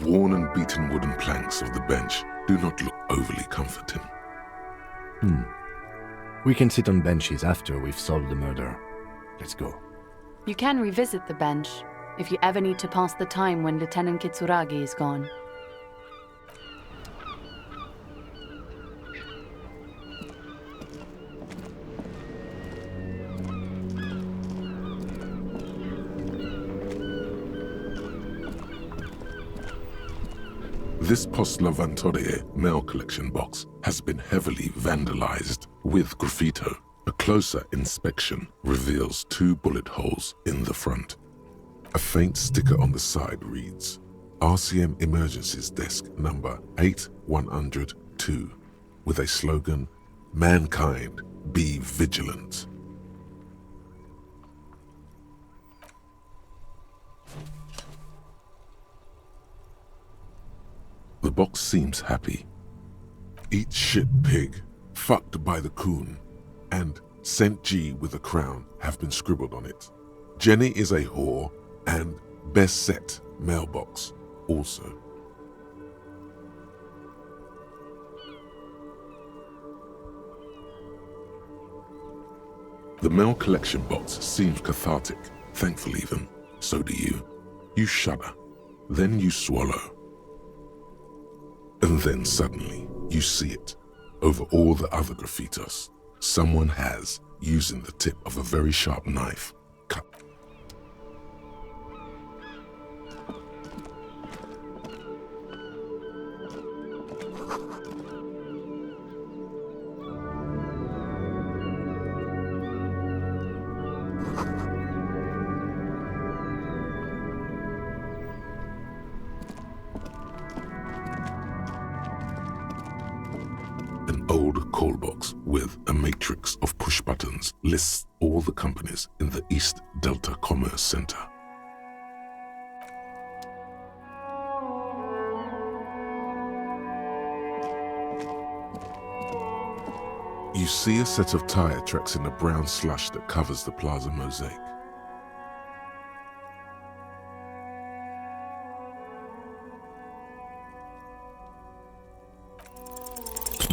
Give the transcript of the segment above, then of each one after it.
worn and beaten wooden planks of the bench do not look overly comforting. We can sit on benches after we've solved the murder. Let's go. You can revisit the bench if you ever need to pass the time when Lieutenant Kitsuragi is gone. This Postla Vantorie mail collection box has been heavily vandalized with graffito. A closer inspection reveals 2 bullet holes in the front. A faint sticker on the side reads, RCM Emergencies Desk number 8102, with a slogan, Mankind, be vigilant. The box seems happy. Eat shit pig, fucked by the coon, and Saint G with a crown have been scribbled on it. Jenny is a whore, and best set mailbox also. The mail collection box seems cathartic, thankful even. So do you. You shudder, then you swallow. And then suddenly, you see it. Over all the other graffitos, someone has, using the tip of a very sharp knife, cut. An old call box with a matrix of push buttons lists all the companies in the East Delta Commerce Center. You see a set of tire tracks in the brown slush that covers the plaza mosaic.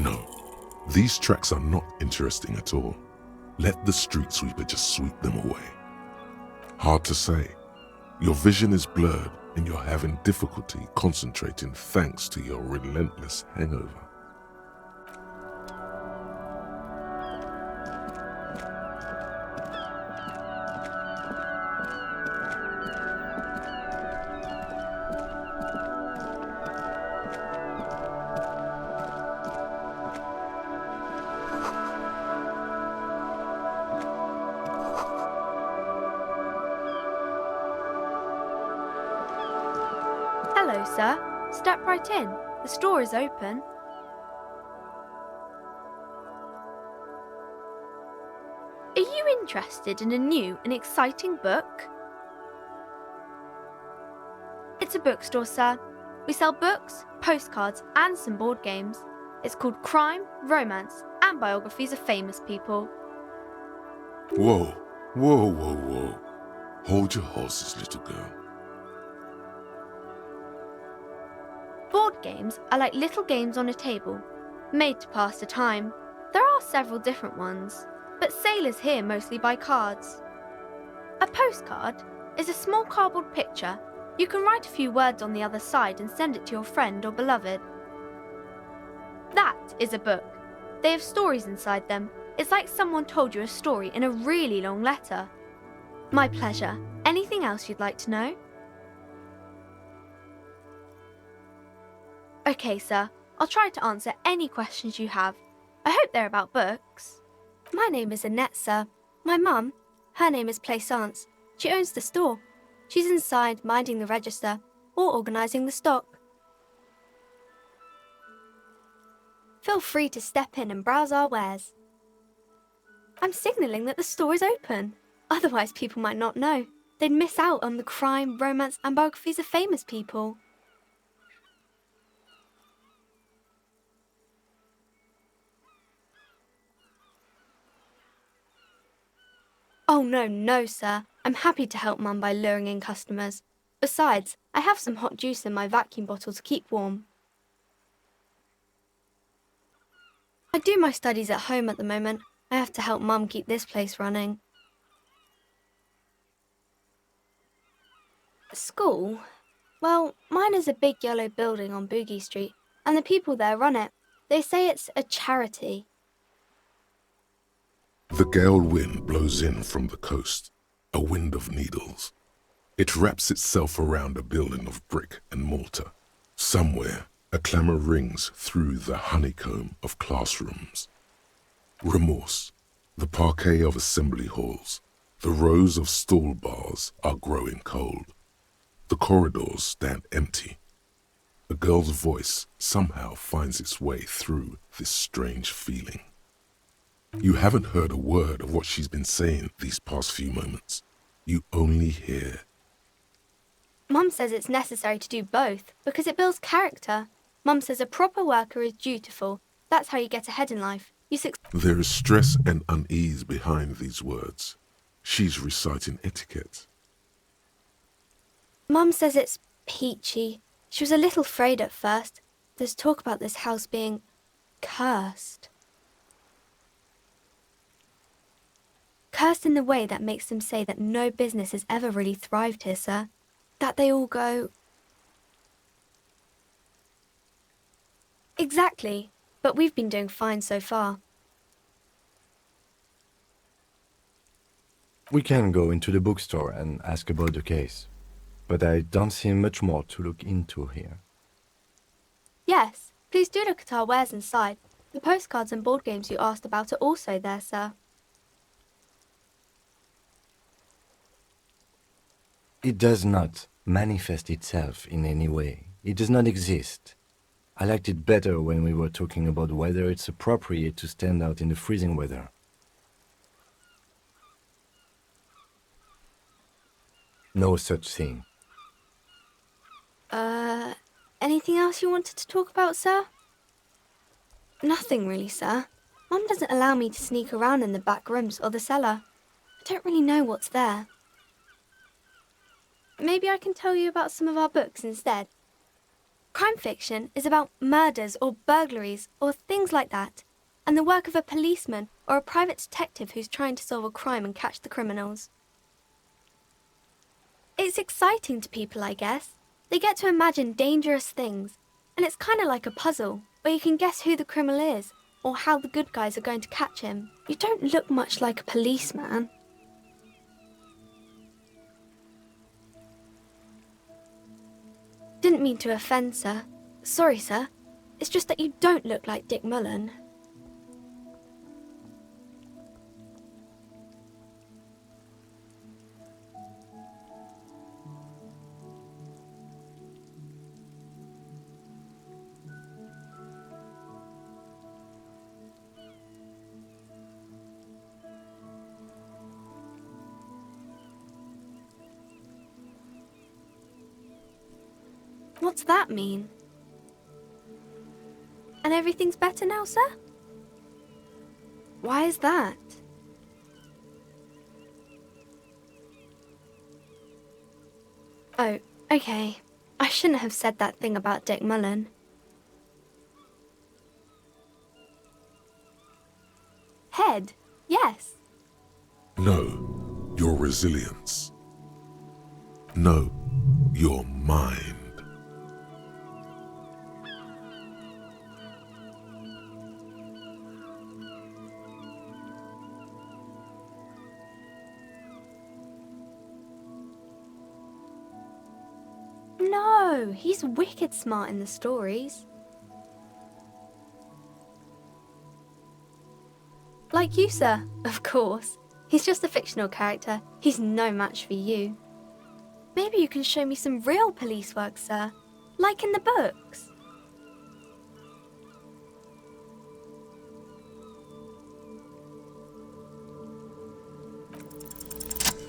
No, these tracks are not interesting at all. Let the street sweeper just sweep them away. Hard to say. Your vision is blurred and you're having difficulty concentrating thanks to your relentless hangover. Hello, sir. Step right in. The store is open. Are you interested in a new and exciting book? It's a bookstore, sir. We sell books, postcards, and some board games. It's called Crime, Romance, and Biographies of Famous People. Whoa, whoa, whoa, whoa. Hold your horses, little girl. Board games are like little games on a table, made to pass the time. There are several different ones, but sailors here mostly buy cards. A postcard is a small cardboard picture. You can write a few words on the other side and send it to your friend or beloved. That is a book. They have stories inside them. It's like someone told you a story in a really long letter. My pleasure. Anything else you'd like to know? Okay, sir. I'll try to answer any questions you have. I hope they're about books. My name is Annette, sir. My mum, her name is Plaisance. She owns the store. She's inside minding the register or organising the stock. Feel free to step in and browse our wares. I'm signalling that the store is open. Otherwise, people might not know. They'd miss out on the crime, romance, and biographies of famous people. Oh, no, sir. I'm happy to help Mum by luring in customers. Besides, I have some hot juice in my vacuum bottle to keep warm. I do my studies at home at the moment. I have to help Mum keep this place running. School? Well, mine is a big yellow building on Boogie Street, and the people there run it. They say it's a charity. The gale wind blows in from the coast, a wind of needles. It wraps itself around a building of brick and mortar. Somewhere, a clamour rings through the honeycomb of classrooms. Remorse, the parquet of assembly halls, the rows of stall bars are growing cold. The corridors stand empty. A girl's voice somehow finds its way through this strange feeling. You haven't heard a word of what she's been saying these past few moments. You only hear. Mum says it's necessary to do both because it builds character. Mum says a proper worker is dutiful. That's how you get ahead in life. There is stress and unease behind these words. She's reciting etiquette. Mum says it's peachy. She was a little afraid at first. There's talk about this house being cursed. Cursed in the way that makes them say that no business has ever really thrived here, sir. That they all go... Exactly, but we've been doing fine so far. We can go into the bookstore and ask about the case, but I don't see much more to look into here. Yes, please do look at our wares inside. The postcards and board games you asked about are also there, sir. It does not manifest itself in any way. It does not exist. I liked it better when we were talking about whether it's appropriate to stand out in the freezing weather. No such thing. Anything else you wanted to talk about, sir? Nothing really, sir. Mum doesn't allow me to sneak around in the back rooms or the cellar. I don't really know what's there. Maybe I can tell you about some of our books instead. Crime fiction is about murders or burglaries or things like that, and the work of a policeman or a private detective who's trying to solve a crime and catch the criminals. It's exciting to people, I guess. They get to imagine dangerous things, and it's kind of like a puzzle, where you can guess who the criminal is, or how the good guys are going to catch him. You don't look much like a policeman. Didn't mean to offend, sir. Sorry, sir. It's just that you don't look like Dick Mullen. What's that mean? And everything's better now, sir? Why is that? Oh, okay. I shouldn't have said that thing about Dick Mullen. Head, yes. No, your resilience. No, your mind. No, he's wicked smart in the stories. Like you, sir, of course. He's just a fictional character. He's no match for you. Maybe you can show me some real police work, sir. Like in the books.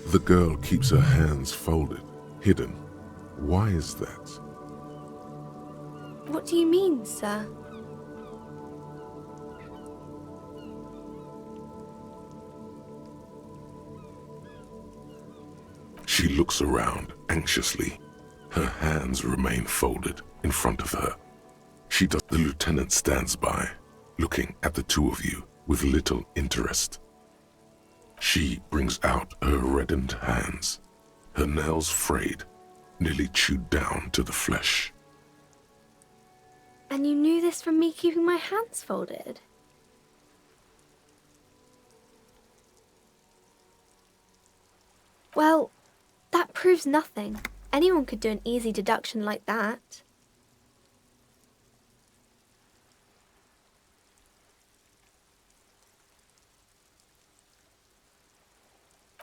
The girl keeps her hands folded, hidden. Why is that? What do you mean, sir? She looks around anxiously. Her hands remain folded in front of her. The lieutenant stands by, looking at the two of you with little interest. She brings out her reddened hands, her nails frayed, nearly chewed down to the flesh. And you knew this from me keeping my hands folded? Well, that proves nothing. Anyone could do an easy deduction like that.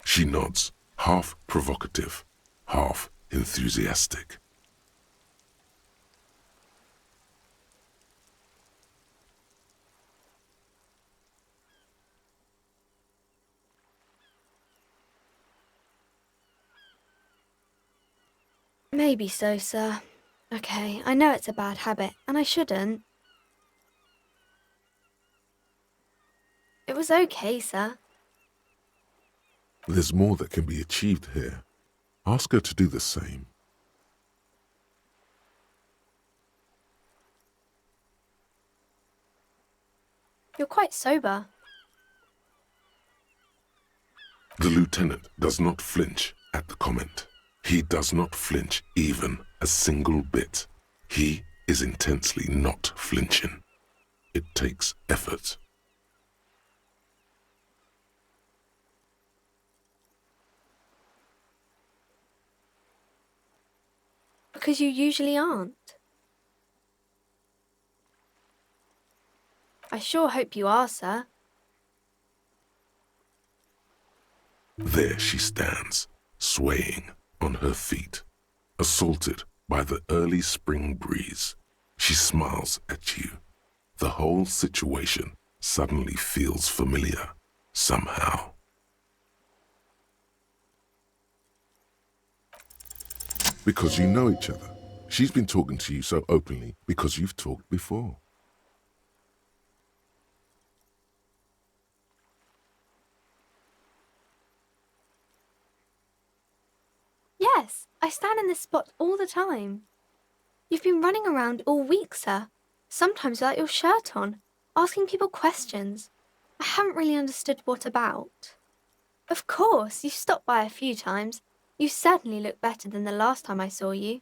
She nods, half provocative, half enthusiastic. Maybe so, sir. Okay, I know it's a bad habit, and I shouldn't. It was okay, sir. There's more that can be achieved here. Ask her to do the same. You're quite sober. The lieutenant does not flinch at the comment. He does not flinch even a single bit. He is intensely not flinching. It takes effort. Because you usually aren't. I sure hope you are, sir. There she stands, swaying on her feet, assaulted by the early spring breeze. She smiles at you. The whole situation suddenly feels familiar, somehow. Because you know each other. She's been talking to you so openly because you've talked before. Yes, I stand in this spot all the time. You've been running around all week, sir, sometimes without your shirt on, asking people questions. I haven't really understood what about. Of course, you've stopped by a few times. You certainly look better than the last time I saw you.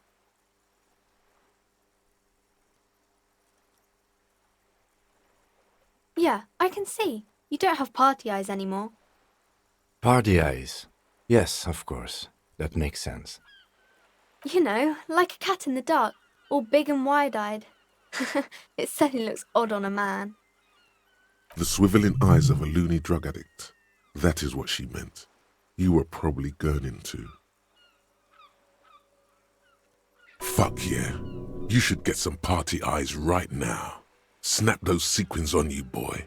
Yeah, I can see. You don't have party eyes anymore. Party eyes. Yes, of course. That makes sense. You know, like a cat in the dark, all big and wide-eyed. It certainly looks odd on a man. The swiveling eyes of a loony drug addict. That is what she meant. You were probably gurning too. Fuck yeah. You should get some party eyes right now. Snap those sequins on you, boy.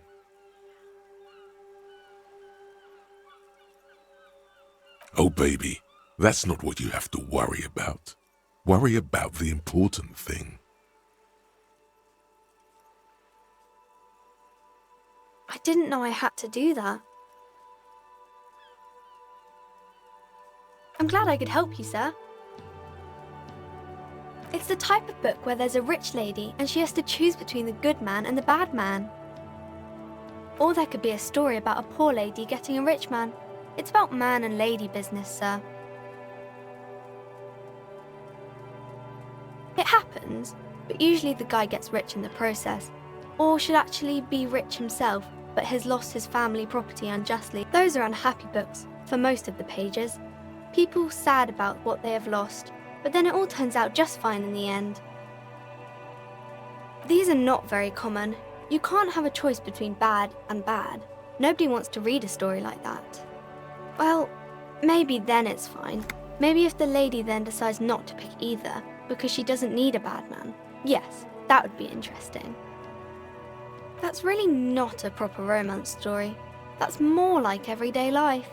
Oh, baby, that's not what you have to worry about. Worry about the important thing. I didn't know I had to do that. I'm glad I could help you, sir. It's the type of book where there's a rich lady and she has to choose between the good man and the bad man. Or there could be a story about a poor lady getting a rich man. It's about man and lady business, sir. It happens, but usually the guy gets rich in the process, or should actually be rich himself, but has lost his family property unjustly. Those are unhappy books, for most of the pages. People sad about what they have lost, but then it all turns out just fine in the end. These are not very common. You can't have a choice between bad and bad. Nobody wants to read a story like that. Well, maybe then it's fine. Maybe if the lady then decides not to pick either, because she doesn't need a bad man. Yes, that would be interesting. That's really not a proper romance story. That's more like everyday life.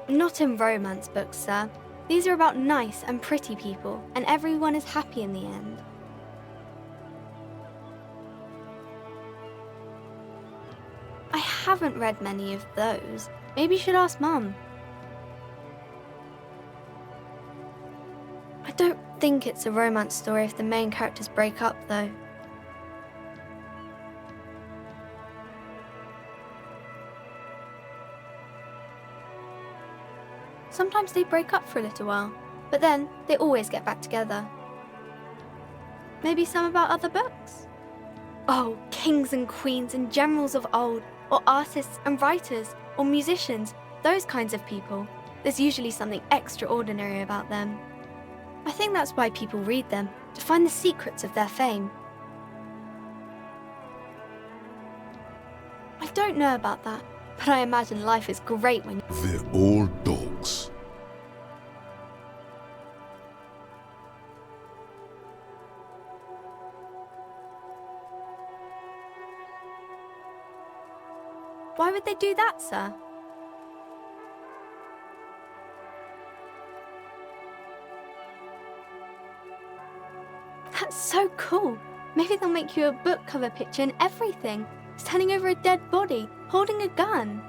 Not in romance books, sir. These are about nice and pretty people, and everyone is happy in the end. I haven't read many of those. Maybe you should ask Mum. think it's a romance story if the main characters break up, though. Sometimes they break up for a little while, but then they always get back together. Maybe some about other books? Oh, kings and queens and generals of old, or artists and writers, or musicians, those kinds of people. There's usually something extraordinary about them. I think that's why people read them, to find the secrets of their fame. I don't know about that, but I imagine life is great when... They're all dogs. Why would they do that, sir? That's so cool. Maybe they'll make you a book cover picture and everything. Standing over a dead body, holding a gun.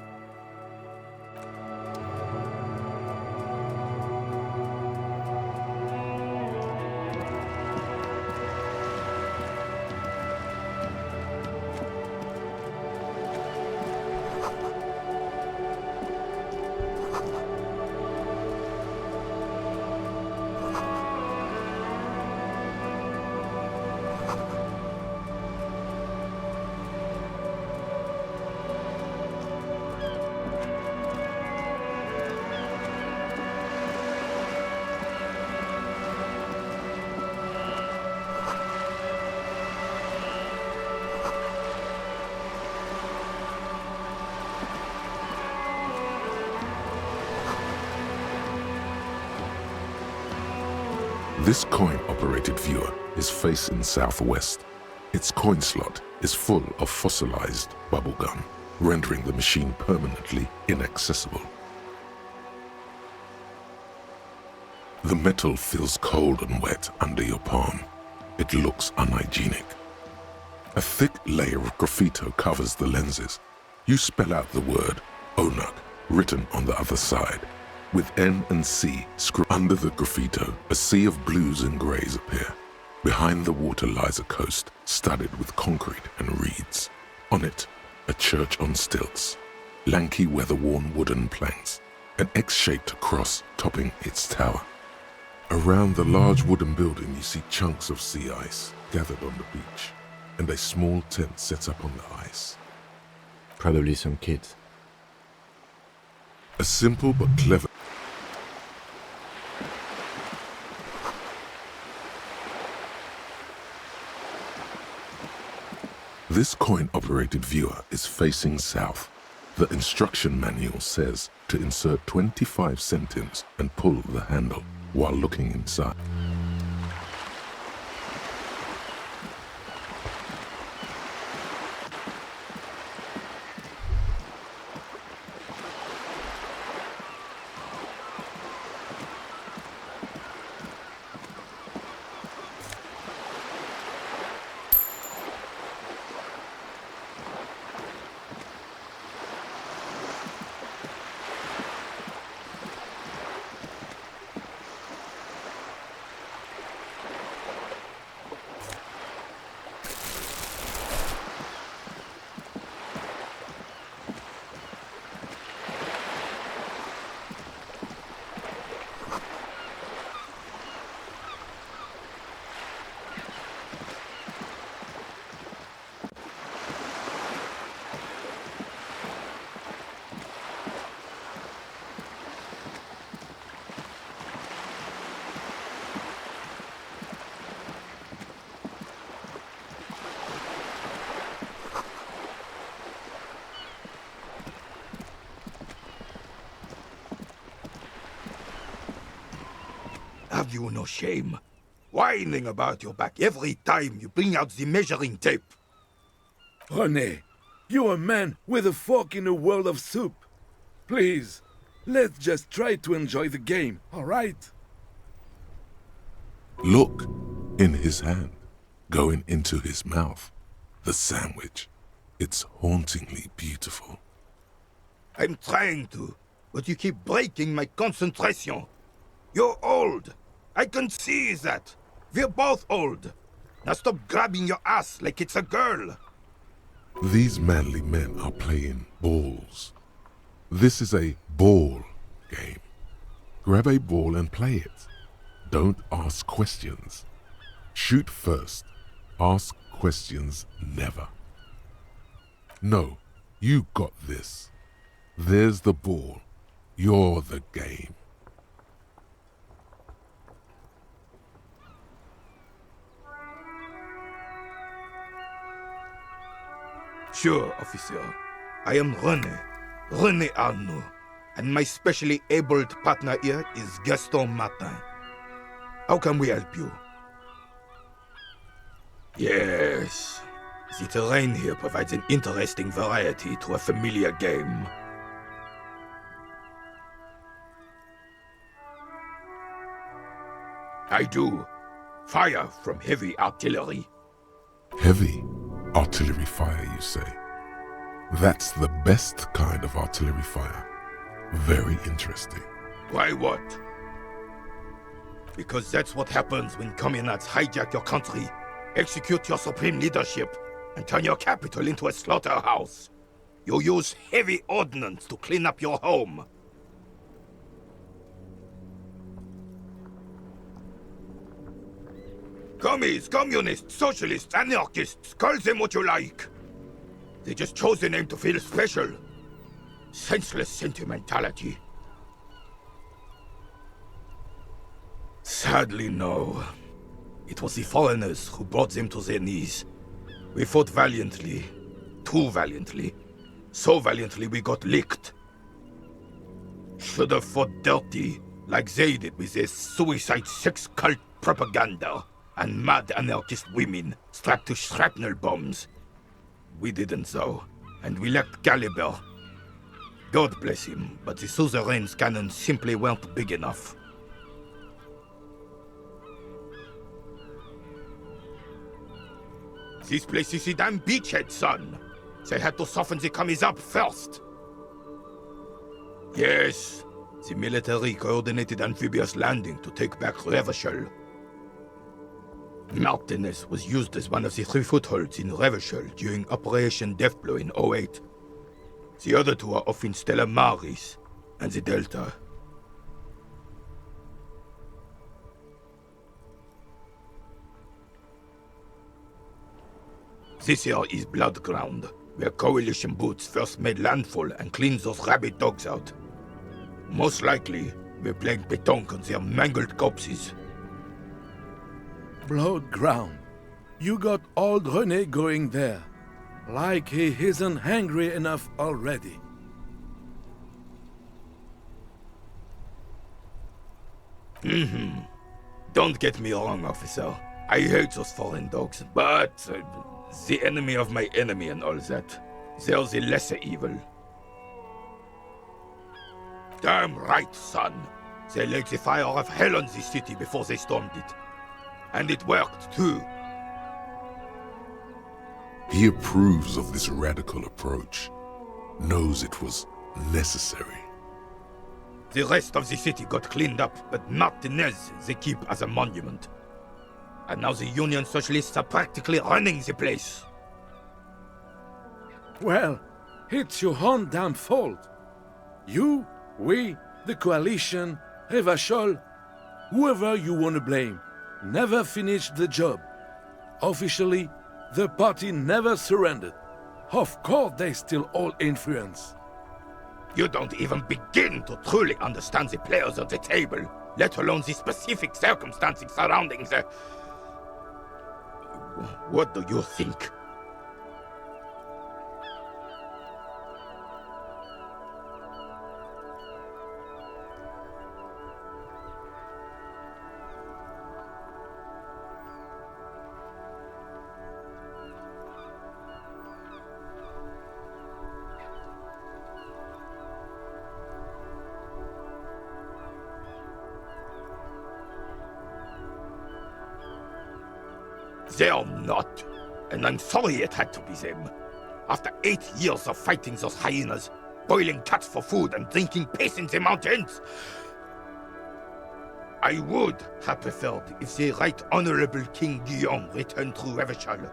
This coin-operated viewer is facing southwest. Its coin slot is full of fossilized bubblegum, rendering the machine permanently inaccessible. The metal feels cold and wet under your palm. It looks unhygienic. A thick layer of graffito covers the lenses. You spell out the word Onuk written on the other side. With N and C scribbled under the graffito, a sea of blues and greys appear. Behind the water lies a coast studded with concrete and reeds. On it, a church on stilts, lanky weather-worn wooden planks, an X-shaped cross topping its tower. Around the large wooden building you see chunks of sea ice gathered on the beach, and a small tent set up on the ice. Probably some kids. A simple but clever... This coin-operated viewer is facing south. The instruction manual says to insert 25 centimes and pull the handle while looking inside. Have you no shame? Whining about your back every time you bring out the measuring tape. René, you're a man with a fork in a world of soup. Please, let's just try to enjoy the game, all right? Look, in his hand, going into his mouth, the sandwich. It's hauntingly beautiful. I'm trying to, but you keep breaking my concentration. You're old. I can see that. We're both old. Now stop grabbing your ass like it's a girl. These manly men are playing balls. This is a ball game. Grab a ball and play it. Don't ask questions. Shoot first. Ask questions never. No, you got this. There's the ball. You're the game. Sure, officer. I am René Arnaud, and my specially abled partner here is Gaston Martin. How can we help you? Yes. The terrain here provides an interesting variety to a familiar game. I do. Fire from heavy artillery. Heavy artillery fire, you say? That's the best kind of artillery fire. Very interesting. Why what? Because that's what happens when communards hijack your country, execute your supreme leadership, and turn your capital into a slaughterhouse. You use heavy ordnance to clean up your home. Commies, communists, socialists, anarchists, call them what you like. They just chose the name to feel special. Senseless sentimentality. Sadly, no. It was the foreigners who brought them to their knees. We fought valiantly. Too valiantly. So valiantly we got licked. Should have fought dirty, like they did with their suicide sex cult propaganda and mad anarchist women strapped to shrapnel bombs. We didn't though, and we lacked caliber. God bless him, but the suzerain's cannons simply weren't big enough. This place is a damn beachhead, son. They had to soften the commies up first. Yes, the military coordinated amphibious landing to take back Revashole. Martinez was used as one of the 3 footholds in Revashole during Operation Deathblow in 08. The other 2 are off in Stella Maris and the Delta. This here is Blood Ground, where Coalition boots first made landfall and cleaned those rabid dogs out. Most likely, we're playing pétanque on their mangled corpses. Blood ground. You got old René going there. Like he isn't hungry enough already. Don't get me wrong, officer. I hate those foreign dogs, but the enemy of my enemy and all that. They're the lesser evil. Damn right, son. They laid the fire of hell on this city before they stormed it. And it worked, too. He approves of this radical approach, knows it was necessary. The rest of the city got cleaned up, but Martinez they keep as a monument. And now the Union Socialists are practically running the place. Well, it's your own damn fault. You, we, the coalition, Revashole, whoever you want to blame, never finished the job. Officially, the party never surrendered. Of course they still hold influence. You don't even begin to truly understand the players at the table, let alone the specific circumstances surrounding the... What do you think? They're not. And I'm sorry it had to be them. After 8 years of fighting those hyenas, boiling cats for food and drinking piss in the mountains, I would have preferred if the right honorable King Guillaume returned through Revashol,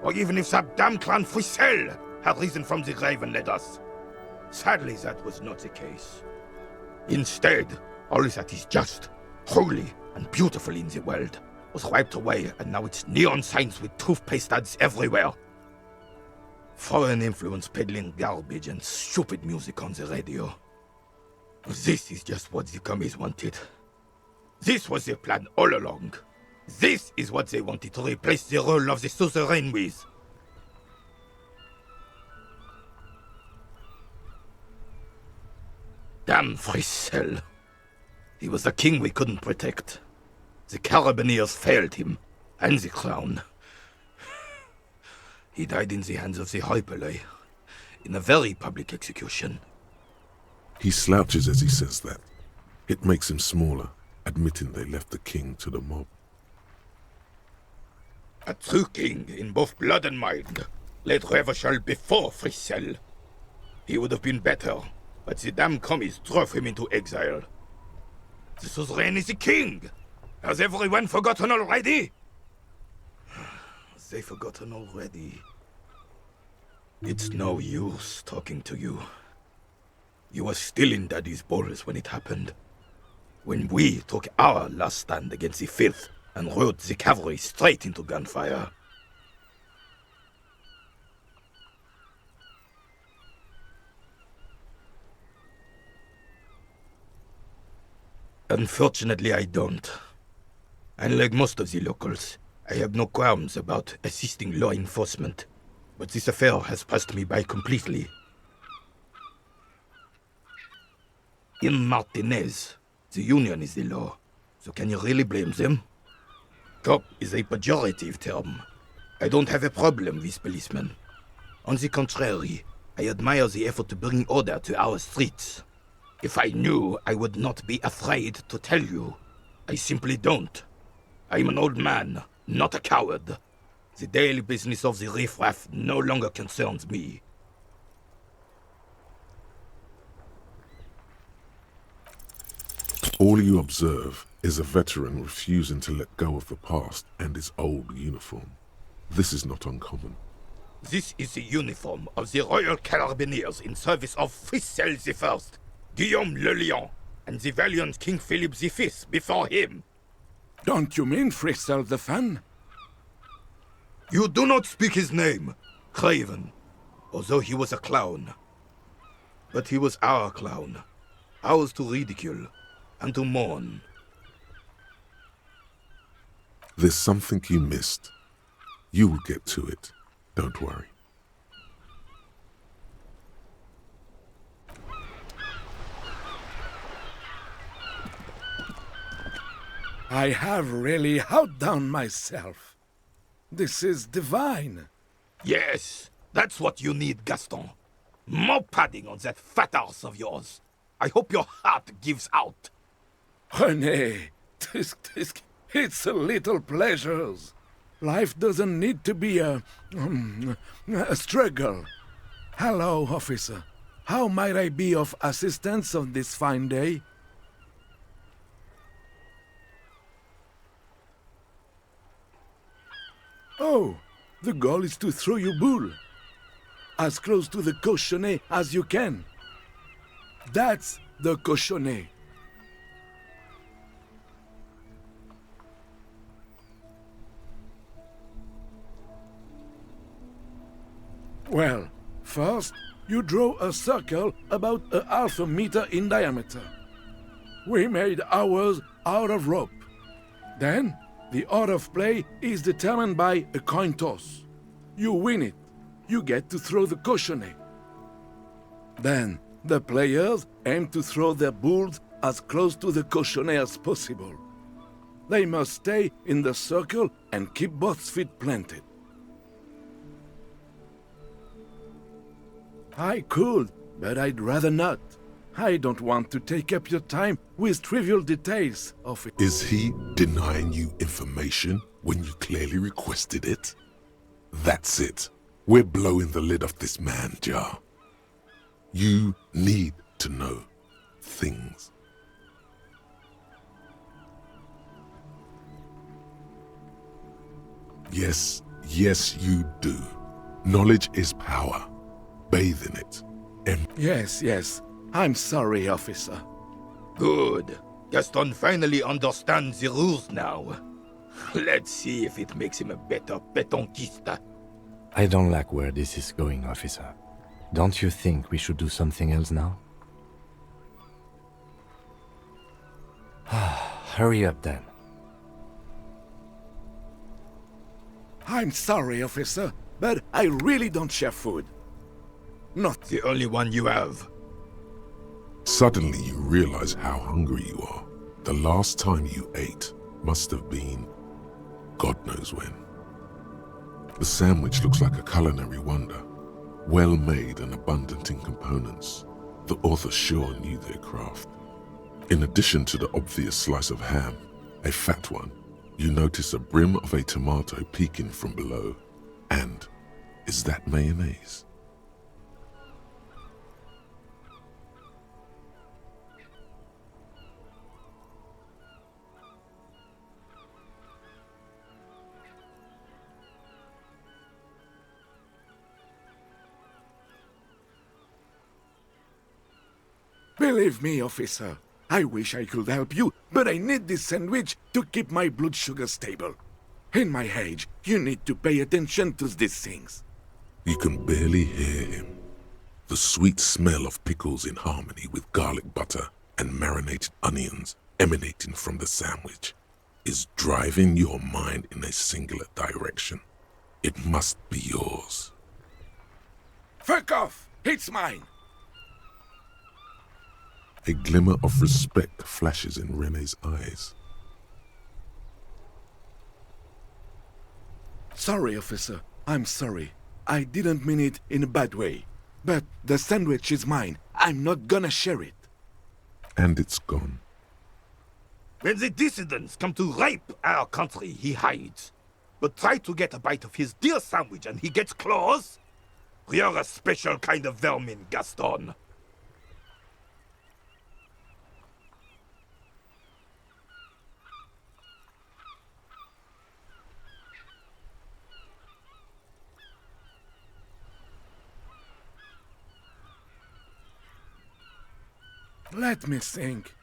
or even if that damn clan Frisel had risen from the grave and led us. Sadly, that was not the case. Instead, all that is just, holy, and beautiful in the world was wiped away, and now it's neon signs with toothpaste ads everywhere. Foreign influence peddling garbage and stupid music on the radio. This is just what the commies wanted. This was their plan all along. This is what they wanted to replace the role of the suzerain with. Damn Frisel. He was a king we couldn't protect. The Carabineers failed him, and the crown. He died in the hands of the Hyperlay, in a very public execution. He slouches as he says that. It makes him smaller, admitting they left the king to the mob. A true king in both blood and mind led Revashol before Frisel. He would have been better, but the damn commies drove him into exile. The suzerain is the king! Has everyone forgotten already? They've forgotten already. It's no use talking to you. You were still in Daddy's balls when it happened. When we took our last stand against the filth and rode the cavalry straight into gunfire. Unfortunately, I don't. Unlike most of the locals, I have no qualms about assisting law enforcement, but this affair has passed me by completely. In Martinez, the union is the law, so can you really blame them? Cop is a pejorative term. I don't have a problem with policemen. On the contrary, I admire the effort to bring order to our streets. If I knew, I would not be afraid to tell you. I simply don't. I'm an old man, not a coward. The daily business of the riffraff no longer concerns me. All you observe is a veteran refusing to let go of the past and his old uniform. This is not uncommon. This is the uniform of the Royal Carabineers in service of Frisel I, Guillaume le Lion, and the valiant King Philip V before him. Don't you mean Frisel the Fan? You do not speak his name, Craven, although he was a clown. But he was our clown, ours to ridicule and to mourn. There's something you missed. You will get to it. Don't worry. I have really outdone myself. This is divine. Yes, that's what you need, Gaston. More padding on that fat arse of yours. I hope your heart gives out. René, it's a little pleasures. Life doesn't need to be a struggle. Hello, officer. How might I be of assistance on this fine day? Oh, the goal is to throw your bull. As close to the cochonnet as you can. That's the cochonnet. Well, first, you draw a circle about a half a meter in diameter. We made ours out of rope. Then, the order of play is determined by a coin toss. You win it. You get to throw the cochonnet. Then, the players aim to throw their bulls as close to the cochonnet as possible. They must stay in the circle and keep both feet planted. I could, but I'd rather not. I don't want to take up your time with trivial details of it. Is he denying you information when you clearly requested it? That's it. We're blowing the lid off this man jar. You need to know things. Yes, yes, you do. Knowledge is power. Bathe in it. Yes, yes. I'm sorry, officer. Good. Gaston finally understands the rules now. Let's see if it makes him a better pétanquista. I don't like where this is going, officer. Don't you think we should do something else now? Hurry up then. I'm sorry, officer, but I really don't share food. Not The only one you have. Suddenly you realize how hungry you are. The last time you ate must have been God knows when. The sandwich looks like a culinary wonder, well made and abundant in components. The author sure knew their craft. In addition to the obvious slice of ham, a fat one, you notice a brim of a tomato peeking from below. And is that mayonnaise? Believe me, officer. I wish I could help you, but I need this sandwich to keep my blood sugar stable. In my age, you need to pay attention to these things. You can barely hear him. The sweet smell of pickles in harmony with garlic butter and marinated onions emanating from the sandwich is driving your mind in a singular direction. It must be yours. Fuck off! It's mine! A glimmer of respect flashes in Rene's eyes. Sorry, officer. I'm sorry. I didn't mean it in a bad way. But the sandwich is mine. I'm not gonna share it. And it's gone. When the dissidents come to rape our country, he hides. But try to get a bite of his dear sandwich and he gets claws? You're a special kind of vermin, Gaston. Let me think.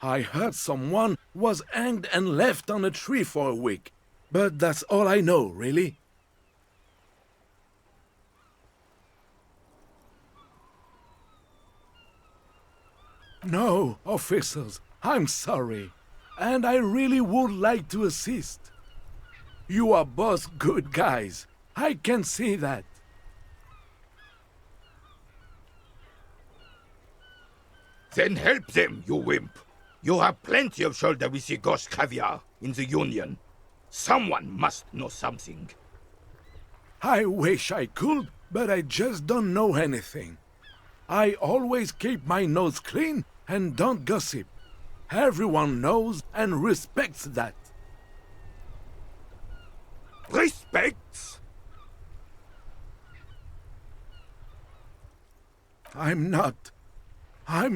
I heard someone was hanged and left on a tree for a week. But that's all I know, really. No, officers, I'm sorry. And I really would like to assist. You are both good guys. I can see that. Then help them, you wimp. You have plenty of shoulder with the gauche caviar in the Union. Someone must know something. I wish I could, but I just don't know anything. I always keep my nose clean and don't gossip. Everyone knows and respects that. Respects? I'm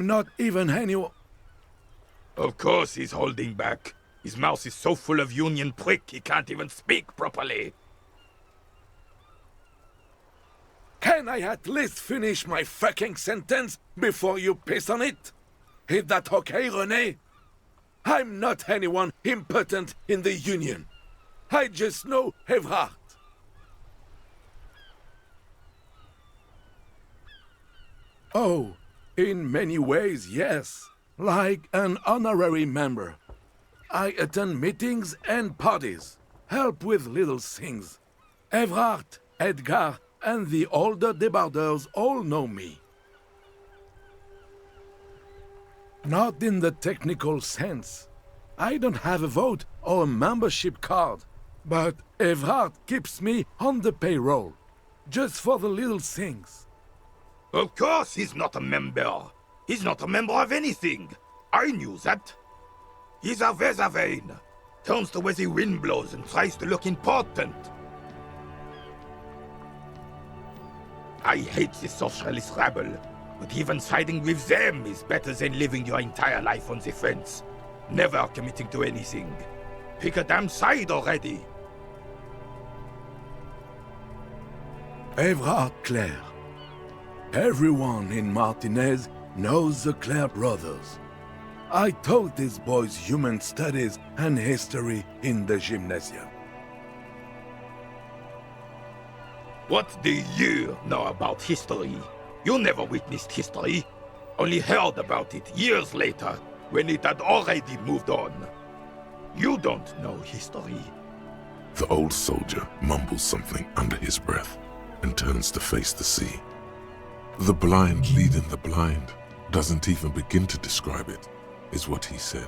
not even anyone. Of course he's holding back. His mouth is so full of Union prick he can't even speak properly. Can I at least finish my fucking sentence before you piss on it? Is that okay, René? I'm not anyone important in the Union. I just know Evrard. Oh, in many ways, yes. Like an honorary member. I attend meetings and parties. Help with little things. Evrard, Edgar, and the older debarders all know me. Not in the technical sense. I don't have a vote or a membership card. But Evrard keeps me on the payroll. Just for the little things. Of course he's not a member. He's not a member of anything. I knew that. He's a Weservein. Turns the way the wind blows and tries to look important. I hate the socialist rabble, but even siding with them is better than living your entire life on the fence. Never committing to anything. Pick a damn side already. Evrard Clare. Everyone in Martinez knows the Clare brothers. I taught these boys human studies and history in the gymnasium. What do you know about history? You never witnessed history, only heard about it years later when it had already moved on. You don't know history. The old soldier mumbles something under his breath and turns to face the sea. The blind leading the blind doesn't even begin to describe it, is what he said.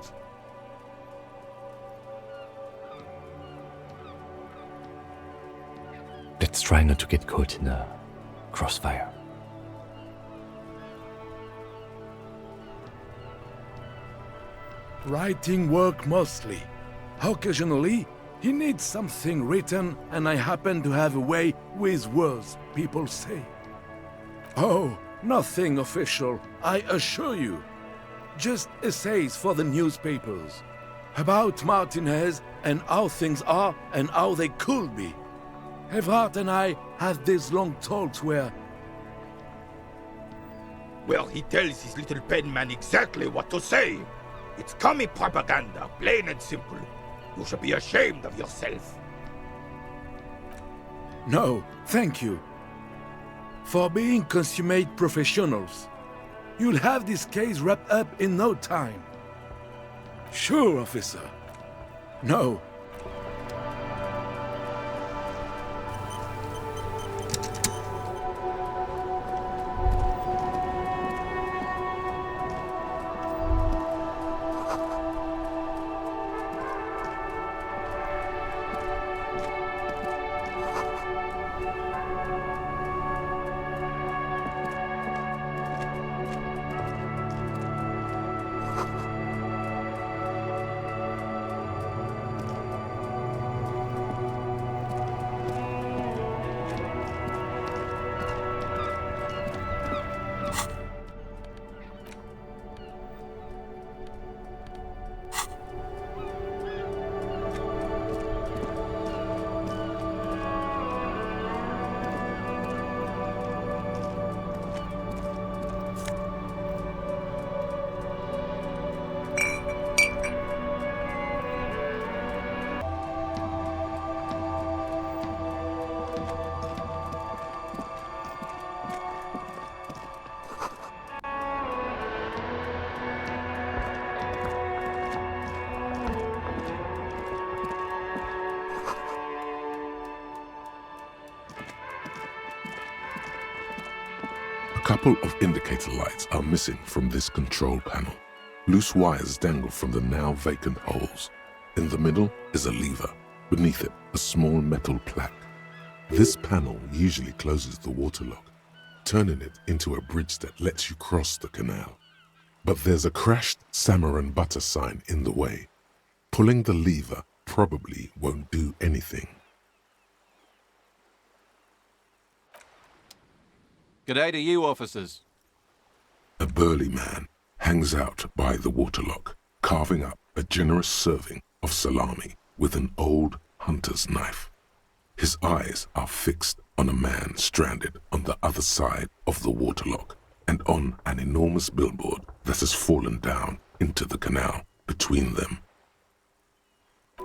Let's try not to get caught in a crossfire. Writing work mostly. Occasionally, he needs something written, and I happen to have a way with words, people say. Oh, nothing official, I assure you. Just essays for the newspapers. About Martinez and how things are and how they could be. Evrard and I had these long talks where... Well, he tells his little pen man exactly what to say. It's commie propaganda, plain and simple. You should be ashamed of yourself. No, thank you. For being consummate professionals. You'll have this case wrapped up in no time. Sure, officer. No. A couple of indicator lights are missing from this control panel. Loose wires dangle from the now vacant holes. In the middle is a lever. Beneath it, a small metal plaque. This panel usually closes the waterlock, turning it into a bridge that lets you cross the canal. But there's a crashed salmon and butter sign in the way. Pulling the lever probably won't do anything. G'day to you, officers. A burly man hangs out by the waterlock, carving up a generous serving of salami with an old hunter's knife. His eyes are fixed on a man stranded on the other side of the waterlock and on an enormous billboard that has fallen down into the canal between them.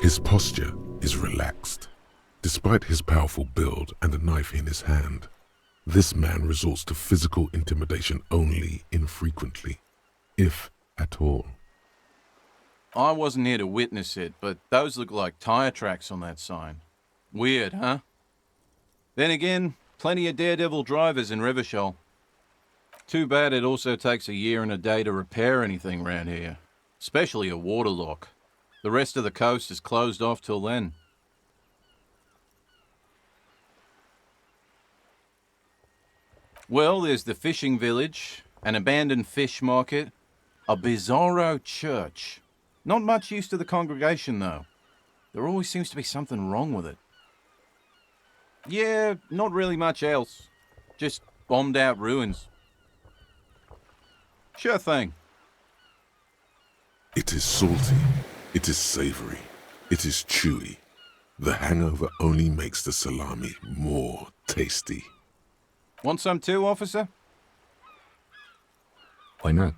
His posture is relaxed. Despite his powerful build and a knife in his hand, this man resorts to physical intimidation only infrequently, if at all. I wasn't here to witness it, but those look like tire tracks on that sign. Weird, huh? Then again, plenty of daredevil drivers in Revashole. Too bad it also takes a year and a day to repair anything around here, especially a waterlock. The rest of the coast is closed off till then. Well, there's the fishing village, an abandoned fish market, a bizarro church. Not much use to the congregation, though. There always seems to be something wrong with it. Yeah, not really much else. Just bombed out ruins. Sure thing. It is salty, it is savory, it is chewy. The hangover only makes the salami more tasty. Want some too, officer? Why not?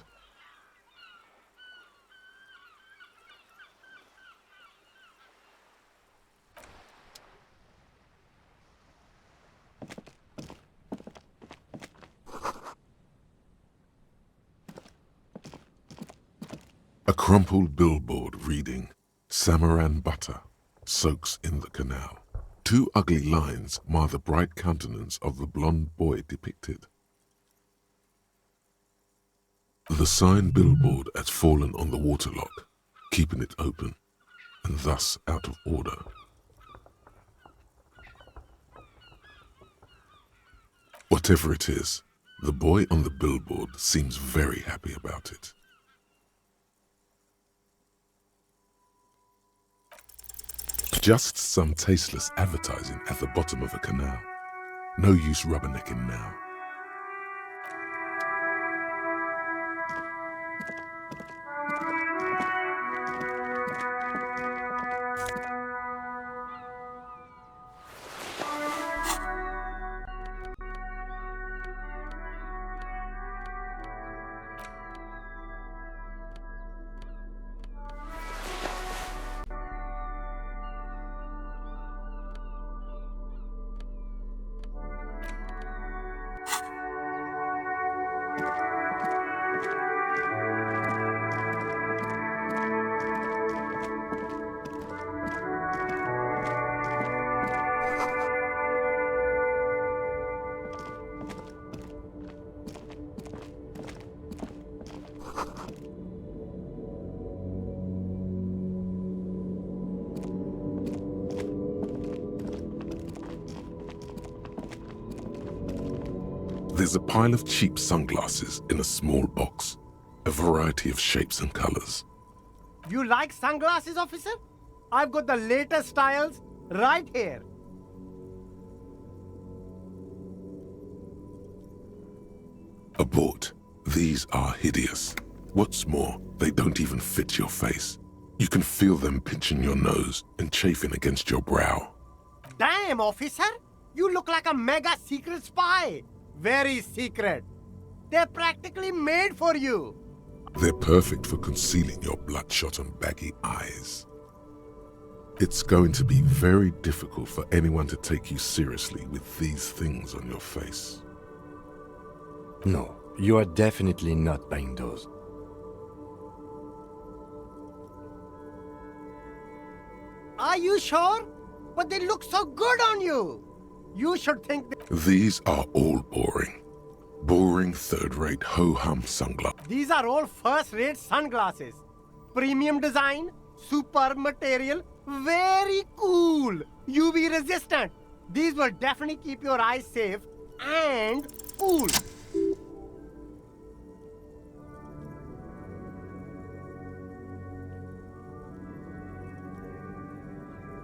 A crumpled billboard reading, Samaran butter soaks in the canal. Two ugly lines mar the bright countenance of the blonde boy depicted. The sign billboard has fallen on the waterlock, keeping it open, and thus out of order. Whatever it is, the boy on the billboard seems very happy about it. Just some tasteless advertising at the bottom of a canal. No use rubbernecking now. There's a pile of cheap sunglasses in a small box, a variety of shapes and colors. You like sunglasses, officer? I've got the latest styles right here. Abort. These are hideous. What's more, they don't even fit your face. You can feel them pinching your nose and chafing against your brow. Damn, officer! You look like a mega secret spy. Very secret. They're practically made for you. They're perfect for concealing your bloodshot and baggy eyes. It's going to be very difficult for anyone to take you seriously with these things on your face. No, you are definitely not buying those. Are you sure? But they look so good on you. You should think These are all boring. Boring third-rate ho-hum sunglasses. these are all first-rate sunglasses. Premium design, superb material, very cool. UV resistant. These will definitely keep your eyes safe and cool.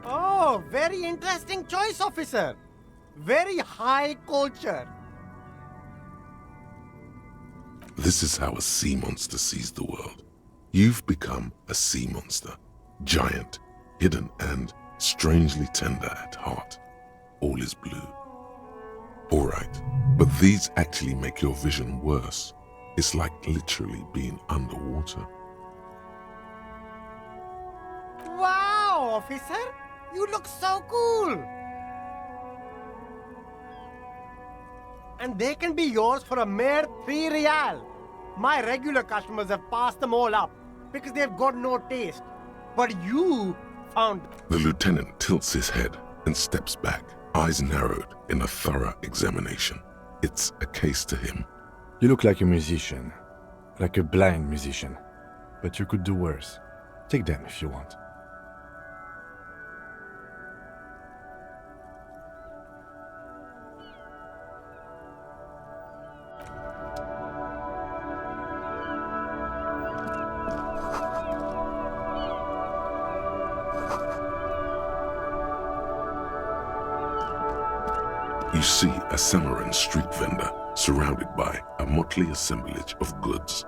Oh, very interesting choice, officer. Very high culture. This is how a sea monster sees the world. You've become a sea monster. Giant, hidden, and strangely tender at heart. All is blue. Alright, but these actually make your vision worse. It's like literally being underwater. Wow, officer! You look so cool! And they can be yours for a mere 3 real. My regular customers have passed them all up because they've got no taste. But you found... The lieutenant tilts his head and steps back, eyes narrowed in a thorough examination. It's a case to him. You look like a musician, like a blind musician, but you could do worse. Take them if you want. You see a Samaran street vendor surrounded by a motley assemblage of goods.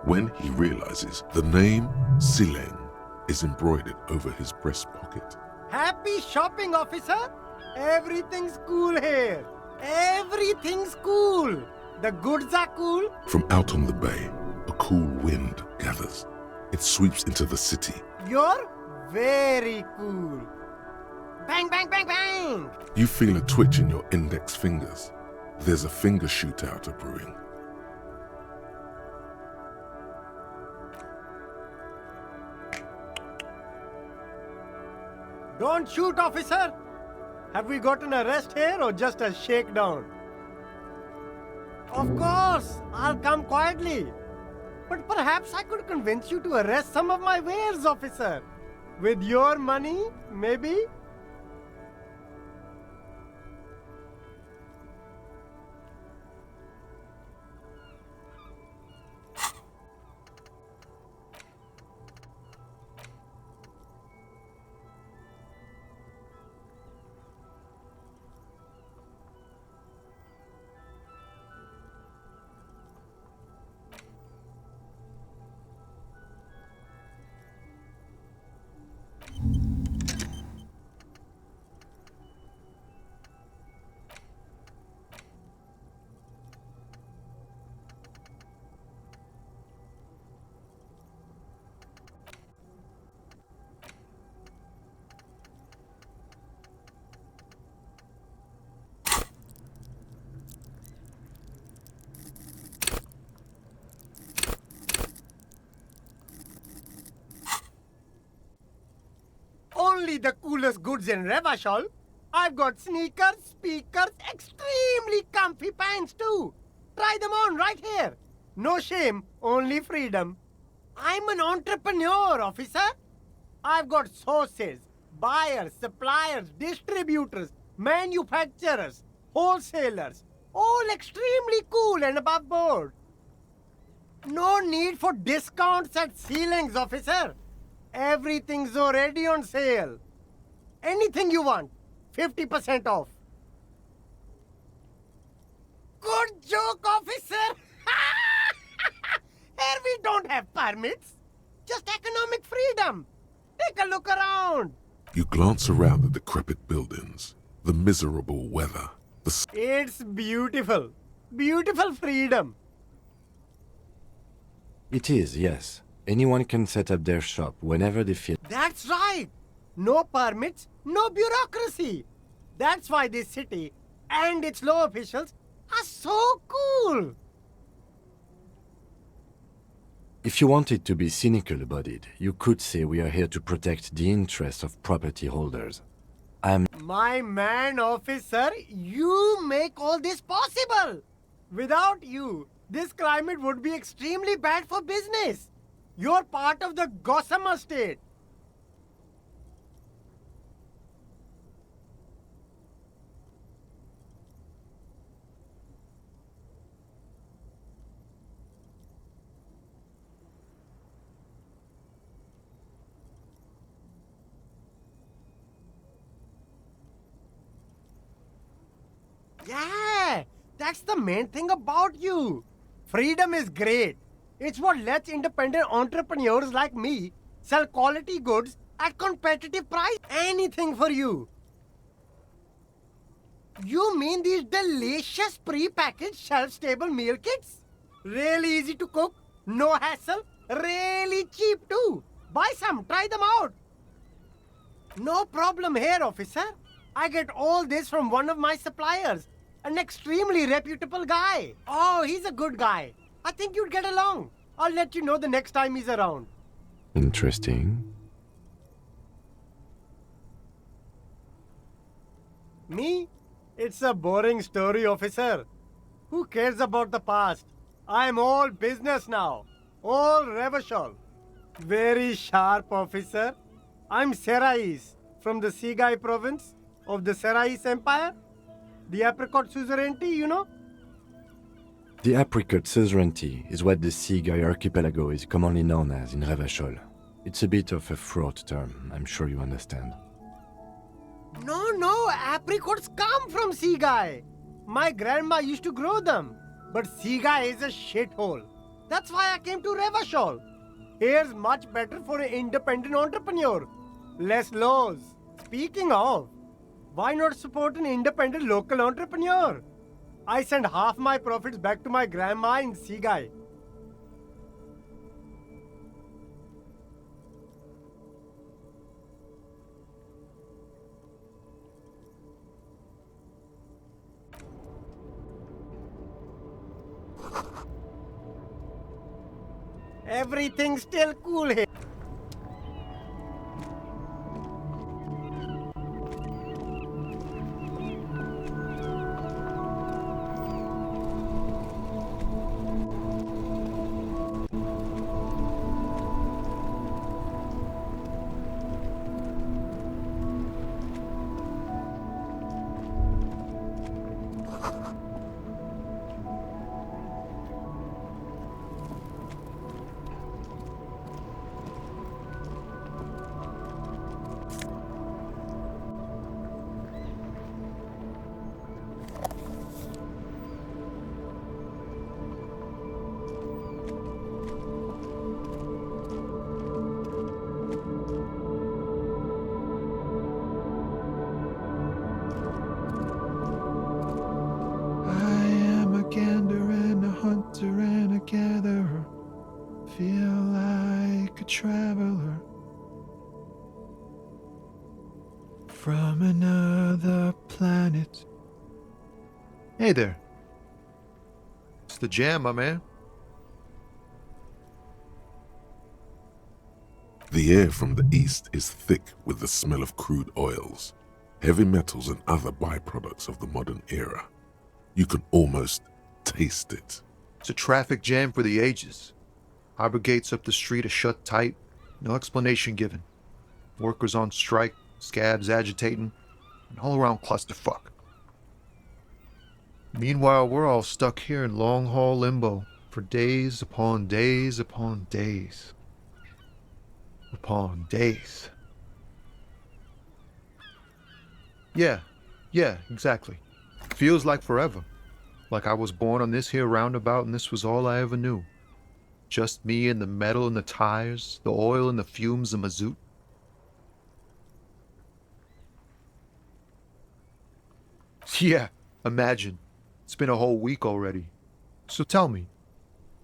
When he realizes the name Sileng is embroidered over his breast pocket. Happy shopping, officer! Everything's cool here. Everything's cool. The goods are cool. From out on the bay, a cool wind gathers. It sweeps into the city. You're very cool. Bang, bang, bang, bang. You feel a twitch in your index fingers. There's a finger shootout brewing. Don't shoot, officer. Have we got an arrest here or just a shakedown? Of course, I'll come quietly. But perhaps I could convince you to arrest some of my wares, officer. With your money, maybe? Only the coolest goods in Revashol. I've got sneakers, speakers, extremely comfy pants too. Try them on right here. No shame, only freedom. I'm an entrepreneur, officer. I've got sources, buyers, suppliers, distributors, manufacturers, wholesalers, all extremely cool and above board. No need for discounts at ceilings, officer. Everything's already on sale. Anything you want, 50% off. Good joke, officer. Here we don't have permits, just economic freedom. Take a look around. You glance around the decrepit buildings, the miserable weather, It's beautiful. Beautiful freedom. It is, yes. Anyone can set up their shop whenever they feel. That's right. No permits, no bureaucracy. That's why this city and its law officials are so cool. If you wanted to be cynical about it, you could say we are here to protect the interests of property holders. My man, officer, you make all this possible. Without you, this climate would be extremely bad for business. You're part of the Gossamer state. Yeah, that's the main thing about you. Freedom is great. It's what lets independent entrepreneurs like me sell quality goods at competitive price. Anything for you. You mean these delicious pre-packaged shelf-stable meal kits? Really easy to cook, no hassle, really cheap too. Buy some, try them out. No problem here, officer. I get all this from one of my suppliers, an extremely reputable guy. Oh, he's a good guy. I think you'd get along. I'll let you know the next time he's around. Interesting. Me? It's a boring story, officer. Who cares about the past? I'm all business now. All Revashol. Very sharp, officer. I'm Serais, from the Sigai province of the Serais Empire. The apricot suzerainty, you know? The apricot suzerainty is what the Sigai archipelago is commonly known as in Revashol. It's a bit of a fraught term, I'm sure you understand. No, apricots come from Sigai. My grandma used to grow them. But Sigai is a shithole. That's why I came to Revashol. Here's much better for an independent entrepreneur. Less laws. Speaking of, Why not support an independent local entrepreneur? I send half my profits back to my grandma in Sigai. Everything's still cool here. Gatherer, feel like a traveler from another planet. Hey there. It's the jam, my man. The air from the east is thick with the smell of crude oils, heavy metals and other byproducts of the modern era. You can almost taste it. It's a traffic jam for the ages. Harbor gates up the street are shut tight, no explanation given. Workers on strike, scabs agitating, an all-around clusterfuck. Meanwhile, we're all stuck here in long-haul limbo for days upon days upon days. Upon days. Yeah, exactly. Feels like forever. Like I was born on this here roundabout and this was all I ever knew. Just me and the metal and the tires, the oil and the fumes of mazout. Yeah, imagine. It's been a whole week already. So tell me,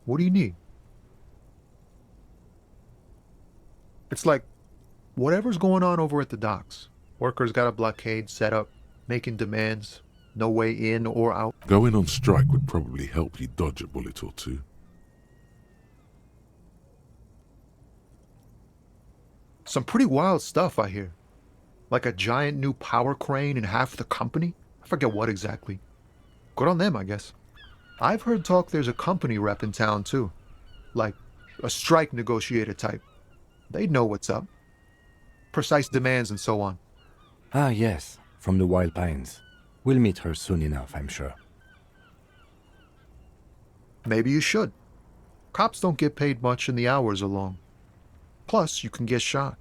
what do you need? It's like, whatever's going on over at the docks. Workers got a blockade set up, making demands. No way in or out. Going on strike would probably help you dodge a bullet or two. Some pretty wild stuff, I hear. Like a giant new power crane in half the company? I forget what exactly. Good on them, I guess. I've heard talk there's a company rep in town, too. Like a strike negotiator type. They'd know what's up. Precise demands and so on. Ah, yes, from the Wild Pines. We'll meet her soon enough, I'm sure. Maybe you should. Cops don't get paid much and the hours are long. Plus, you can get shot.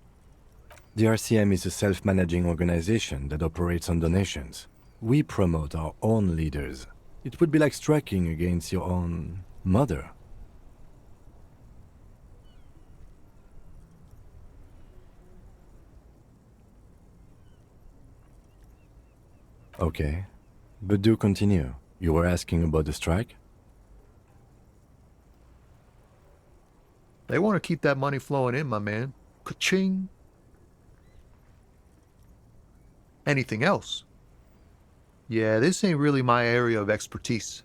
The RCM is a self-managing organization that operates on donations. We promote our own leaders. It would be like striking against your own mother. Okay, but do continue. You were asking about the strike? They want to keep that money flowing in, my man. Ka-ching. Anything else? Yeah, this ain't really my area of expertise.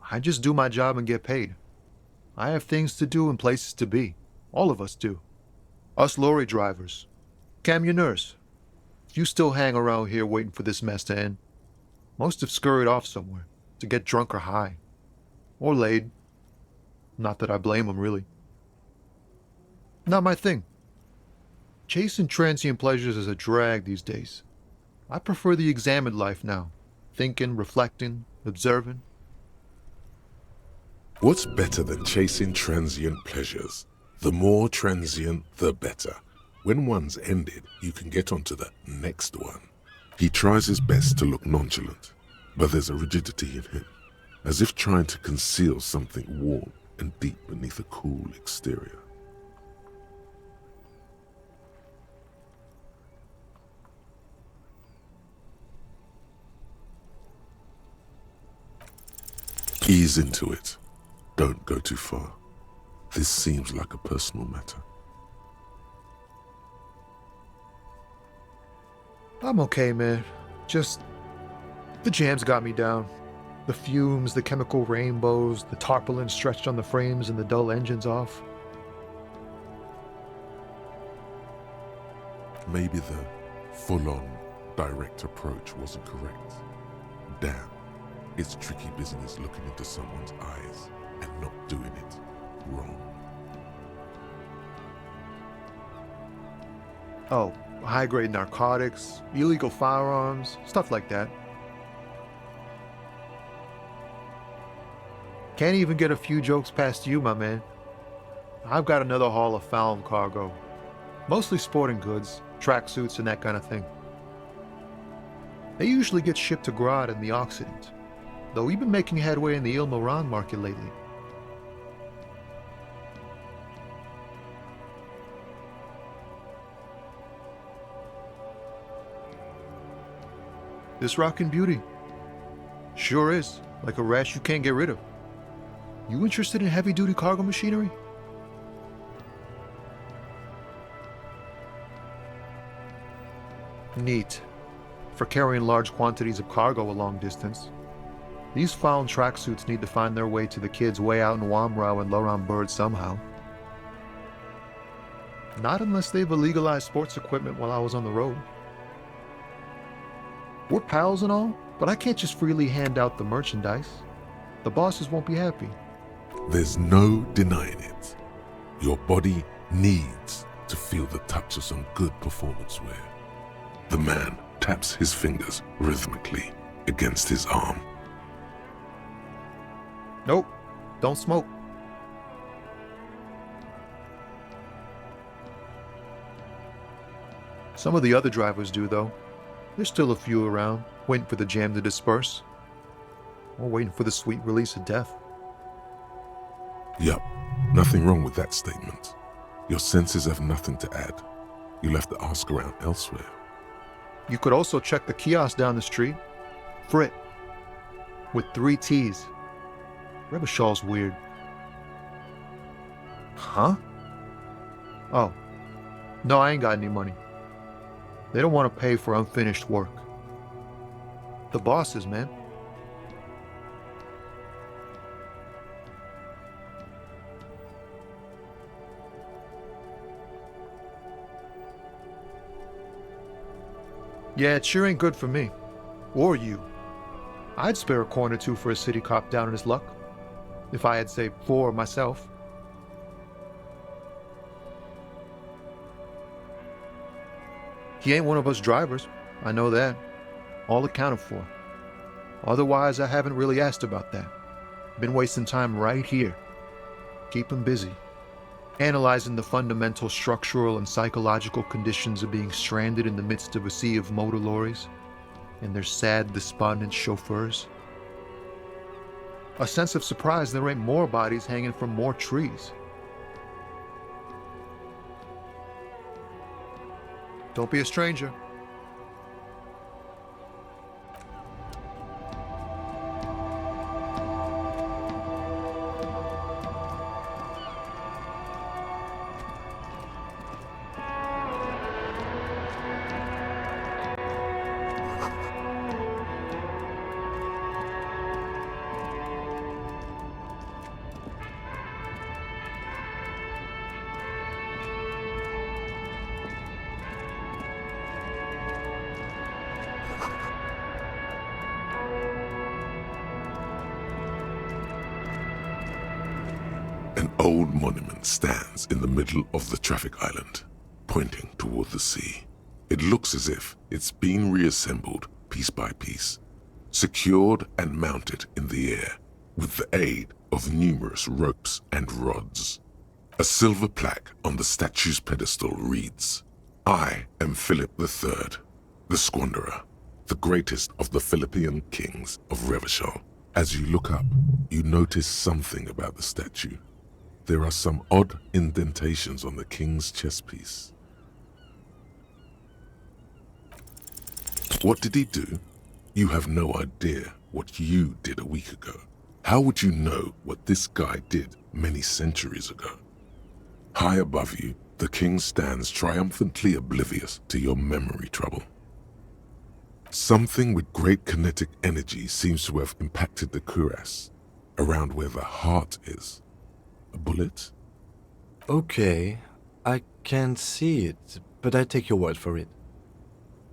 I just do my job and get paid. I have things to do and places to be. All of us do. Us lorry drivers. Camionneurs. You still hang around here waiting for this mess to end. Most have scurried off somewhere to get drunk or high. Or laid. Not that I blame them, really. Not my thing. Chasing transient pleasures is a drag these days. I prefer the examined life now. Thinking, reflecting, observing. What's better than chasing transient pleasures? The more transient, the better. When one's ended, you can get on to the next one. He tries his best to look nonchalant, but there's a rigidity in him, as if trying to conceal something warm and deep beneath a cool exterior. Ease into it. Don't go too far. This seems like a personal matter. I'm okay, man. Just the jams got me down. The fumes, the chemical rainbows, the tarpaulin stretched on the frames and the dull engines off. Maybe the full-on direct approach wasn't correct. Damn, it's tricky business looking into someone's eyes and not doing it wrong. Oh, high-grade narcotics, illegal firearms, stuff like that. Can't even get a few jokes past you, my man. I've got another haul of found cargo. Mostly sporting goods, tracksuits, and that kind of thing. They usually get shipped to Grad in the Occident, though we've been making headway in the Il Moran market lately. This rockin' beauty. Sure is, like a rash you can't get rid of. You interested in heavy-duty cargo machinery? Neat. For carrying large quantities of cargo a long distance. These found tracksuits need to find their way to the kids way out in Wamrau and Loran Bird somehow. Not unless they've illegalized sports equipment while I was on the road. We're pals and all, but I can't just freely hand out the merchandise. The bosses won't be happy. There's no denying it. Your body needs to feel the touch of some good performance wear. The man taps his fingers rhythmically against his arm. Nope, don't smoke. Some of the other drivers do, though. There's still a few around, waiting for the jam to disperse. Or waiting for the sweet release of death. Yup, nothing wrong with that statement. Your senses have nothing to add. You'll have to ask around elsewhere. You could also check the kiosk down the street. Frit. With 3 T's. Revashol's weird. Huh? Oh. No, I ain't got any money. They don't want to pay for unfinished work. The bosses, man. Yeah, it sure ain't good for me. Or you. I'd spare a coin or two for a city cop down in his luck. If I had, say, 4 myself. He ain't one of us drivers. I know that. All accounted for. Otherwise, I haven't really asked about that. Been wasting time right here. Keep him busy. Analyzing the fundamental structural and psychological conditions of being stranded in the midst of a sea of motor lorries and their sad, despondent chauffeurs. A sense of surprise there ain't more bodies hanging from more trees. Don't be a stranger. An old monument stands in the middle of the traffic island, pointing toward the sea. It looks as if it's been reassembled piece by piece, secured and mounted in the air with the aid of numerous ropes and rods. A silver plaque on the statue's pedestal reads, "I am Philip III, the Squanderer, the greatest of the Philippian kings of Revashol." As you look up, you notice something about the statue. There are some odd indentations on the king's chest piece. What did he do? You have no idea what you did a week ago. How would you know what this guy did many centuries ago? High above you, the king stands triumphantly oblivious to your memory trouble. Something with great kinetic energy seems to have impacted the cuirass, around where the heart is. A bullet? Okay, I can't see it, but I take your word for it.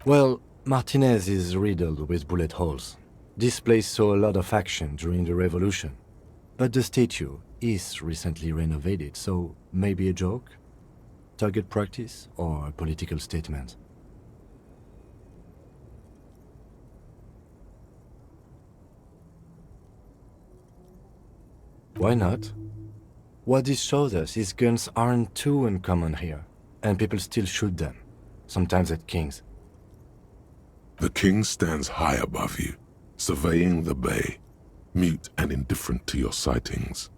Well, Martinez is riddled with bullet holes. This place saw a lot of action during the revolution. But the statue is recently renovated, so maybe a joke? Target practice or a political statement? Why not? What this shows us is guns aren't too uncommon here, and people still shoot them, sometimes at kings. The king stands high above you, surveying the bay, mute and indifferent to your sightings.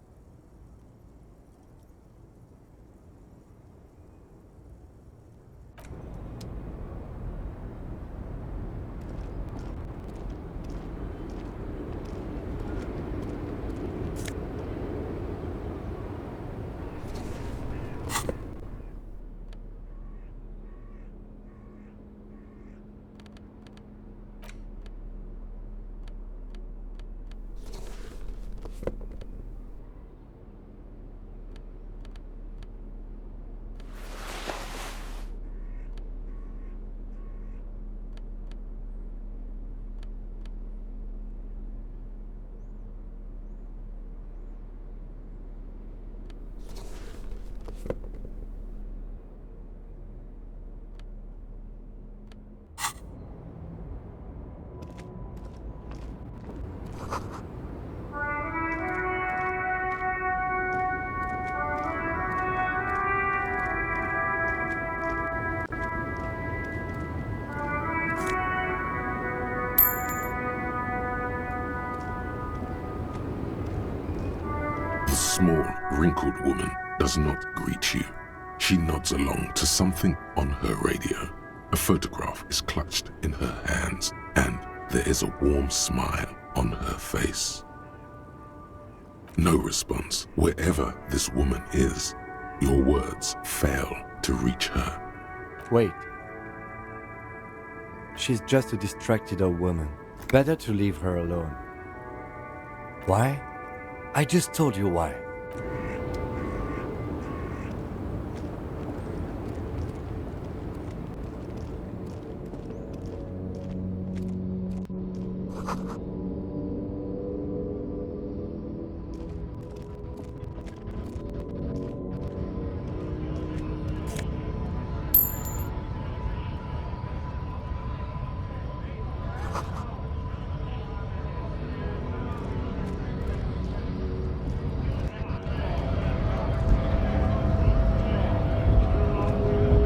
The small, wrinkled woman does not greet you. She nods along to something on her radio. A photograph is clutched in her hands, and there is a warm smile on her face. No response. Wherever this woman is, your words fail to reach her. Wait. She's just a distracted old woman. Better to leave her alone. Why? I just told you why.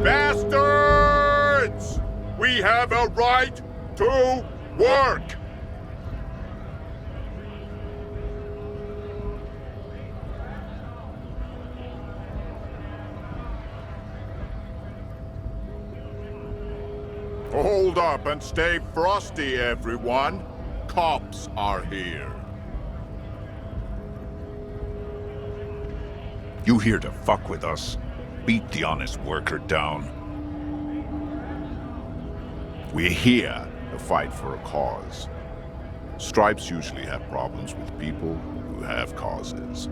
Bastards! We have a right to work! Hold up and stay frosty, everyone. Cops are here. You here to fuck with us? Beat the honest worker down. We're here to fight for a cause. Stripes usually have problems with people who have causes.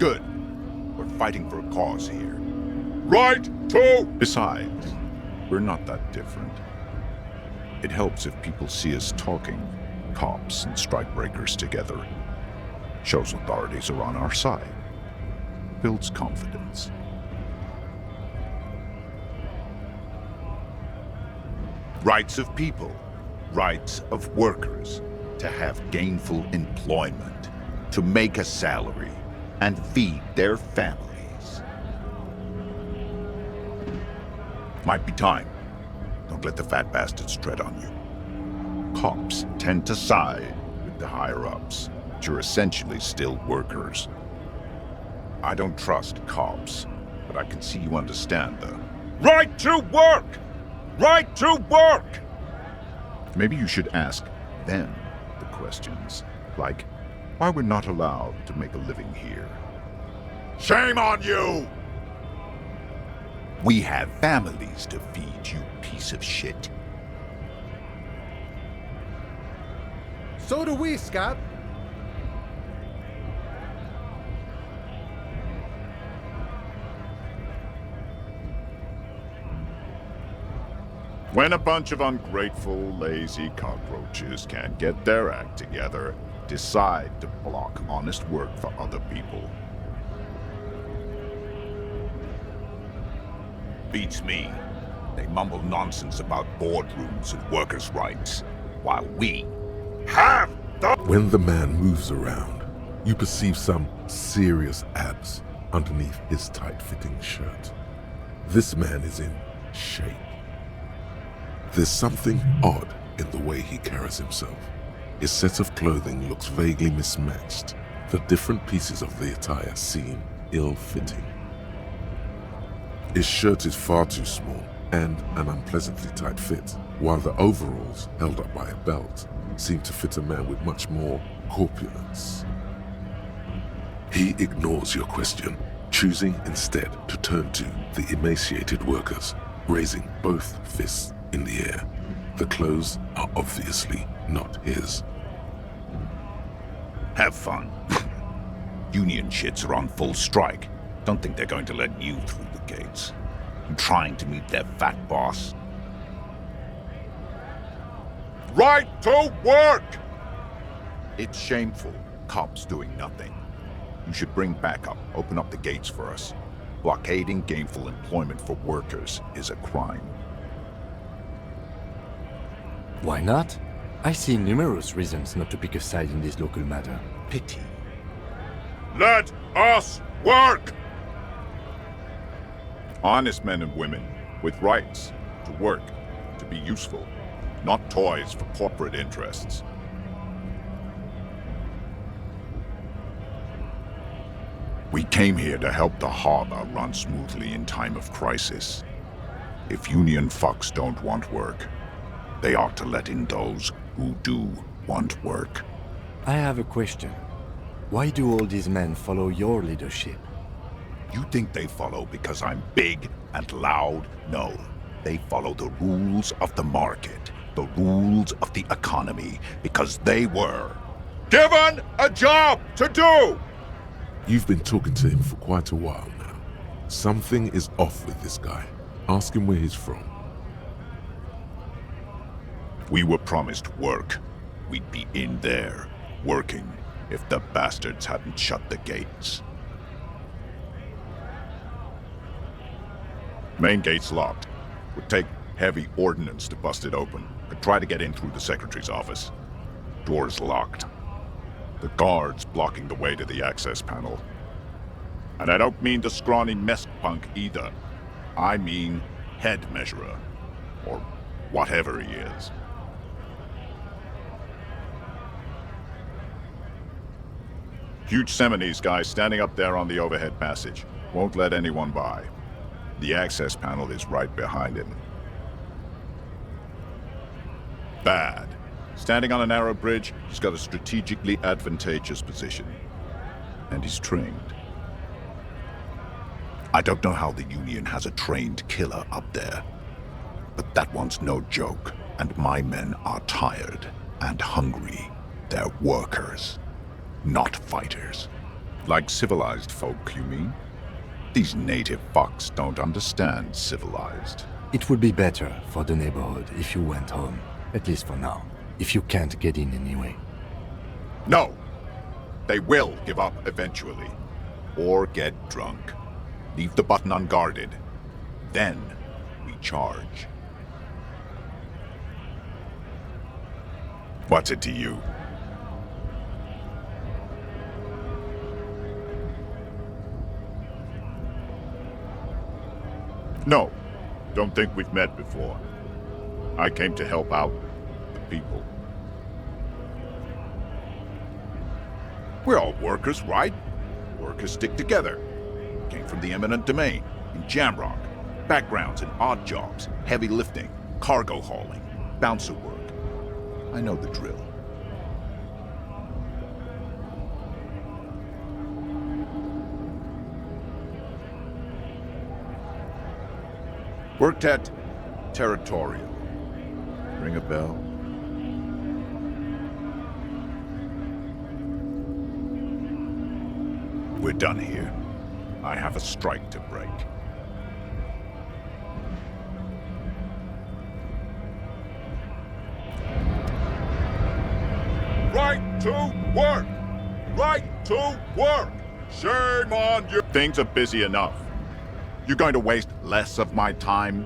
Good. We're fighting for a cause here. Right to... Besides, we're not that different. It helps if people see us talking, cops and strikebreakers together. Shows authorities are on our side. Builds confidence. Rights of people, rights of workers, To have gainful employment, to make a salary, and feed their families. Might be time. Don't let the fat bastards tread on you. Cops tend to side with the higher-ups, but you're essentially still workers. I don't trust cops, but I can see you understand the... right to work! Right to work! Maybe you should ask them the questions. Like, why we're not allowed to make a living here. Shame on you! We have families to feed, you piece of shit. So do we, Scott. When a bunch of ungrateful, lazy cockroaches can't get their act together, decide to block honest work for other people. Beats me. They mumble nonsense about boardrooms and workers' rights, while we have the... When the man moves around, you perceive some serious abs underneath his tight-fitting shirt. This man is in shape. There's something odd in the way he carries himself. His set of clothing looks vaguely mismatched. The different pieces of the attire seem ill-fitting. His shirt is far too small and an unpleasantly tight fit, while the overalls, held up by a belt, seem to fit a man with much more corpulence. He ignores your question, choosing instead to turn to the emaciated workers, raising both fists in the air. The clothes are obviously not his. Have fun. Union shits are on full strike. Don't think they're going to let you through the gates. You trying to meet their fat boss? Right to work! It's shameful. Cops doing nothing. You should bring backup. Open up the gates for us. Blockading gainful employment for workers is a crime. Why not? I see numerous reasons not to pick a side in this local matter. Pity. Let us work! Honest men and women with rights to work, to be useful, not toys for corporate interests. We came here to help the harbor run smoothly in time of crisis. If union fucks don't want work, they ought to let in those who do want work. I have a question. Why do all these men follow your leadership? You think they follow because I'm big and loud? No. They follow the rules of the market, the rules of the economy, because they were given a job to do! You've been talking to him for quite a while now. Something is off with this guy. Ask him where he's from. We were promised work. We'd be in there, working, if the bastards hadn't shut the gates. Main gate's locked. Would take heavy ordnance to bust it open. Could try to get in through the secretary's office. Door's locked. The guard's blocking the way to the access panel. And I don't mean the scrawny mess punk either. I mean head measurer. Or whatever he is. Huge Seminese guy standing up there on the overhead passage. Won't let anyone by. The access panel is right behind him. Bad. Standing on a narrow bridge, he's got a strategically advantageous position. And he's trained. I don't know how the Union has a trained killer up there. But that one's no joke, and my men are tired and hungry. They're workers, not fighters. Like civilized folk, you mean? These native fucks don't understand civilized. It would be better for the neighborhood if you went home, at least for now, if you can't get in anyway. No! They will give up eventually. Or get drunk. Leave the button unguarded. Then we charge. What's it to you? No, don't think we've met before. I came to help out the people. We're all workers, right? Workers stick together. Came from the eminent domain, in Jamrock. Backgrounds in odd jobs, heavy lifting, cargo hauling, bouncer work. I know the drill. Worked at Territorial. Ring a bell? We're done here. I have a strike to break. Right to work! Right to work! Shame on you! Things are busy enough. You're going to waste less of my time?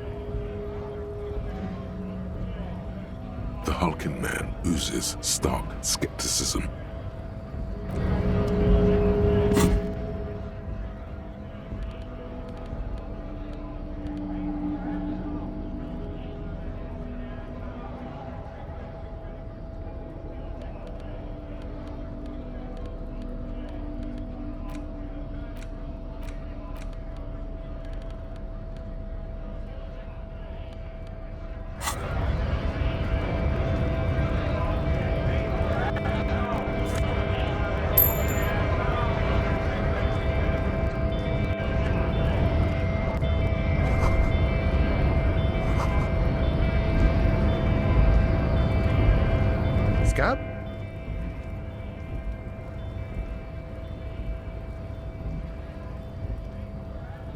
The hulking man oozes stark skepticism. Scab?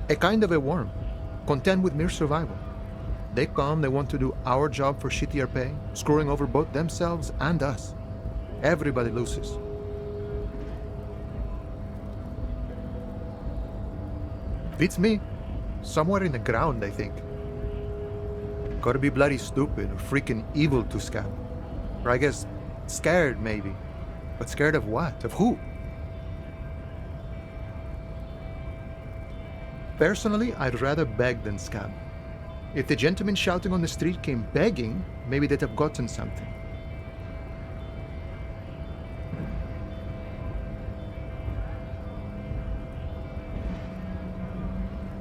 A kind of a worm, content with mere survival. They come, they want to do our job for shittier pay, screwing over both themselves and us. Everybody loses. Beats me. Somewhere in the ground, I think. Gotta be bloody stupid or freaking evil to Scab. Or I guess scared, maybe. But scared of what? Of who? Personally, I'd rather beg than scab. If the gentleman shouting on the street came begging, maybe they'd have gotten something.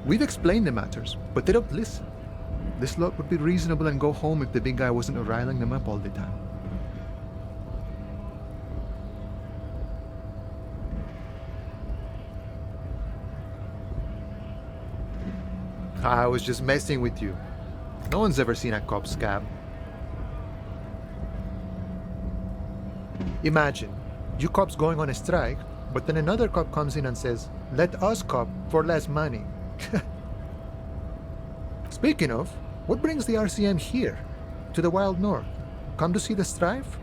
We've explained the matters, but they don't listen. This lot would be reasonable and go home if the big guy wasn't riling them up all the time. I was just messing with you. No one's ever seen a cop scab. Imagine, you cops going on a strike, but then another cop comes in and says, "Let us cop for less money." Speaking of, what brings the RCM here, to the Wild North? Come to see the strife?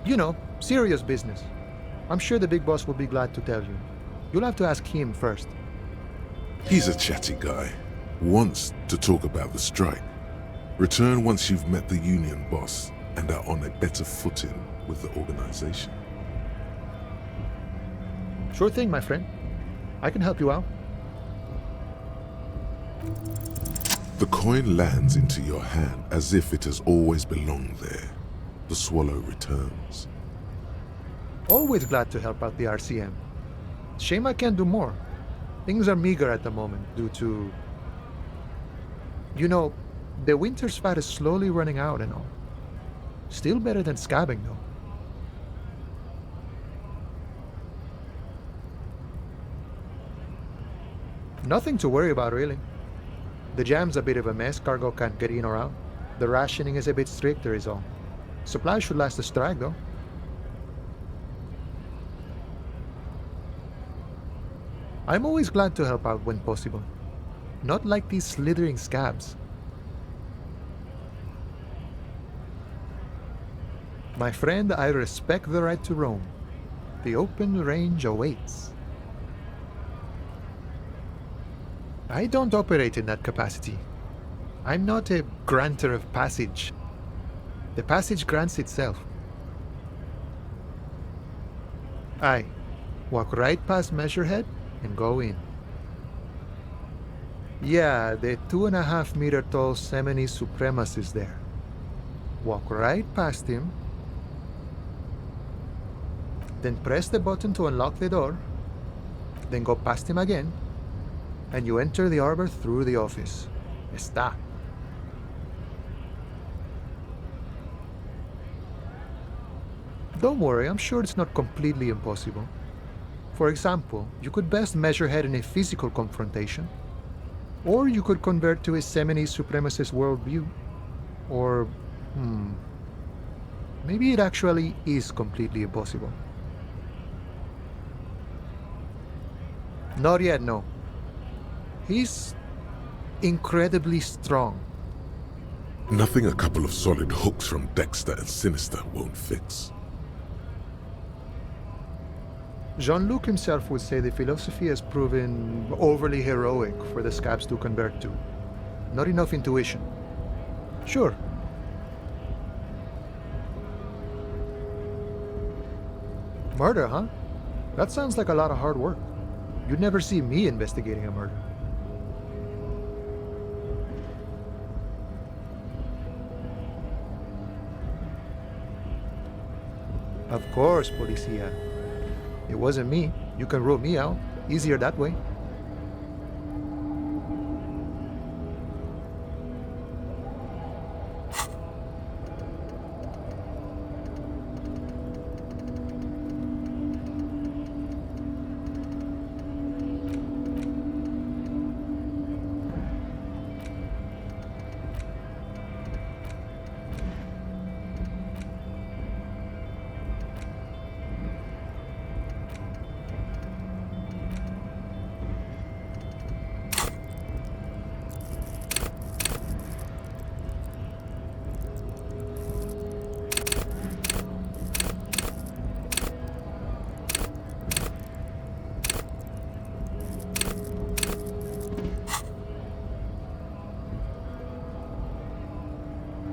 You know, serious business. I'm sure the big boss will be glad to tell you. You'll have to ask him first. He's a chatty guy. Wants to talk about the strike. Return once you've met the union boss and are on a better footing with the organization. Sure thing, my friend. I can help you out. The coin lands into your hand as if it has always belonged there. The swallow returns. Always glad to help out the RCM. Shame I can't do more. Things are meager at the moment due to... You know, the winter's fat is slowly running out and all. Still better than scabbing, though. Nothing to worry about, really. The jam's a bit of a mess, cargo can't get in or out. The rationing is a bit stricter is all. Supplies should last the strike, though. I'm always glad to help out when possible. Not like these slithering scabs. My friend, I respect the right to roam. The open range awaits. I don't operate in that capacity. I'm not a granter of passage. The passage grants itself. I walk right past Measurehead and go in. Yeah, the 2.5 meter tall Semini Supremus is there. Walk right past him, then press the button to unlock the door, then go past him again, and you enter the arbor through the office. Está. Don't worry, I'm sure it's not completely impossible. For example, you could best measure head in a physical confrontation, or you could convert to a Seminese supremacist worldview, or, maybe it actually is completely impossible. Not yet, no. He's incredibly strong. Nothing a couple of solid hooks from Dexter and Sinister won't fix. Jean-Luc himself would say the philosophy has proven overly heroic for the scabs to convert to. Not enough intuition. Sure. Murder, huh? That sounds like a lot of hard work. You'd never see me investigating a murder. Of course, Policia. It wasn't me. You can rule me out. Easier that way.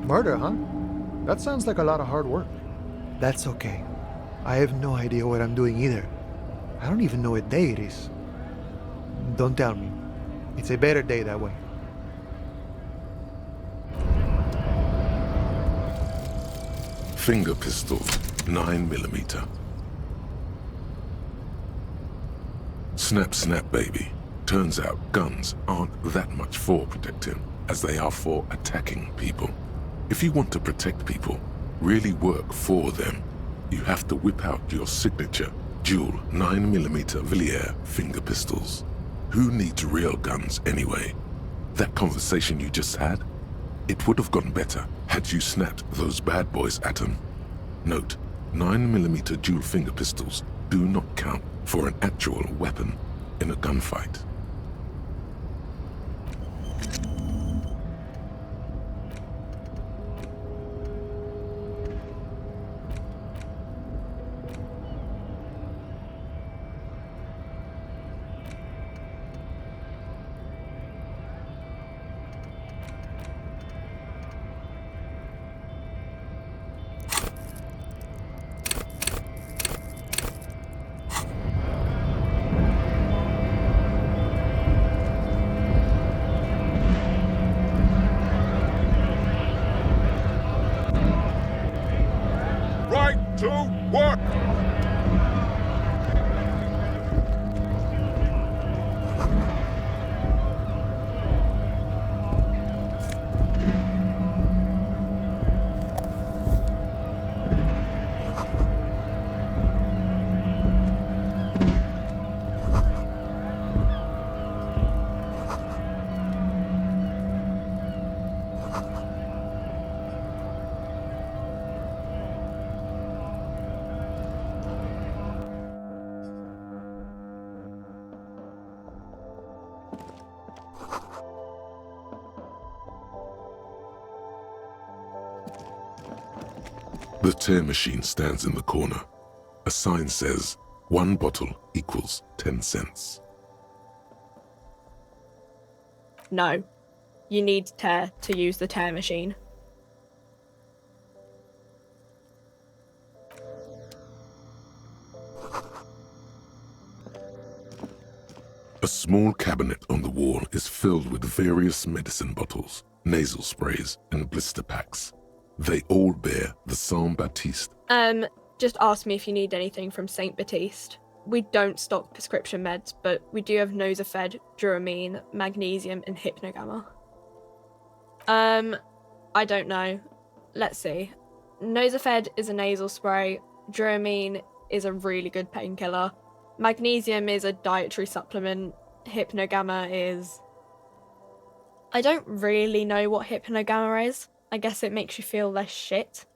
Murder, huh? That sounds like a lot of hard work. That's okay. I have no idea what I'm doing either. I don't even know what day it is. Don't tell me. It's a better day that way. Finger pistol, 9mm. Snap, snap, baby. Turns out guns aren't that much for protecting as they are for attacking people. If you want to protect people, really work for them, you have to whip out your signature dual 9mm Villiers finger pistols. Who needs real guns anyway? That conversation you just had? It would have gone better had you snapped those bad boys at them. Note, 9mm dual finger pistols do not count for an actual weapon in a gunfight. To work! The tear machine stands in the corner. A sign says, 1 bottle equals 10 cents. No. You need tear to use the tear machine. A small cabinet on the wall is filled with various medicine bottles, nasal sprays, and blister packs. They all bear the Saint Baptiste. Just ask me if you need anything from Saint Baptiste. We don't stock prescription meds, but we do have Nosafed, Duramine, Magnesium, and Hypnogamma. I don't know. Let's see. Nosafed is a nasal spray. Dramamine is a really good painkiller. Magnesium is a dietary supplement. Hypnogamma is... I don't really know what hypnogamma is. I guess it makes you feel less shit.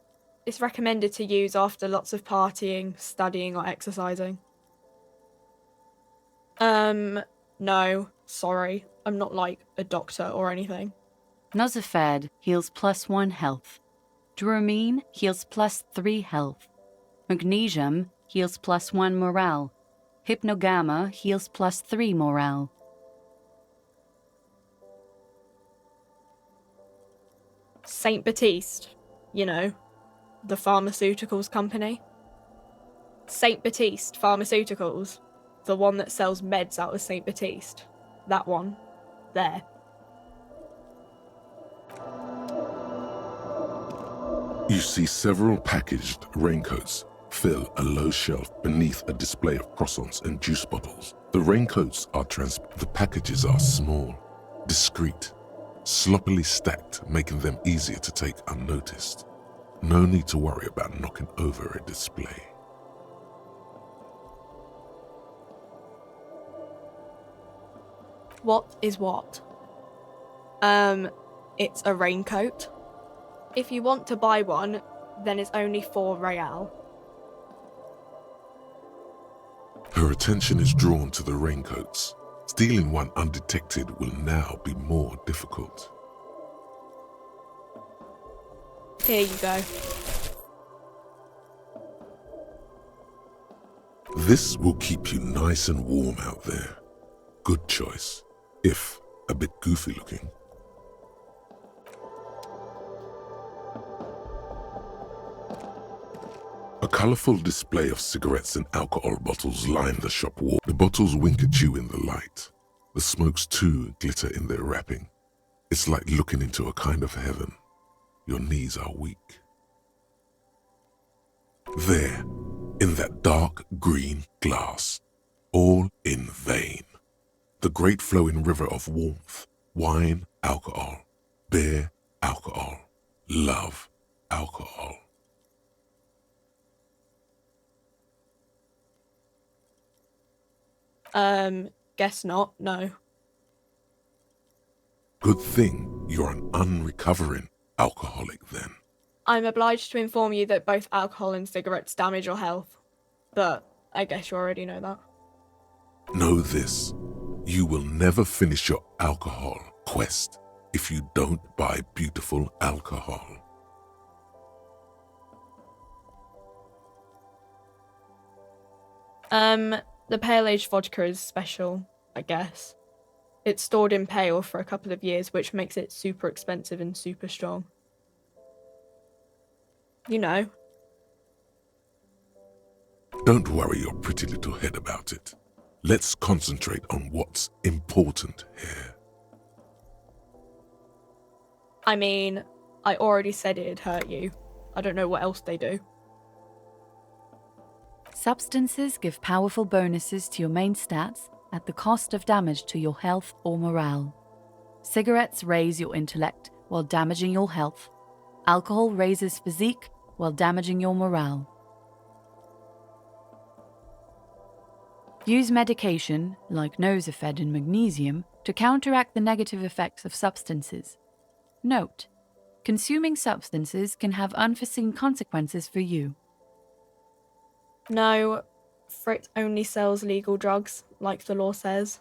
It's recommended to use after lots of partying, studying, or exercising. No, sorry. I'm not like a doctor or anything. Nosifed heals +1 health. Dramamine heals +3 health. Magnesium heals +1 morale. Hypnogamma heals +3 morale. Saint Baptiste, you know, the pharmaceuticals company. Saint Baptiste Pharmaceuticals, the one that sells meds out of Saint Baptiste. That one. There. You see several packaged raincoats fill a low shelf beneath a display of croissants and juice bottles. The raincoats are the packages are small, discreet, sloppily stacked, making them easier to take unnoticed. No need to worry about knocking over a display. What is what? It's a raincoat. If you want to buy one, then it's only 4 real. Her attention is drawn to the raincoats. Stealing one undetected will now be more difficult. Here you go. This will keep you nice and warm out there. Good choice, if a bit goofy looking. A colourful display of cigarettes and alcohol bottles line the shop wall. The bottles wink at you in the light. The smokes too glitter in their wrapping. It's like looking into a kind of heaven. Your knees are weak. There, in that dark green glass, all in vain. The great flowing river of warmth, wine, alcohol, beer, alcohol, love, alcohol. Guess not, no. Good thing you're an unrecovering alcoholic then. I'm obliged to inform you that both alcohol and cigarettes damage your health. But I guess you already know that. Know this, you will never finish your alcohol quest if you don't buy beautiful alcohol. The pale aged vodka is special, I guess. It's stored in pale for a couple of years, which makes it super expensive and super strong. You know. Don't worry your pretty little head about it. Let's concentrate on what's important here. I mean, I already said it'd hurt you. I don't know what else they do. Substances give powerful bonuses to your main stats at the cost of damage to your health or morale. Cigarettes raise your intellect while damaging your health. Alcohol raises physique while damaging your morale. Use medication, like Nosifed and magnesium, to counteract the negative effects of substances. Note: consuming substances can have unforeseen consequences for you. No, Frit only sells legal drugs, like the law says.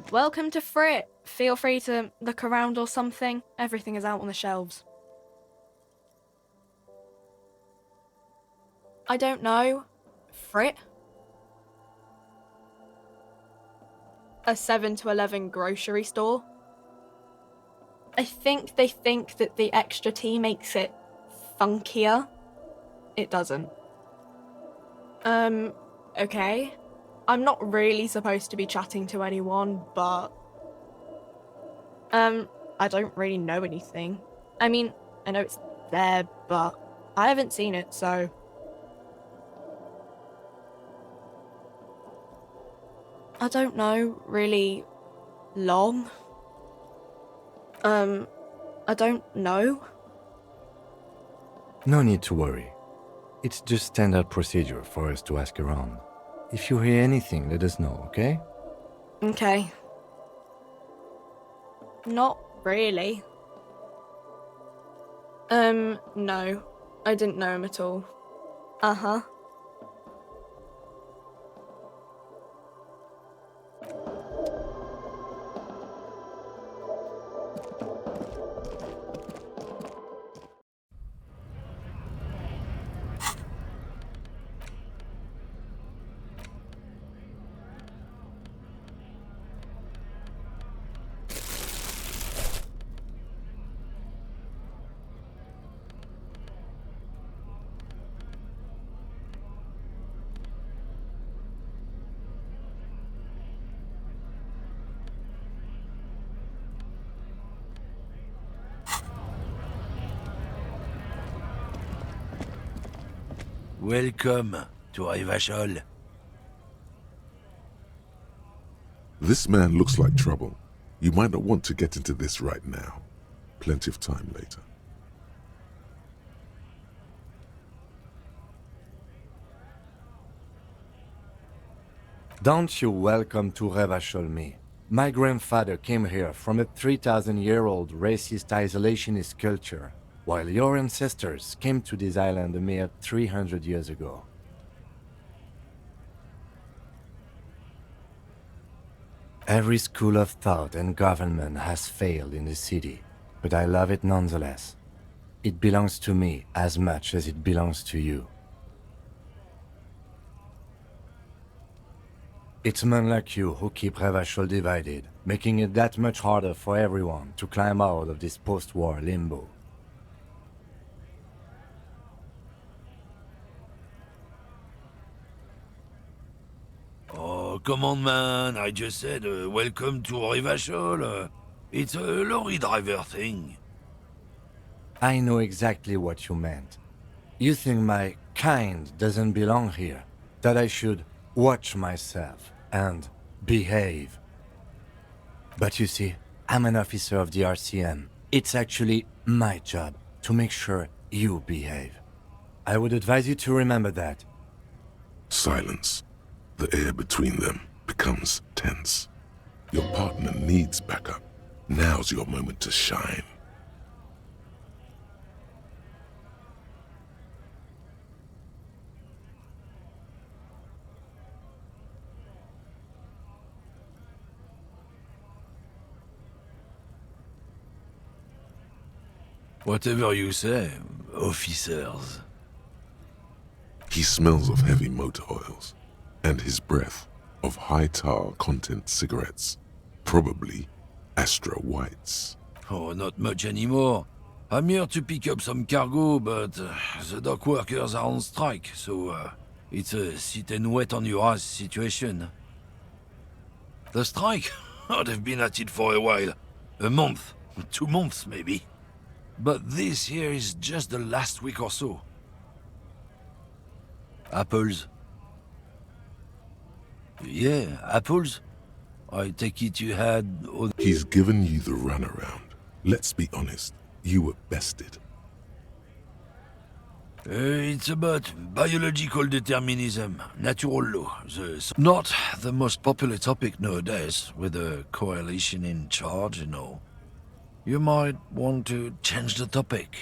Welcome to Frit. Feel free to look around or something. Everything is out on the shelves. I don't know. Frit? A 7 to 11 grocery store? I think they think that the extra tea makes it funkier. It doesn't. Okay. I'm not really supposed to be chatting to anyone, but... I don't really know anything. I mean, I know it's there, but I haven't seen it, so... I don't know, really long. I don't know. No need to worry. It's just standard procedure for us to ask around. If you hear anything, let us know, okay? Okay. Not really. No. I didn't know him at all. Uh-huh. Welcome to Revashole. This man looks like trouble. You might not want to get into this right now. Plenty of time later. Don't you welcome to Revashole me. My grandfather came here from a 3,000-year-old racist isolationist culture, while your ancestors came to this island a mere 300 years ago. Every school of thought and government has failed in the city, but I love it nonetheless. It belongs to me as much as it belongs to you. It's men like you who keep Revashole divided, making it that much harder for everyone to climb out of this post-war limbo. Oh, come on, man. I just said welcome to Revashole. It's a lorry driver thing. I know exactly what you meant. You think my kind doesn't belong here, that I should watch myself and behave. But you see, I'm an officer of the RCM. It's actually my job to make sure you behave. I would advise you to remember that. Silence. The air between them becomes tense. Your partner needs backup. Now's your moment to shine. Whatever you say, officers. He smells of heavy motor oils, and his breath of high tar content cigarettes, probably Astra Whites. Oh, not much anymore. I'm here to pick up some cargo, but the dock workers are on strike, so it's a sit and wait on your ass situation. The strike? Oh, they've been at it for a while. A month, 2 months maybe. But this here is just the last week or so. Apples? Yeah, apples? I take it you had... He's given you the runaround. Let's be honest, you were bested. It's about biological determinism, natural law. Not the most popular topic nowadays, with a coalition in charge, you know. You might want to change the topic.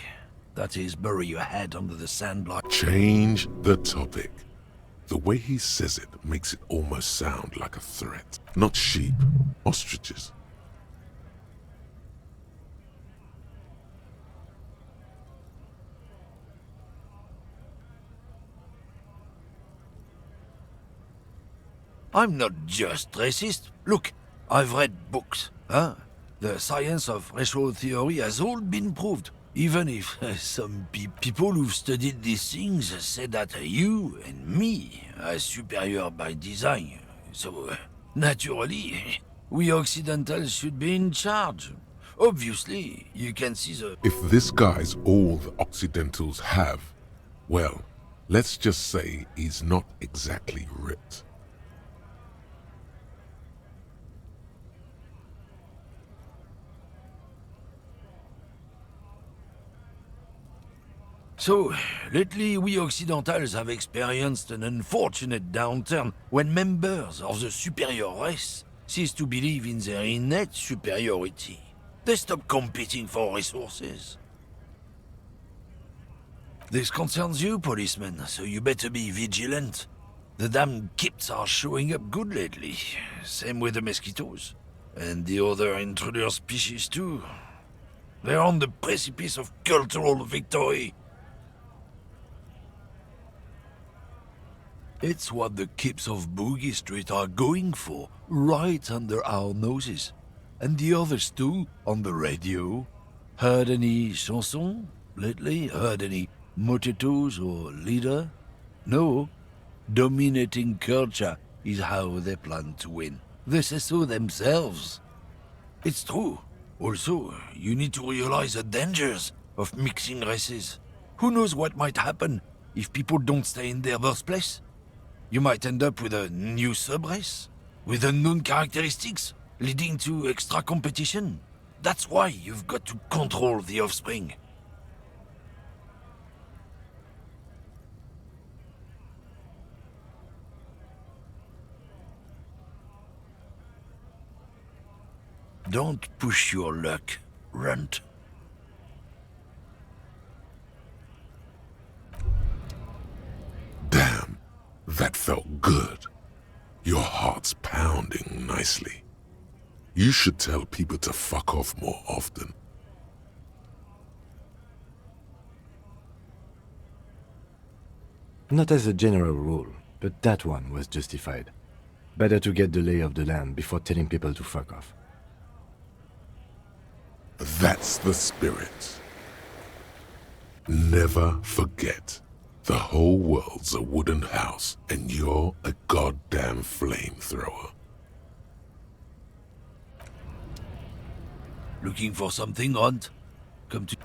That is, bury your head under the sand like... Change the topic. The way he says it makes it almost sound like a threat. Not sheep, ostriches. I'm not just racist. Look, I've read books, huh? The science of racial theory has all been proved. Even if some people who've studied these things say that you and me are superior by design. So, naturally, we Occidentals should be in charge. Obviously, you can see the... If this guy's all the Occidentals have, well, let's just say he's not exactly ripped. So, lately we Occidentals have experienced an unfortunate downturn when members of the superior race cease to believe in their innate superiority. They stop competing for resources. This concerns you, policeman, so you better be vigilant. The damn kips are showing up good lately. Same with the mosquitoes. And the other intruder species too. They're on the precipice of cultural victory. It's what the kips of Boogie Street are going for, right under our noses. And the others too, on the radio. Heard any chansons lately? Heard any motetos or leader? No. Dominating culture is how they plan to win. They say so themselves. It's true. Also, you need to realize the dangers of mixing races. Who knows what might happen if people don't stay in their birthplace? You might end up with a new sub-race, with unknown characteristics, leading to extra competition. That's why you've got to control the offspring. Don't push your luck, Runt. Damn, that felt good. Your heart's pounding nicely. You should tell people to fuck off more often. Not as a general rule, but that one was justified. Better to get the lay of the land before telling people to fuck off. That's the spirit. Never forget, the whole world's a wooden house and you're a goddamn flamethrower. Looking for something, Runt? Come to...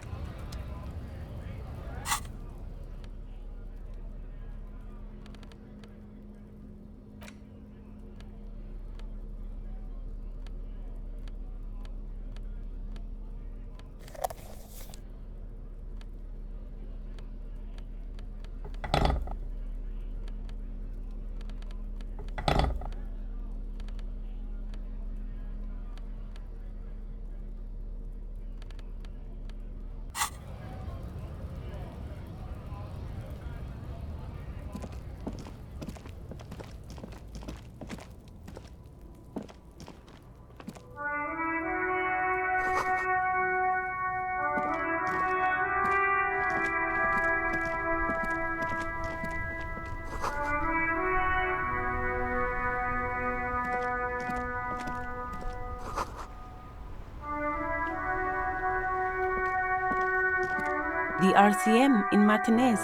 The RCM in Martinez.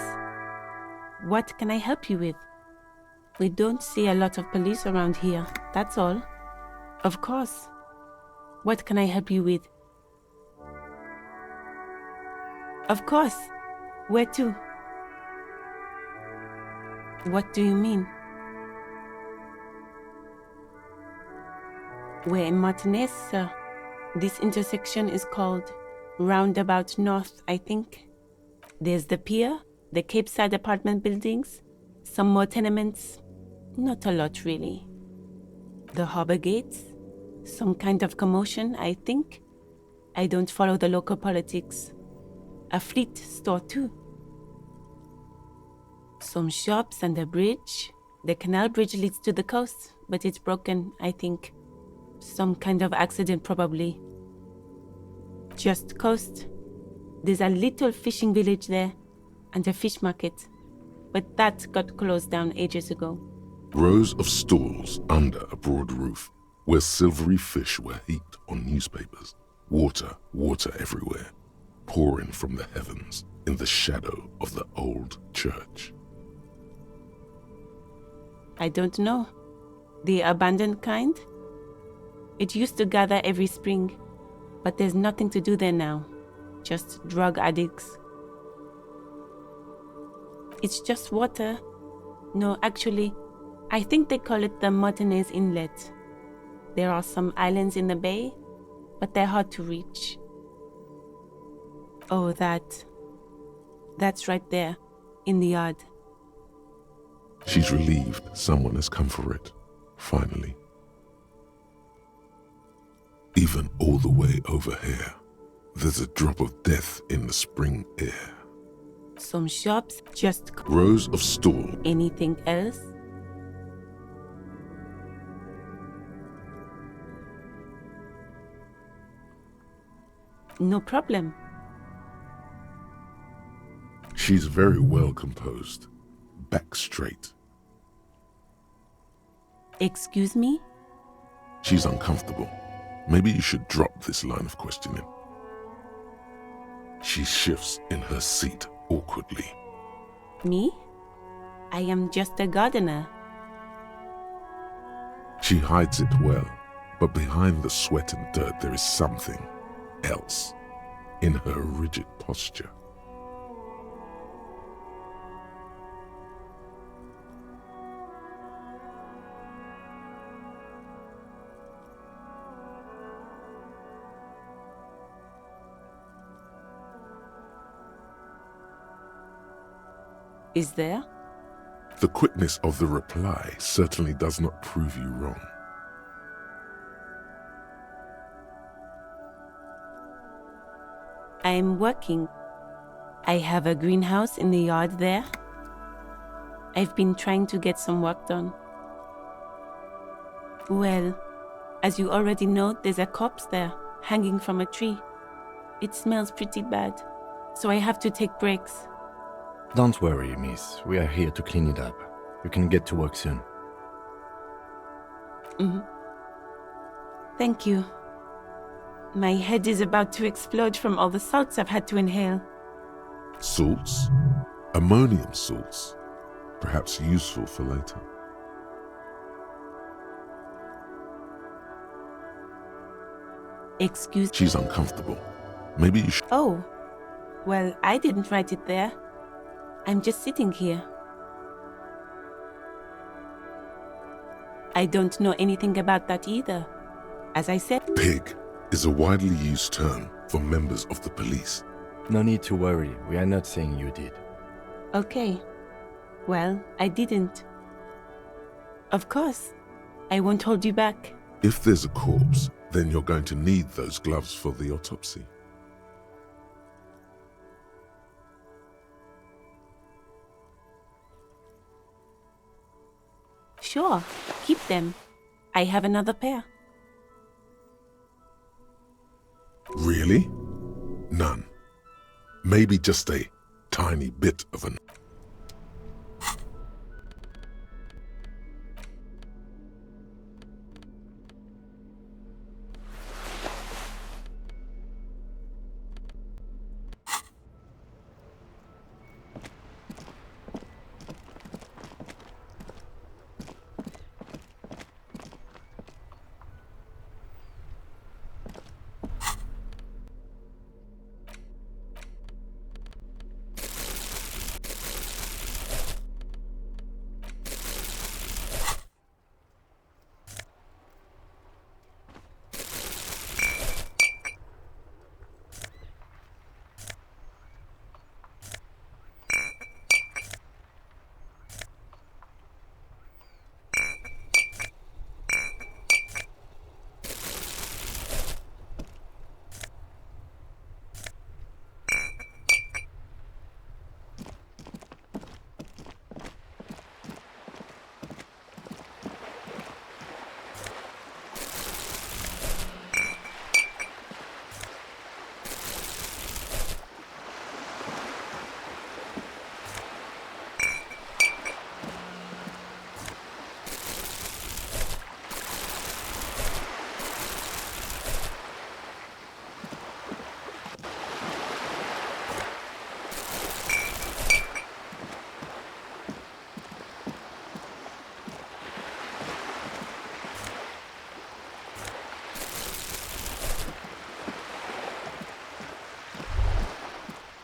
What can I help you with? We don't see a lot of police around here, that's all. Of course. What can I help you with? Of course. Where to? What do you mean? We're in Martinez, sir. This intersection is called Roundabout North, I think. There's the pier, the Cape Side apartment buildings, some more tenements. Not a lot, really. The harbor gates, some kind of commotion, I think. I don't follow the local politics. A fleet store, too. Some shops and a bridge. The canal bridge leads to the coast, but it's broken, I think. Some kind of accident, probably. Just coast. There's a little fishing village there, and a fish market. But that got closed down ages ago. Rows of stalls under a broad roof, where silvery fish were heaped on newspapers. Water, water everywhere, pouring from the heavens in the shadow of the old church. I don't know. The abandoned kind? It used to gather every spring, but there's nothing to do there now. Just drug addicts. It's just water. No, actually, I think they call it the Martinez Inlet. There are some islands in the bay, but they're hard to reach. Oh, that. That's right there, in the yard. She's relieved someone has come for it, finally. Even all the way over here, there's a drop of death in the spring air. Some shops just... Rows of stall. Anything else? No problem. She's very well composed, back straight. Excuse me? She's uncomfortable. Maybe you should drop this line of questioning. She shifts in her seat awkwardly. Me? I am just a gardener. She hides it well, but behind the sweat and dirt there is something else in her rigid posture. Is there? The quickness of the reply certainly does not prove you wrong. I am working. I have a greenhouse in the yard there. I've been trying to get some work done. Well, as you already know, there's a corpse there, hanging from a tree. It smells pretty bad, so I have to take breaks. Don't worry, miss. We are here to clean it up. You can get to work soon. Thank you. My head is about to explode from all the salts I've had to inhale. Salts? Ammonium salts. Perhaps useful for later. Excuse me? She's uncomfortable. Maybe you should... Oh, well, I didn't write it there. I'm just sitting here. I don't know anything about that either. As I said... Pig is a widely used term for members of the police. No need to worry. We are not saying you did. Okay. Well, I didn't. Of course. I won't hold you back. If there's a corpse, then you're going to need those gloves for the autopsy. Sure, keep them. I have another pair. Really? None. Maybe just a tiny bit of an...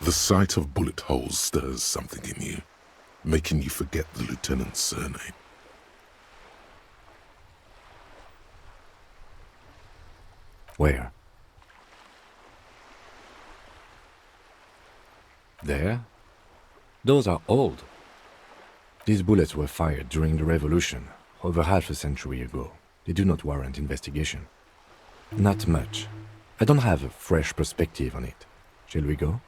The sight of bullet holes stirs something in you, making you forget the lieutenant's surname. Where? There? Those are old. These bullets were fired during the Revolution, over half a century ago. They do not warrant investigation. Not much. I don't have a fresh perspective on it. Shall we go?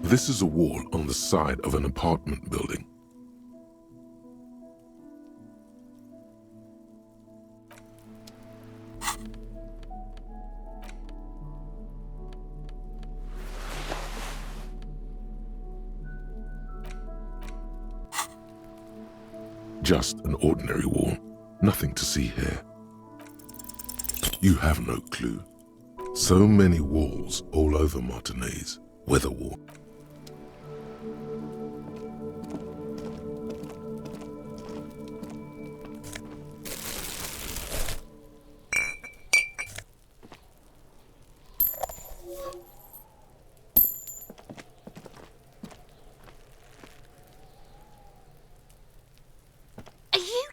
This is a wall on the side of an apartment building. Just an ordinary wall. Nothing to see here. You have no clue. So many walls all over Martinez. Weather wall.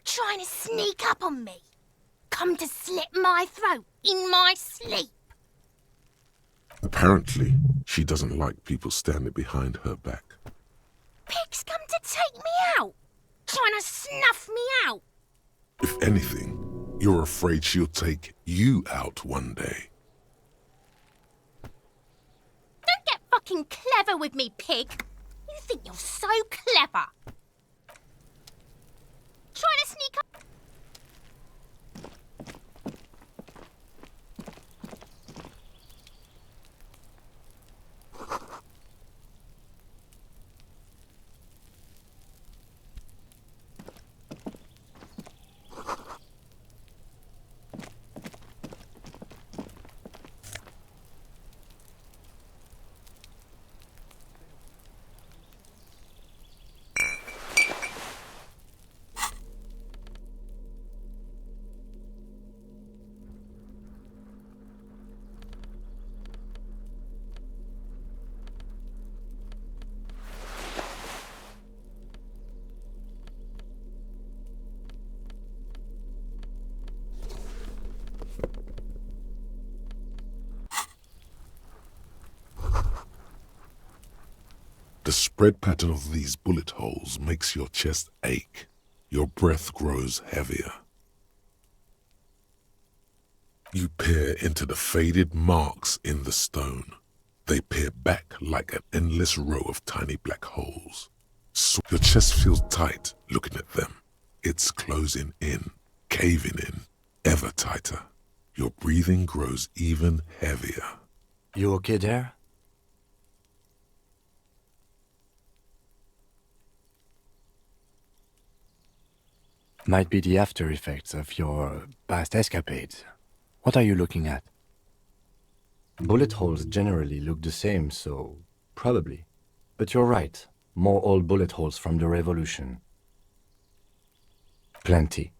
Trying to sneak up on me? Come to slit my throat in my sleep? Apparently, she doesn't like people standing behind her back. Pig's come to take me out, trying to snuff me out. If anything, you're afraid she'll take you out one day. Don't get fucking clever with me, pig. You think you're so clever. Trying to sneak up. The spread pattern of these bullet holes makes your chest ache. Your breath grows heavier. You peer into the faded marks in the stone. They peer back like an endless row of tiny black holes. So your chest feels tight looking at them. It's closing in, caving in, ever tighter. Your breathing grows even heavier. You okay there? Might be the after effects of your past escapades. What are you looking at? Bullet holes generally look the same, so probably. But you're right. More old bullet holes from the Revolution. Plenty.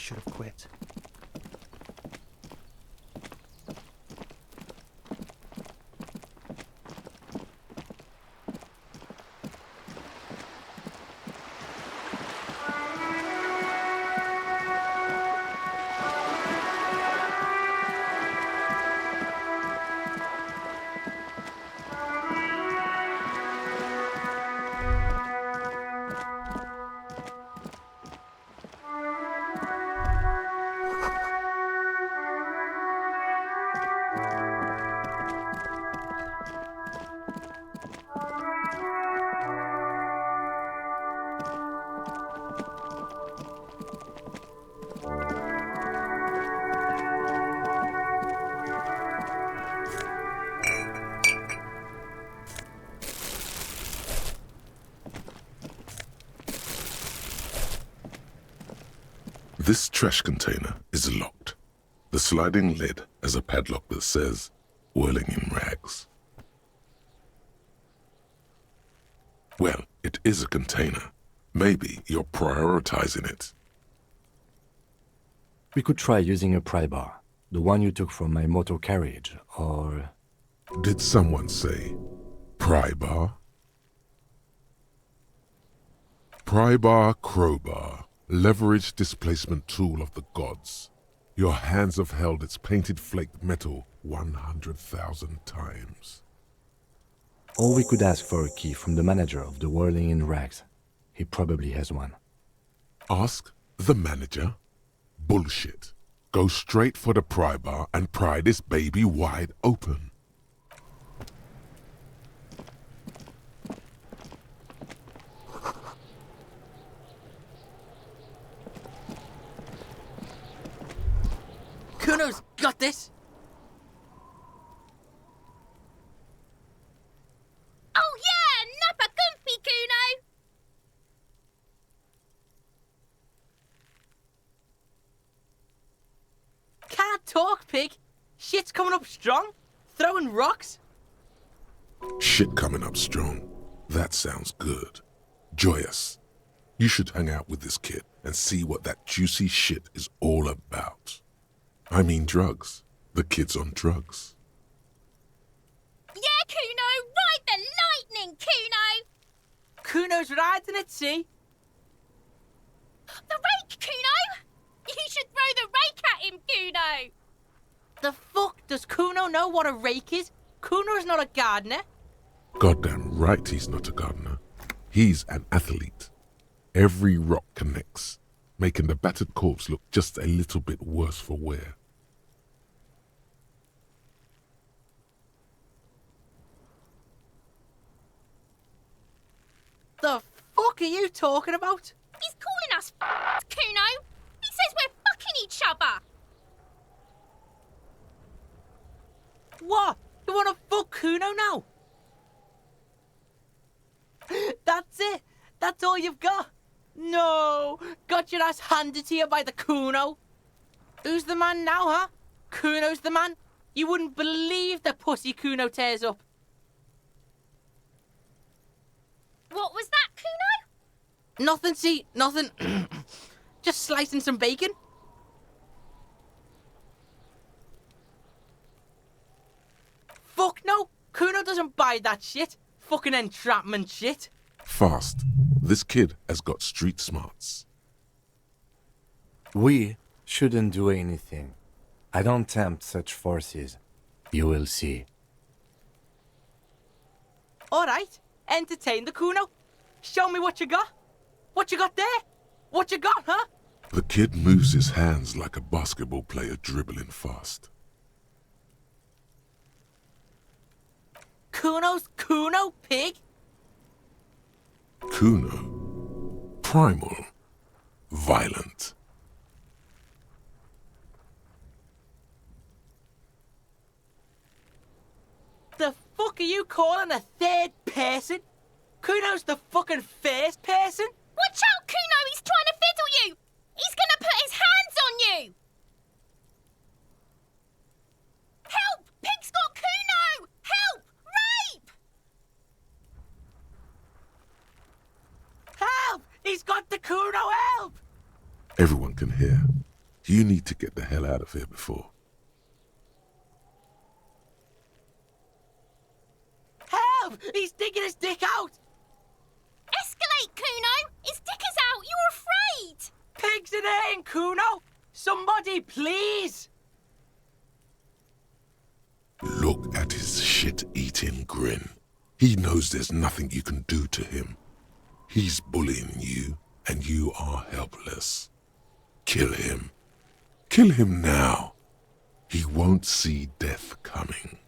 should have quit. This trash container is locked. The sliding lid has a padlock that says, whirling in rags. Well, it is a container. Maybe you're prioritizing it. We could try using a pry bar, the one you took from my motor carriage, or... Did someone say pry bar? Pry bar, crowbar, leverage displacement tool of the gods. Your hands have held its painted flaked metal 100,000 times. Or we could ask for a key from the manager of the Whirling in Rags. He probably has one. Ask the manager? Bullshit. Go straight for the pry bar and pry this baby wide open. Kuno's got this! Oh yeah, nappa comfy, Kuno! Can't talk, pig! Shit's coming up strong! Throwing rocks! Shit coming up strong. That sounds good. Joyous. You should hang out with this kid and see what that juicy shit is all about. I mean drugs. The kid's on drugs. Yeah, Kuno! Ride the lightning, Kuno! Kuno's riding it, see? The rake, Kuno! You should throw the rake at him, Kuno! The fuck does Kuno know what a rake is? Kuno's not a gardener. Goddamn right he's not a gardener. He's an athlete. Every rock connects, making the battered corpse look just a little bit worse for wear. The fuck are you talking about? He's calling us Kuno! He says we're fucking each other! What? You wanna fuck Kuno now? That's it? That's all you've got? No! Got your ass handed to you by the Kuno? Who's the man now, huh? Kuno's the man? You wouldn't believe the pussy Kuno tears up. What was that, Kuno? Nothing, see, nothing. Just slicing some bacon. Fuck no! Kuno doesn't buy that shit. Fucking entrapment shit. Fast. This kid has got street smarts. We shouldn't do anything. I don't tempt such forces. You will see. Alright, entertain the Kuno. Show me what you got. What you got there? What you got, huh? The kid moves his hands like a basketball player dribbling fast. Kuno's Kuno, pig? Kuno. Primal. Violent. The fuck are you calling a third person? Kuno's the fucking first person? Watch out, Kuno! He's trying to fiddle you! He's gonna put his hands on you! Help! Pig's got Kuno! Help! Rape! Help! He's got the Kuno, help! Everyone can hear. You need to get the hell out of here before. Help! He's digging his dick out! Escalate, Kuno! His dick is out! You're afraid! Pigs in here, Kuno! Somebody, please! Look at his shit-eating grin. He knows there's nothing you can do to him. He's bullying you, and you are helpless. Kill him. Kill him now. He won't see death coming.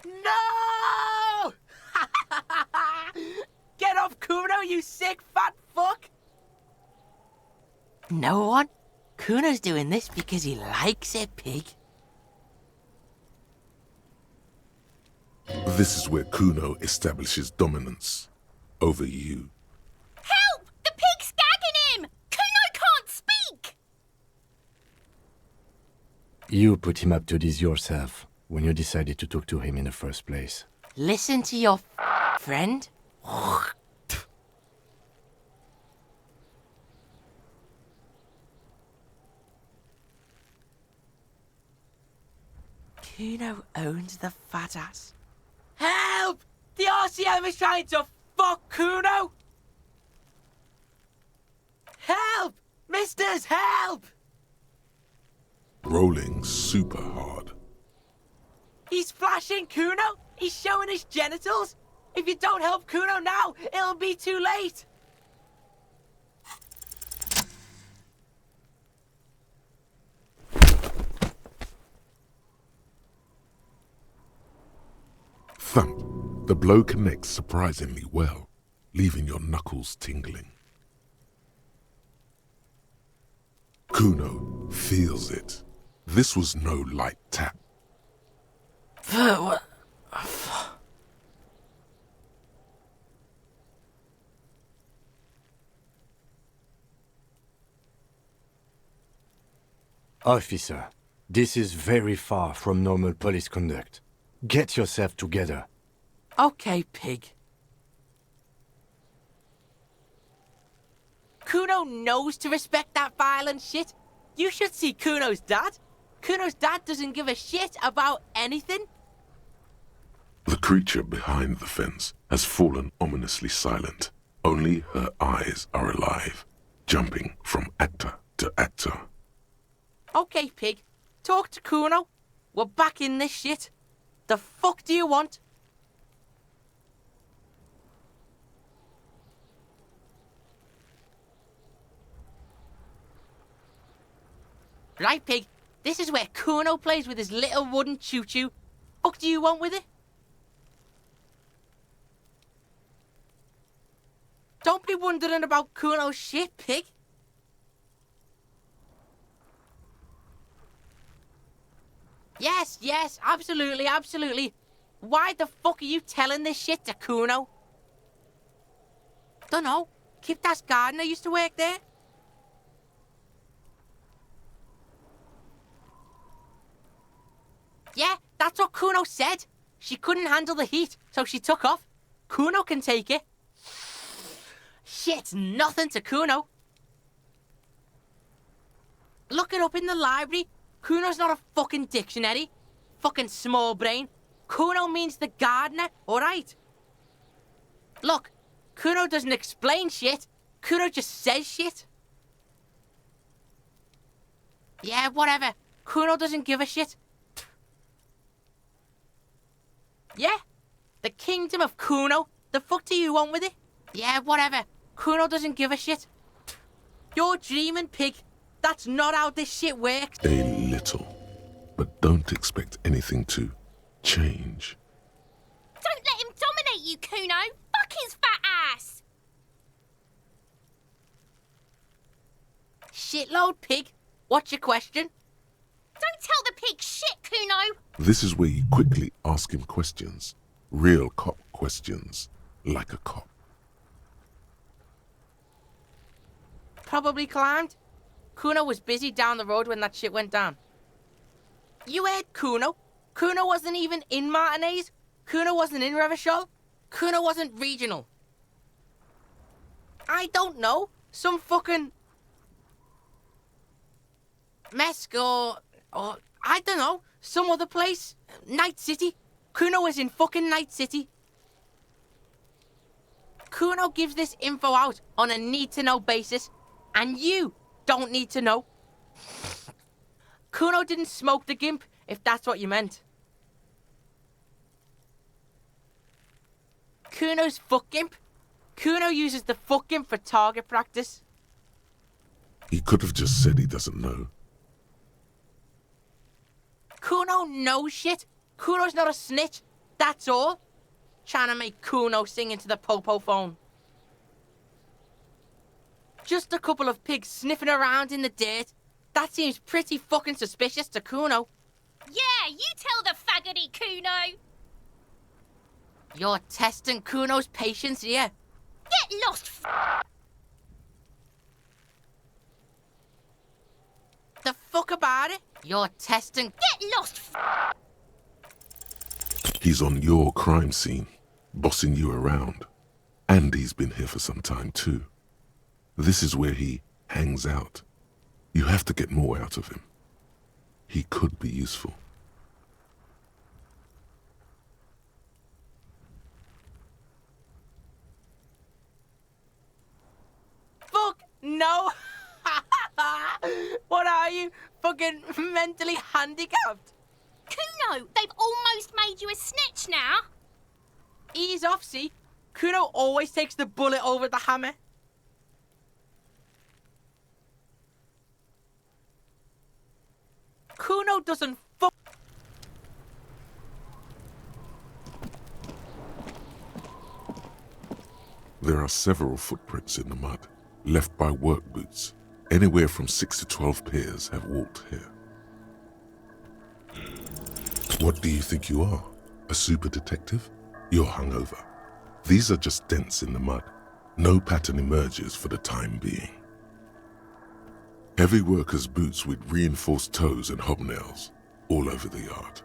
No! Get up, Kuno, you sick fat fuck! No one? Kuno's doing this because he likes it, pig. This is where Kuno establishes dominance over you. Help! The pig's gagging him! Kuno can't speak! You put him up to this yourself when you decided to talk to him in the first place. Listen to your friend. Kuno owns the fat ass. Help! The RCM is trying to fuck Kuno! Help! Misters, help! Rolling super hard. He's flashing Kuno! He's showing his genitals! If you don't help Kuno now, it'll be too late! Thump. The blow connects surprisingly well, leaving your knuckles tingling. Kuno feels it. This was no light tap. What? Officer, this is very far from normal police conduct. Get yourself together. Okay, pig. Kuno knows to respect that violent shit. You should see Kuno's dad. Kuno's dad doesn't give a shit about anything. The creature behind the fence has fallen ominously silent. Only her eyes are alive, jumping from actor to actor. Okay, pig. Talk to Kuno. We're back in this shit. The fuck do you want? Right, pig. This is where Kuno plays with his little wooden choo-choo. What do you want with it? Don't be wondering about Kuno's shit, pig. Yes, absolutely. Why the fuck are you telling this shit to Kuno? Dunno. Kiptas gardener used to work there. Yeah, that's what Kuno said. She couldn't handle the heat, so she took off. Kuno can take it. Shit's nothing to Kuno. Look it up in the library. Kuno's not a fucking dictionary. Fucking small brain. Kuno means the gardener, alright? Look, Kuno doesn't explain shit. Kuno just says shit. Yeah, whatever. Kuno doesn't give a shit. Yeah? The kingdom of Kuno? The fuck do you want with it? Yeah, whatever. Kuno doesn't give a shit. You're dreaming, pig. That's not how this shit works. A little. But don't expect anything to change. Don't let him dominate you, Kuno! Fuck his fat ass! Shitload, pig. What's your question? Don't tell the pig shit, Kuno! This is where you quickly ask him questions. Real cop questions. Like a cop. Probably climbed. Kuno was busy down the road when that shit went down. You heard Kuno? Kuno wasn't even in Martinez. Kuno wasn't in Revashol. Kuno wasn't regional. I don't know. Some fucking... Mesk or I don't know. Some other place. Night City. Kuno was in fucking Night City. Kuno gives this info out on a need-to-know basis, and you don't need to know. Kuno didn't smoke the gimp, if that's what you meant. Kuno's fuck gimp? Kuno uses the fuck gimp for target practice. He could have just said he doesn't know. Kuno knows shit. Kuno's not a snitch, that's all. Trying to make Kuno sing into the popo phone. Just a couple of pigs sniffing around in the dirt. That seems pretty fucking suspicious to Kuno. Yeah, you tell the faggoty, Kuno. You're testing Kuno's patience here. Get lost, The fuck about it? You're testing... Get lost, He's on your crime scene, bossing you around. And he's been here for some time too. This is where he hangs out. You have to get more out of him. He could be useful. Fuck no! What are you? Fucking mentally handicapped? Kuno, they've almost made you a snitch now. Ease off, see? Kuno always takes the bullet over the hammer. Kuno doesn't fuck. There are several footprints in the mud, left by work boots. Anywhere from 6 to 12 pairs have walked here. What do you think you are? A super detective? You're hungover. These are just dents in the mud. No pattern emerges for the time being. Heavy workers' boots with reinforced toes and hobnails all over the yard.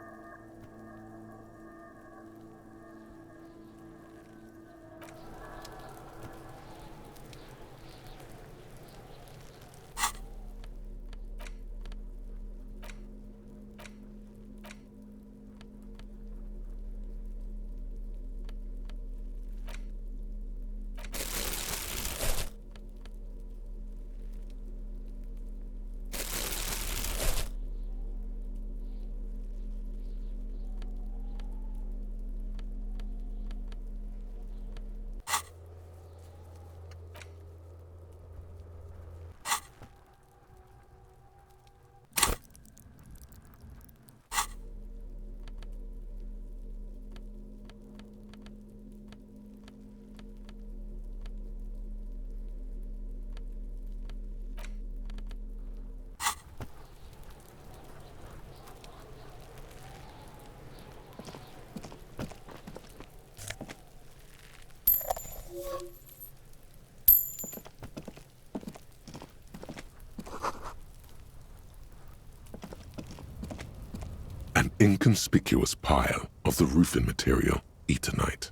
An inconspicuous pile of the roofing material, eternite.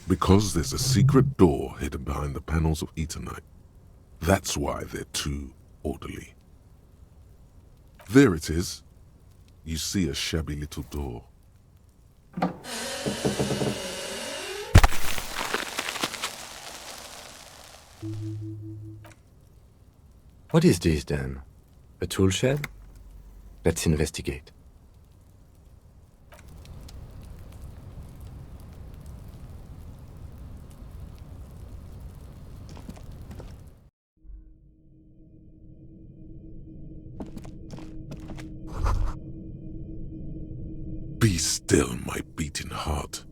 Because there's a secret door hidden behind the panels of eternite. That's why they're too orderly. There it is. You see a shabby little door. What is this then? A tool shed? Let's investigate. Be still, my beating heart.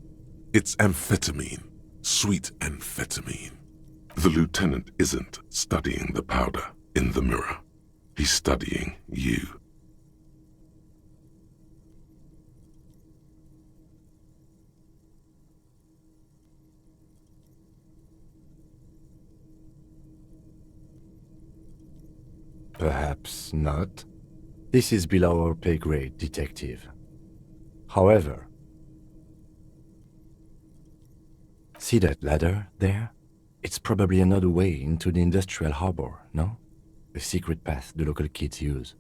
It's amphetamine, sweet amphetamine. The lieutenant isn't studying the powder in the mirror. He's studying you. Perhaps not. This is below our pay grade, detective. However, see that ladder there? It's probably another way into the industrial harbor, no? A secret path the local kids use.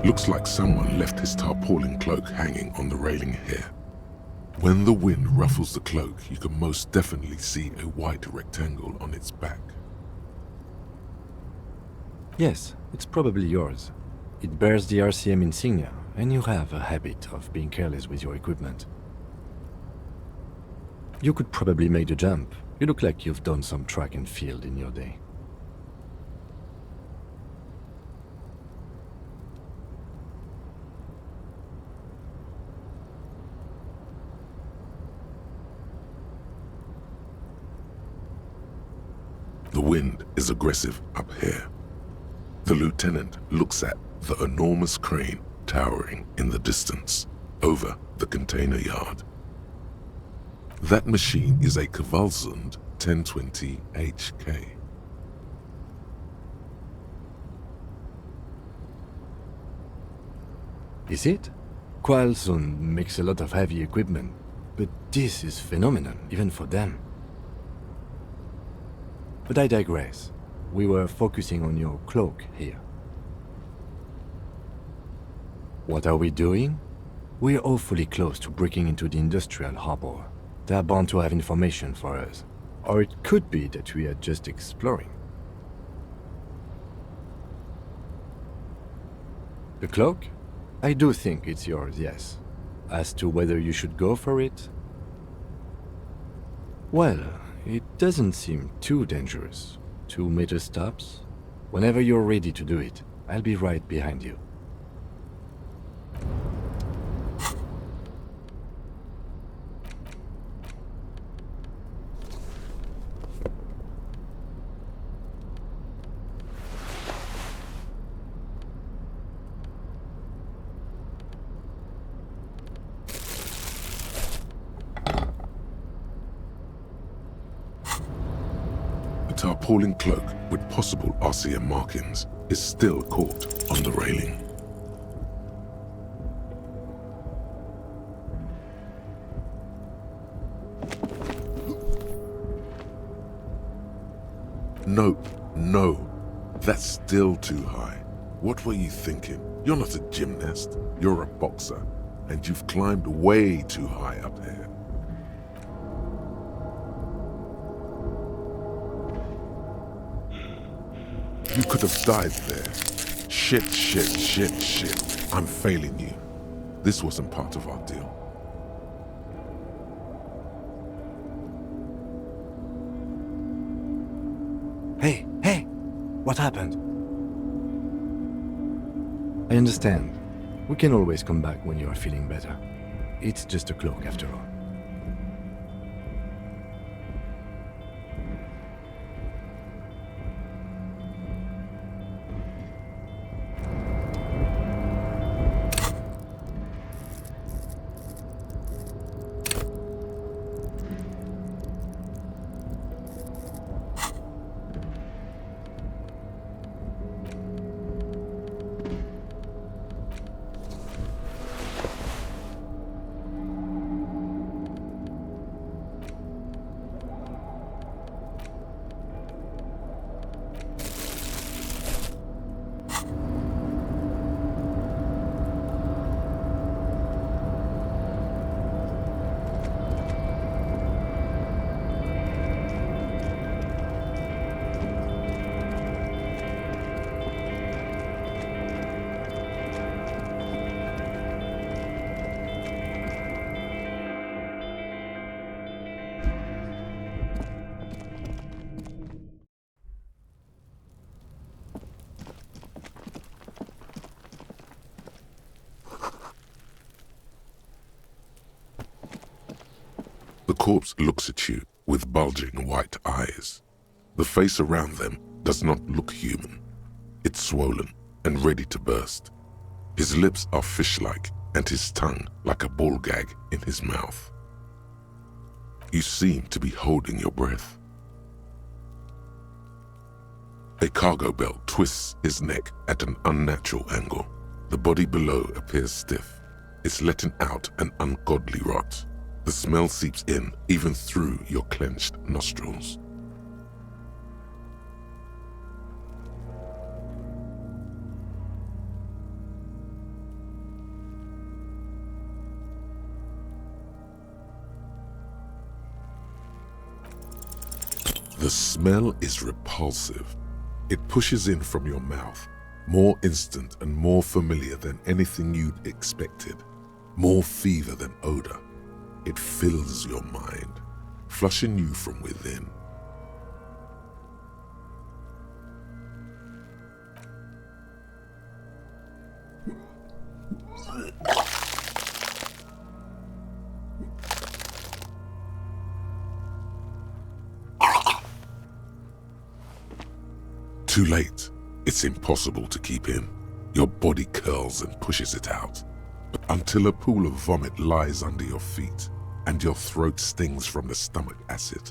Looks like someone left his tarpaulin cloak hanging on the railing here. When the wind ruffles the cloak, you can most definitely see a white rectangle on its back. Yes, it's probably yours. It bears the RCM insignia, and you have a habit of being careless with your equipment. You could probably make the jump. You look like you've done some track and field in your day. The wind is aggressive up here. The lieutenant looks at the enormous crane towering in the distance over the container yard. That machine is a Kvalsund 1020 HK. Is it? Kvalsund makes a lot of heavy equipment, but this is phenomenal, even for them. But I digress. We were focusing on your cloak here. What are we doing? We're awfully close to breaking into the industrial harbor. They are bound to have information for us. Or it could be that we are just exploring. The cloak? I do think it's yours, yes. As to whether you should go for it? Well, it doesn't seem too dangerous. 2 meter stops. Whenever you're ready to do it, I'll be right behind you. Tarpaulin cloak with possible RCM markings is still caught on the railing. No, that's still too high. What were you thinking? You're not a gymnast, you're a boxer, and you've climbed way too high up here. You could have died there. Shit. I'm failing you. This wasn't part of our deal. Hey! What happened? I understand. We can always come back when you are feeling better. It's just a cloak after all. The corpse looks at you with bulging white eyes. The face around them does not look human. It's swollen and ready to burst. His lips are fish-like and his tongue like a ball gag in his mouth. You seem to be holding your breath. A cargo belt twists his neck at an unnatural angle. The body below appears stiff. It's letting out an ungodly rot. The smell seeps in even through your clenched nostrils. The smell is repulsive. It pushes in from your mouth, more instant and more familiar than anything you'd expected, more fever than odor. It fills your mind, flushing you from within. Too late. It's impossible to keep in. Your body curls and pushes it out. But until a pool of vomit lies under your feet and your throat stings from the stomach acid.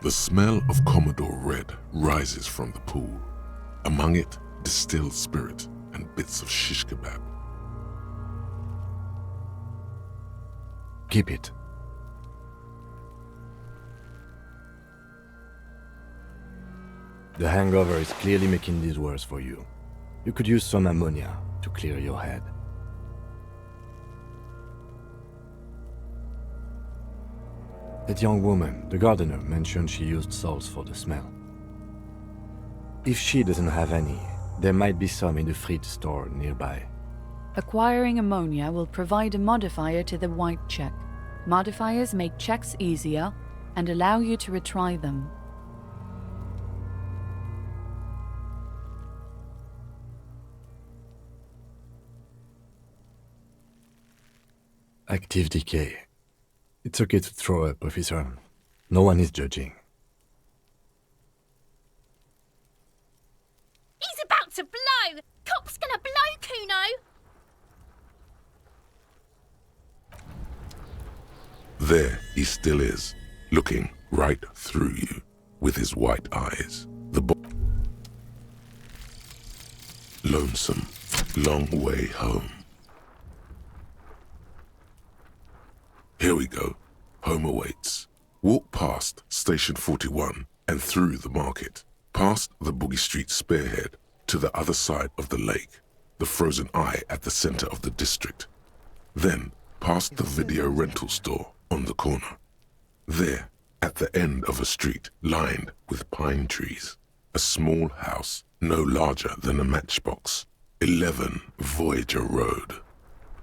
The smell of Commodore Red rises from the pool. Among it, distilled spirit and bits of shish kebab. Keep it. The hangover is clearly making this worse for you. You could use some ammonia to clear your head. That young woman, the gardener, mentioned she used salts for the smell. If she doesn't have any, there might be some in the fridge store nearby. Acquiring ammonia will provide a modifier to the white check. Modifiers make checks easier and allow you to retry them. Active decay. It's okay to throw up, officer. No one is judging. He's about to blow! Cop's gonna blow, Kuno! There he still is, looking right through you with his white eyes. Lonesome, long way home. Here we go. Home awaits. Walk past Station 41 and through the market, past the Boogie Street spearhead to the other side of the lake, the frozen eye at the center of the district. Then past the video rental store on the corner. There, at the end of a street lined with pine trees, a small house no larger than a matchbox. 11 Voyager Road.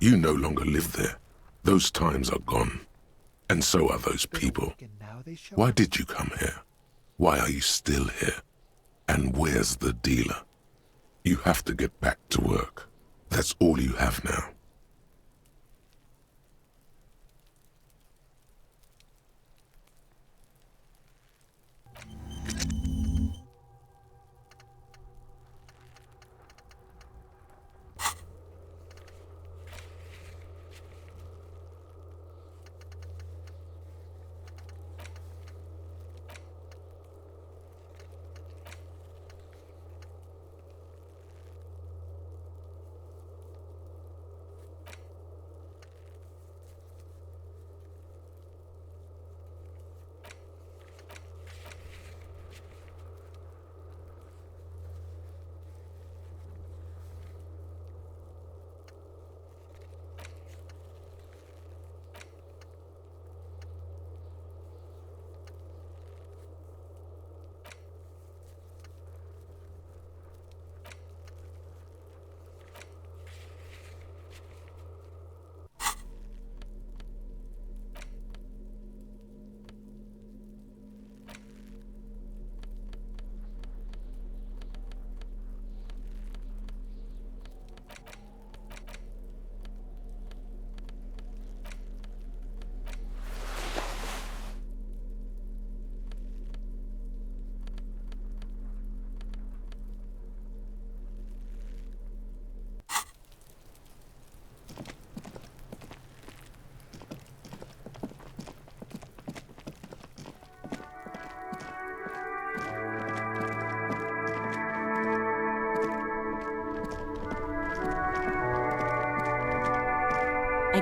You no longer live there. Those times are gone. And so are those people. Why did you come here? Why are you still here? And where's the dealer? You have to get back to work. That's all you have now.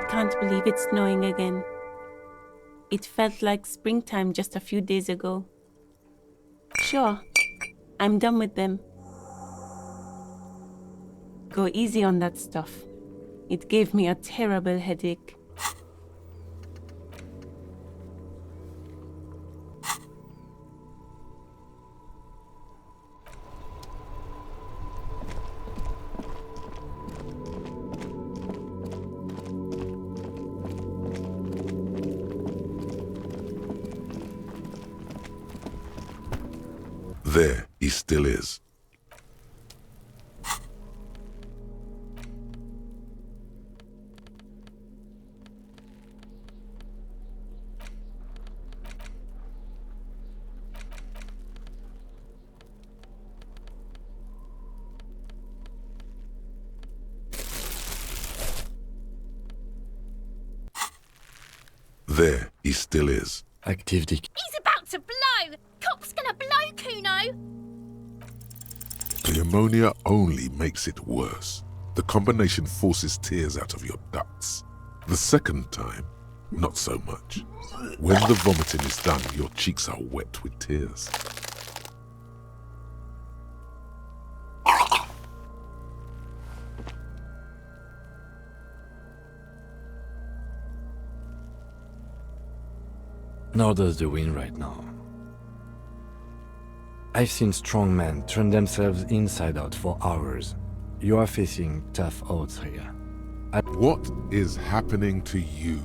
can't believe it's snowing again. It felt like springtime just a few days ago. Sure, I'm done with them. Go easy on that stuff. It gave me a terrible headache. There he still is. There he still is. Activity. He's about to blow! Cop's gonna blow, Kuno! The ammonia only makes it worse. The combination forces tears out of your ducts. The second time, not so much. When the vomiting is done, your cheeks are wet with tears. Nor does the wind right now. I've seen strong men turn themselves inside out for hours. You are facing tough odds here. What is happening to you?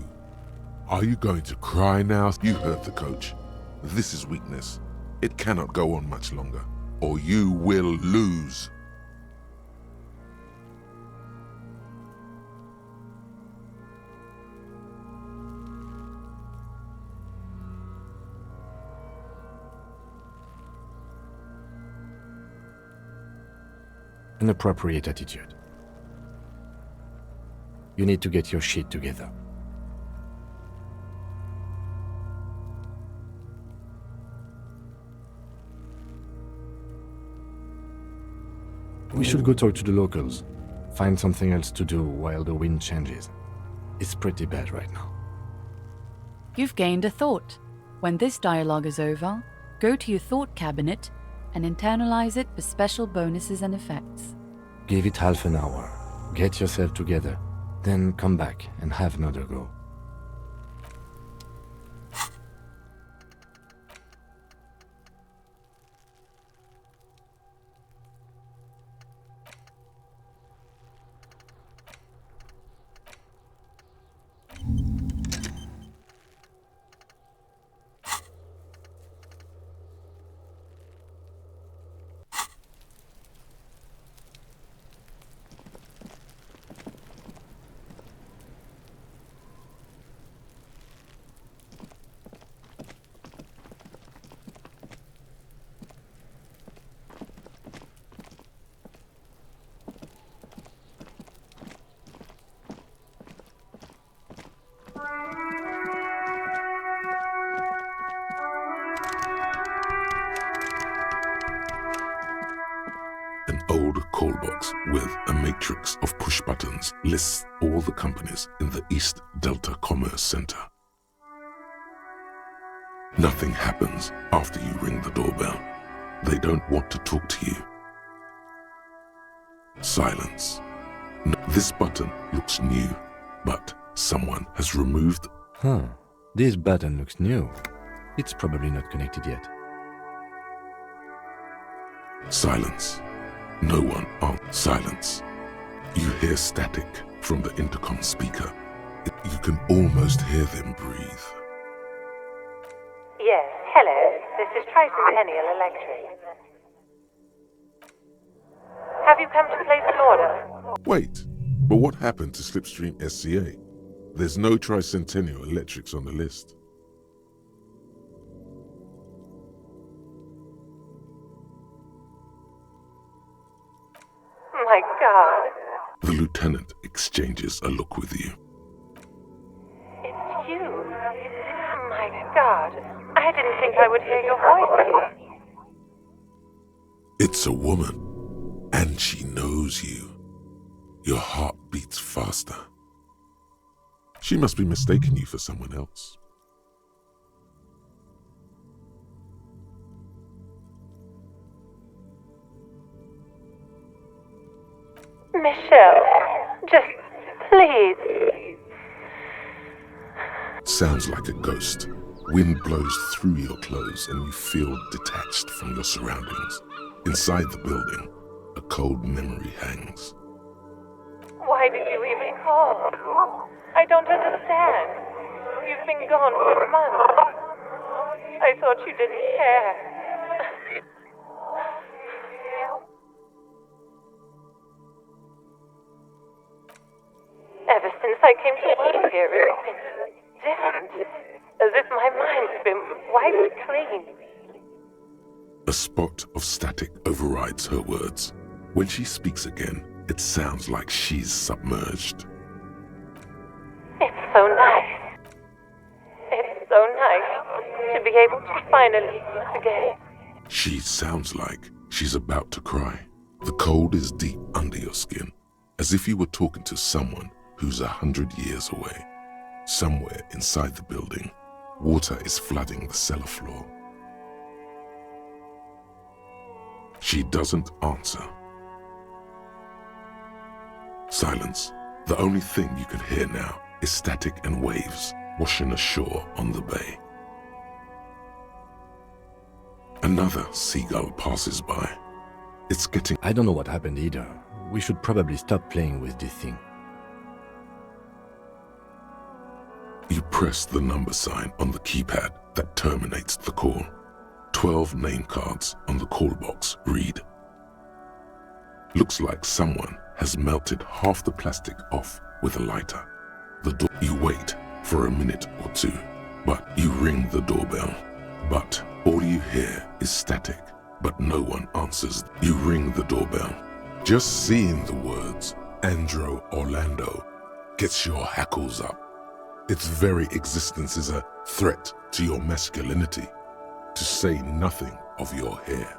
Are you going to cry now? You heard the coach. This is weakness. It cannot go on much longer, or you will lose. An appropriate attitude. You need to get your shit together. We should go talk to the locals. Find something else to do while the wind changes. It's pretty bad right now. You've gained a thought. When this dialogue is over, go to your thought cabinet and internalize it for special bonuses and effects. Give it half an hour. Get yourself together. Then come back and have another go. An old call box with a matrix of push buttons lists all the companies in the East Delta Commerce Center. Nothing happens after you ring the doorbell. They don't want to talk to you. Silence. This button looks new, but someone has removed... This button looks new. It's probably not connected yet. Silence. No one answers. Silence. You hear static from the intercom speaker. You can almost hear them breathe. Yes, hello. This is Tricentennial Electric. Have you come to place an order? Wait, but what happened to Slipstream SCA? There's no Tricentennial Electrics on the list. My God. The lieutenant exchanges a look with you. It's you. My God. I didn't think I would hear your voice here. It's a woman, and she knows you. Your heart beats faster. She must be mistaking you for someone else. Michelle, just please. Sounds like a ghost. Wind blows through your clothes and you feel detached from your surroundings. Inside the building, a cold memory hangs. Why did you even call? I don't understand. You've been gone for months. I thought you didn't care. Ever since I came to work here, it's been different. As if my mind's been wiped clean. A spot of static overrides her words. When she speaks again, it sounds like she's submerged. It's so nice. It's so nice to be able to finally speak again. She sounds like she's about to cry. The cold is deep under your skin, as if you were talking to someone who's 100 years away. Somewhere inside the building, water is flooding the cellar floor. She doesn't answer. Silence. The only thing you can hear now is static and waves washing ashore on the bay. Another seagull passes by. It's getting... I don't know what happened either. We should probably stop playing with this thing. You press the number sign on the keypad that terminates the call. 12 name cards on the call box read. Looks like someone has melted half the plastic off with a lighter. You wait for a minute or two, but you ring the doorbell. But all you hear is static, but no one answers. You ring the doorbell. Just seeing the words Andro Orlando gets your hackles up. Its very existence is a threat to your masculinity, to say nothing of your hair.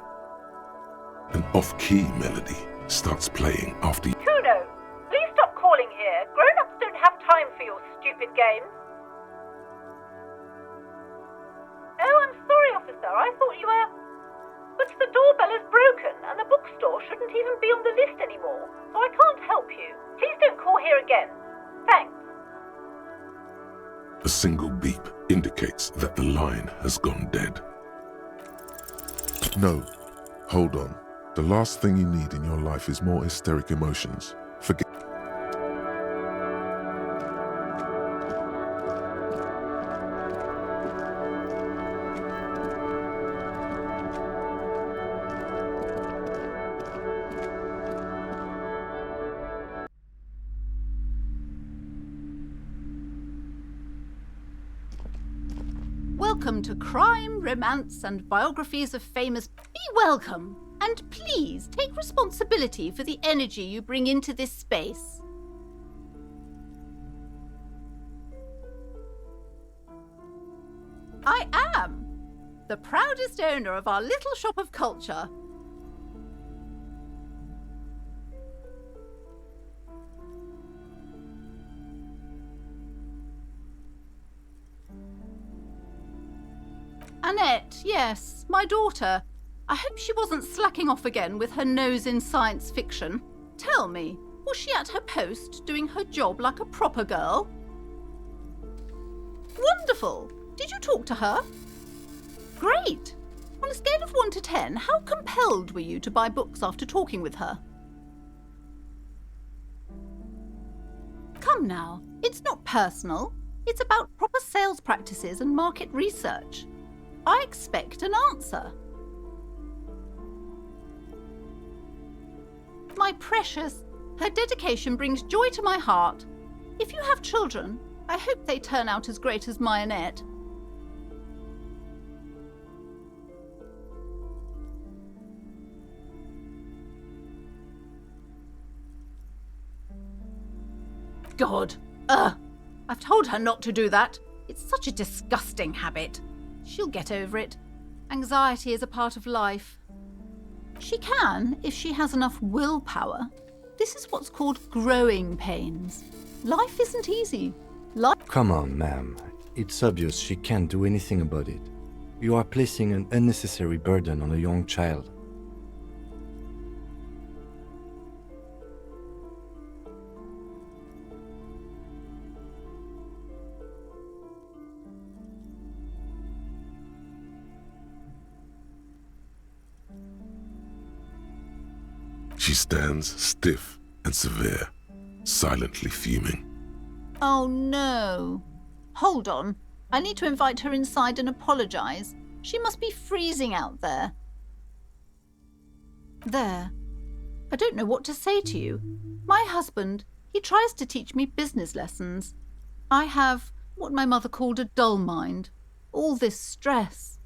An off-key melody starts playing after you. Kuno, please stop calling here. Grown-ups don't have time for your stupid games. Oh, I'm sorry, officer. I thought you were... But the doorbell is broken, and the bookstore shouldn't even be on the list anymore, so I can't help you. Please don't call here again. Thanks. A single beep indicates that the line has gone dead. No, hold on. The last thing you need in your life is more hysteric emotions. Forget. Welcome to Crime, Romance and Biographies of Famous... Be welcome, and please take responsibility for the energy you bring into this space. I am the proudest owner of our little shop of culture. Annette, yes, my daughter. I hope she wasn't slacking off again with her nose in science fiction. Tell me, was she at her post doing her job like a proper girl? Wonderful! Did you talk to her? Great! On a scale of 1 to 10, how compelled were you to buy books after talking with her? Come now, it's not personal. It's about proper sales practices and market research. I expect an answer. My precious, her dedication brings joy to my heart. If you have children, I hope they turn out as great as my Annette. God, I've told her not to do that. It's such a disgusting habit. She'll get over it. Anxiety is a part of life. She can, if she has enough willpower. This is what's called growing pains. Life isn't easy. Come on, ma'am. It's obvious she can't do anything about it. You are placing an unnecessary burden on a young child. She stands stiff and severe, silently fuming. Oh no. Hold on. I need to invite her inside and apologize. She must be freezing out there. There. I don't know what to say to you. My husband, he tries to teach me business lessons. I have what my mother called a dull mind. All this stress.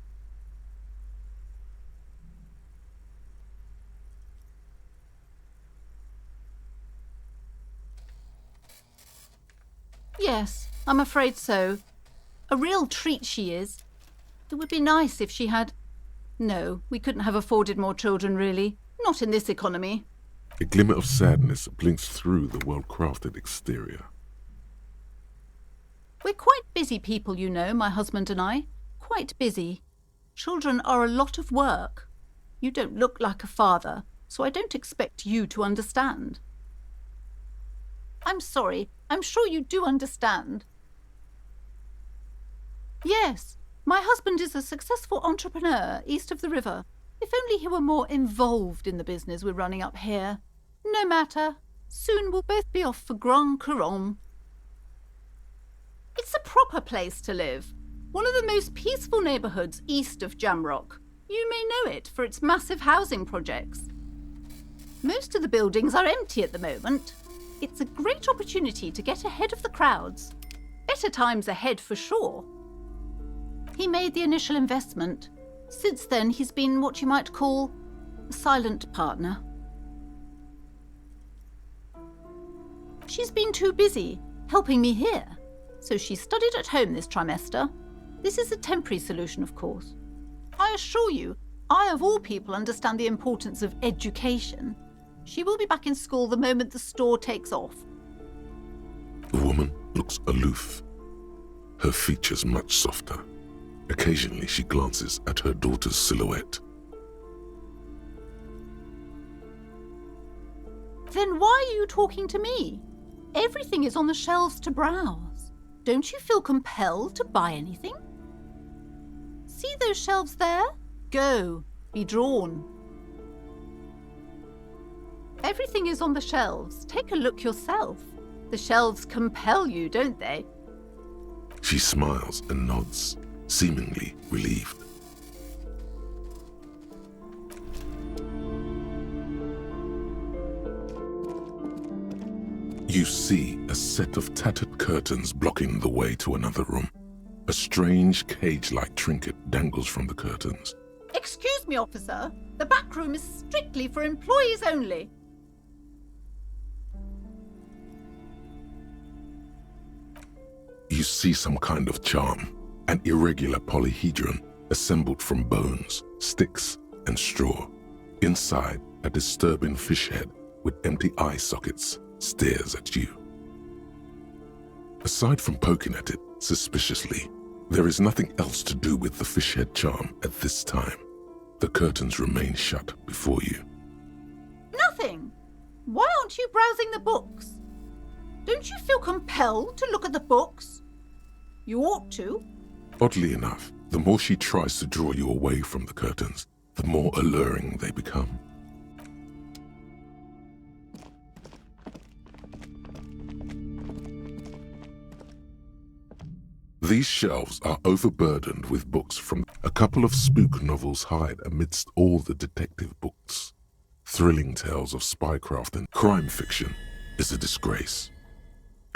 Yes, I'm afraid so. A real treat she is. It would be nice if she had... No, we couldn't have afforded more children, really. Not in this economy. A glimmer of sadness blinks through the well-crafted exterior. We're quite busy people, you know, my husband and I. Quite busy. Children are a lot of work. You don't look like a father, so I don't expect you to understand. I'm sorry. I'm sure you do understand. Yes, my husband is a successful entrepreneur east of the river. If only he were more involved in the business we're running up here. No matter. Soon we'll both be off for Grand Couronne. It's a proper place to live. One of the most peaceful neighbourhoods east of Jamrock. You may know it for its massive housing projects. Most of the buildings are empty at the moment. It's a great opportunity to get ahead of the crowds. Better times ahead for sure. He made the initial investment. Since then, he's been what you might call a silent partner. She's been too busy helping me here, so she studied at home this trimester. This is a temporary solution, of course. I assure you, I of all people understand the importance of education. She will be back in school the moment the store takes off. The woman looks aloof, her features much softer. Occasionally she glances at her daughter's silhouette. Then why are you talking to me? Everything is on the shelves to browse. Don't you feel compelled to buy anything? See those shelves there? Go, be drawn. Everything is on the shelves. Take a look yourself. The shelves compel you, don't they? She smiles and nods, seemingly relieved. You see a set of tattered curtains blocking the way to another room. A strange cage-like trinket dangles from the curtains. Excuse me, officer. The back room is strictly for employees only. You see some kind of charm, an irregular polyhedron assembled from bones, sticks, and straw. Inside, a disturbing fish head with empty eye sockets stares at you. Aside from poking at it suspiciously, there is nothing else to do with the fish head charm at this time. The curtains remain shut before you. Nothing. Why aren't you browsing the books? Don't you feel compelled to look at the books? You ought to. Oddly enough, the more she tries to draw you away from the curtains, the more alluring they become. These shelves are overburdened with books from a couple of spook novels hide amidst all the detective books. Thrilling tales of spycraft and crime fiction is a disgrace.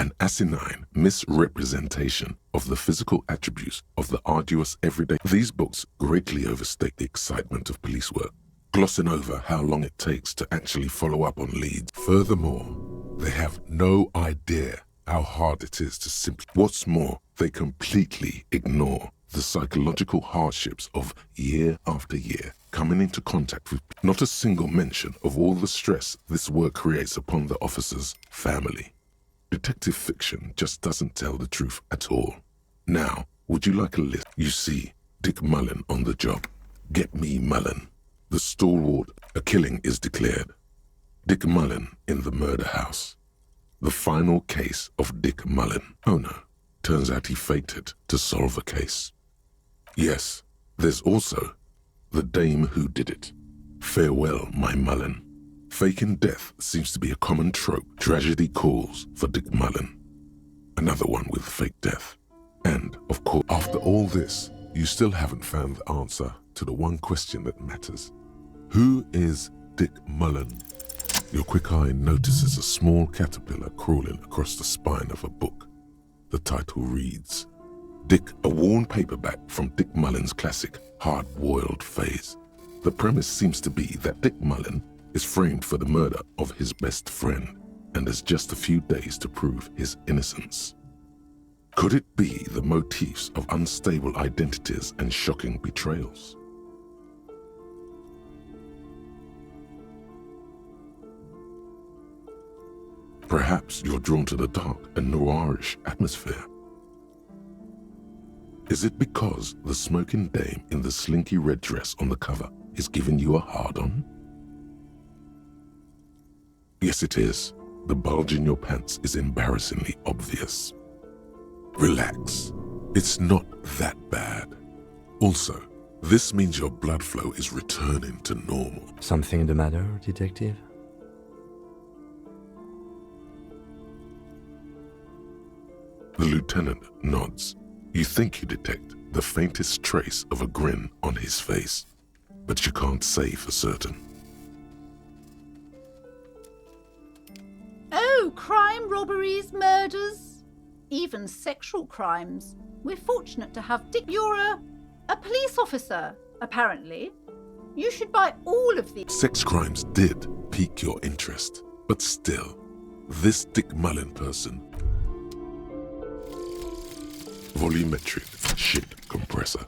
An asinine misrepresentation of the physical attributes of the arduous everyday. These books greatly overstate the excitement of police work, glossing over how long it takes to actually follow up on leads. Furthermore, they have no idea how hard it is to simply... What's more, they completely ignore the psychological hardships of year after year coming into contact with... Not a single mention of all the stress this work creates upon the officer's family. Detective fiction just doesn't tell the truth at all. Now, would you like a list? You see, Dick Mullen on the job. Get me Mullen. The stalwart, a killing is declared. Dick Mullen in the murder house. The final case of Dick Mullen. Oh no, turns out he faked it to solve a case. Yes, there's also the dame who did it. Farewell, my Mullen. Faking death seems to be a common trope. Tragedy calls for Dick Mullen. Another one with fake death. And, of course, after all this, you still haven't found the answer to the one question that matters. Who is Dick Mullen? Your quick eye notices a small caterpillar crawling across the spine of a book. The title reads, Dick, a worn paperback from Dick Mullen's classic hard-boiled phase. The premise seems to be that Dick Mullen is framed for the murder of his best friend and has just a few days to prove his innocence. Could it be the motifs of unstable identities and shocking betrayals? Perhaps you're drawn to the dark and noirish atmosphere. Is it because the smoking dame in the slinky red dress on the cover is giving you a hard-on? Yes, it is. The bulge in your pants is embarrassingly obvious. Relax. It's not that bad. Also, this means your blood flow is returning to normal. Something the matter, detective? The lieutenant nods. You think you detect the faintest trace of a grin on his face, but you can't say for certain. Oh, crime, robberies, murders, even sexual crimes. We're fortunate to have Dick. You're a police officer, apparently. You should buy all of these. Sex crimes did pique your interest, but still, this Dick Mullen person. Volumetric shit compressor.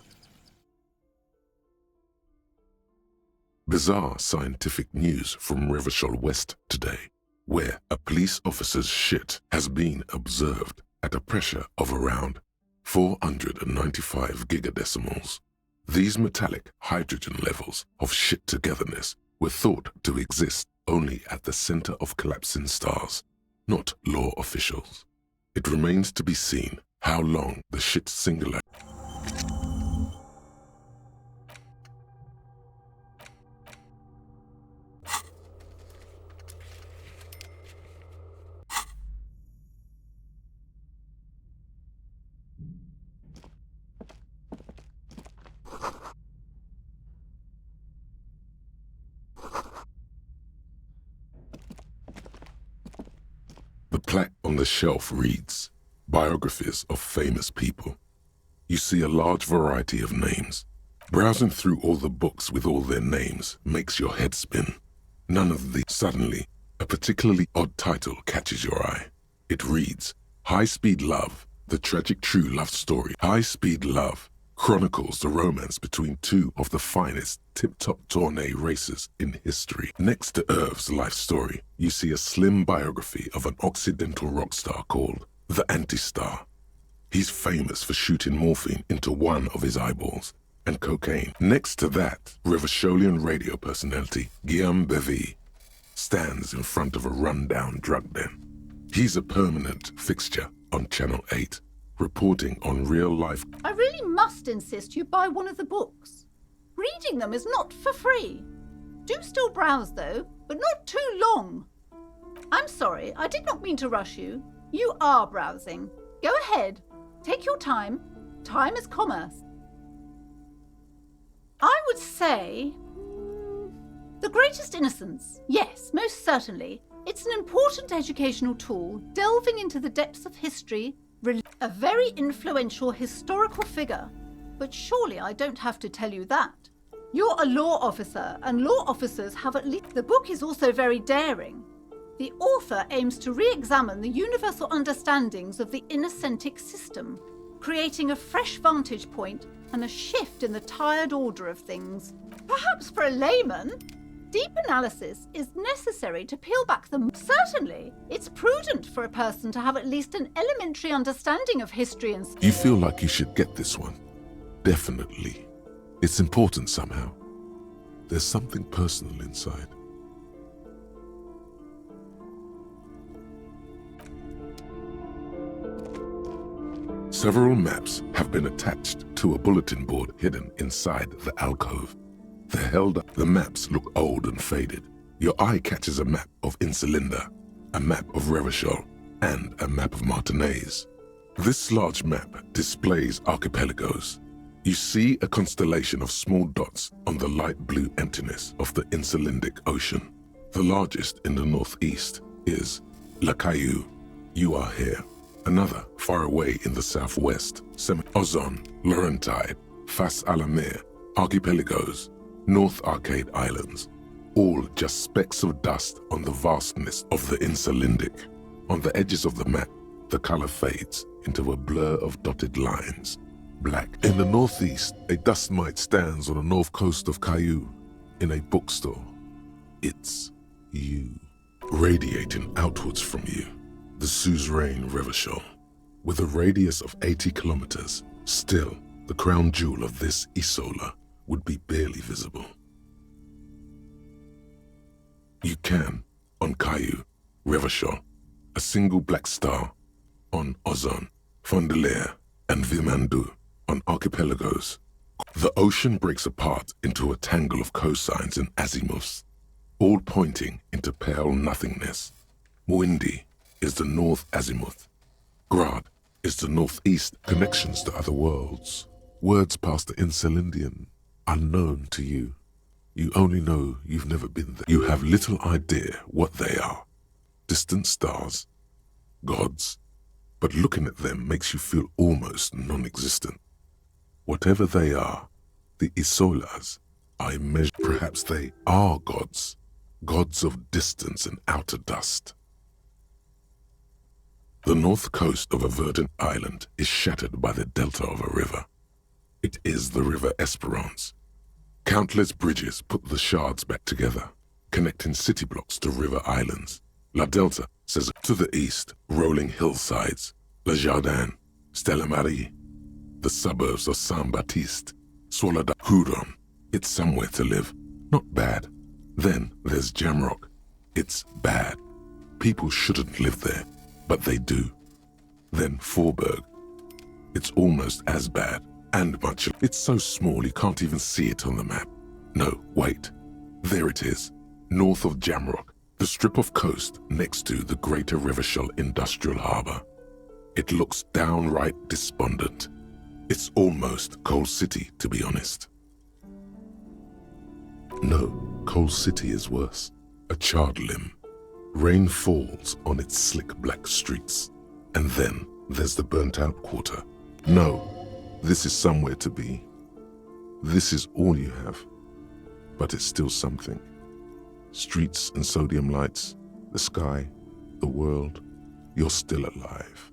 Bizarre scientific news from Revashole West today, where a police officer's shit has been observed at a pressure of around 495 gigadecimals. These metallic hydrogen levels of shit togetherness were thought to exist only at the center of collapsing stars, not law officials. It remains to be seen how long the shit singular. The plaque on the shelf reads, Biographies of famous people. You see a large variety of names. Browsing through all the books with all their names makes your head spin. None of these. Suddenly, a particularly odd title catches your eye. It reads, High Speed Love, the tragic true love story. High Speed Love chronicles the romance between two of the finest tip-top tourney racers in history. Next to Irv's life story, you see a slim biography of an Occidental rock star called The Anti-Star. He's famous for shooting morphine into one of his eyeballs and cocaine. Next to that, Revasholian radio personality Guillaume Bevy stands in front of a rundown drug den. He's a permanent fixture on Channel 8, reporting on real-life. I really must insist you buy one of the books. Reading them is not for free. Do still browse, though, but not too long. I'm sorry, I did not mean to rush you. You are browsing. Go ahead. Take your time. Time is commerce. I would say... The Greatest Innocence. Yes, most certainly. It's an important educational tool, delving into the depths of history, a very influential historical figure. But surely I don't have to tell you that. You're a law officer, and law officers have at least... The book is also very daring. The author aims to re-examine the universal understandings of the innocentic system, creating a fresh vantage point and a shift in the tired order of things. Perhaps for a layman, Deep analysis is necessary to peel back the... Certainly, it's prudent for a person to have at least an elementary understanding of history and... You feel like you should get this one. Definitely. It's important somehow. There's something personal inside. Several maps have been attached to a bulletin board hidden inside the alcove. They're held up. The maps look old and faded. Your eye catches a map of Insulinda, a map of Revashol, and a map of Martinez. This large map displays archipelagos. You see a constellation of small dots on the light blue emptiness of the Insulindic Ocean. The largest in the northeast is La Caillou. You are here. Another far away in the southwest, Ozon, Laurentide, Fas Alamir, Archipelagos, North Arcade Islands, all just specks of dust on the vastness of the Insulindic. On the edges of the map, the color fades into a blur of dotted lines. Black. In the northeast, a dust mite stands on the north coast of Caillou in a bookstore. It's you. Radiating outwards from you, the suzerain Revashol. With a radius of 80 kilometers, still, the crown jewel of this Isola would be barely visible. You can, on Caillou, Revashol, a single black star, on Ozon, Fondelier, and Vimandu, on archipelagos. The ocean breaks apart into a tangle of cosines and azimuths, all pointing into pale nothingness. Windy is the north azimuth. Grad is the northeast. Connections to other worlds. Words past the Insulindian, unknown to you. You only know you've never been there. You have little idea what they are. Distant stars, gods, but looking at them makes you feel almost non-existent. Whatever they are, the Isolas are immeasurable. Perhaps they are gods, gods of distance and outer dust. The north coast of a verdant island is shattered by the delta of a river. It is the River Esperance. Countless bridges put the shards back together, connecting city blocks to river islands. La Delta says to the east, rolling hillsides, Le Jardin, Stella Marie, the suburbs of Saint-Baptiste, Soledad, Huron. It's somewhere to live. Not bad. Then there's Jamrock. It's bad. People shouldn't live there, but they do. Then Forberg. It's almost as bad, and much. It's so small you can't even see it on the map. No, wait. There it is, north of Jamrock, the strip of coast next to the Greater Revashol Industrial Harbour. It looks downright despondent. It's almost Coal City, to be honest. No, Coal City is worse. A charred limb. Rain falls on its slick black streets. And then there's the burnt-out quarter. No, this is somewhere to be. This is all you have. But it's still something. Streets and sodium lights, the sky, the world. You're still alive.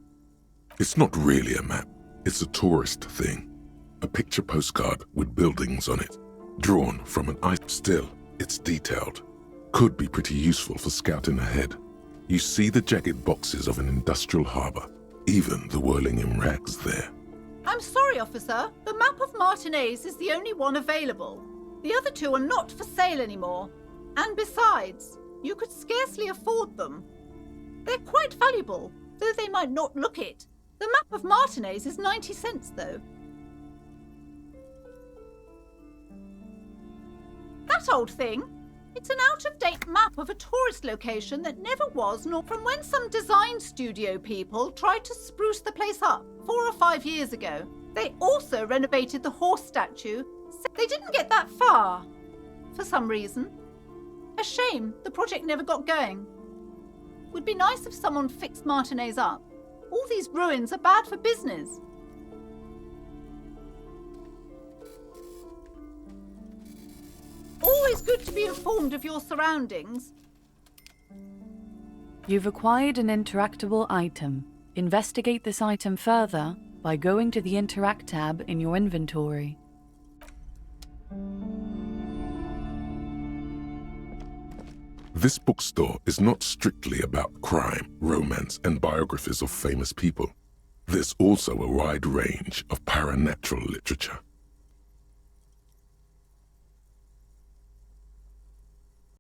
It's not really a map. It's a tourist thing. A picture postcard with buildings on it, drawn from an ice. Still, it's detailed. Could be pretty useful for scouting ahead. You see the jagged boxes of an industrial harbour, even the whirling in rags there. I'm sorry, officer. The map of Martinez is the only one available. The other two are not for sale anymore. And besides, you could scarcely afford them. They're quite valuable, though they might not look it. The map of Martinez is 90 cents, though. That old thing? It's an out-of-date map of a tourist location that never was, nor from when some design studio people tried to spruce the place up 4 or 5 years ago. They also renovated the horse statue. They didn't get that far, for some reason. A shame the project never got going. Would be nice if someone fixed Martinez up. All these ruins are bad for business. Always good to be informed of your surroundings. You've acquired an interactable item. Investigate this item further by going to the Interact tab in your inventory. This bookstore is not strictly about crime, romance, and biographies of famous people. There's also a wide range of paranatural literature,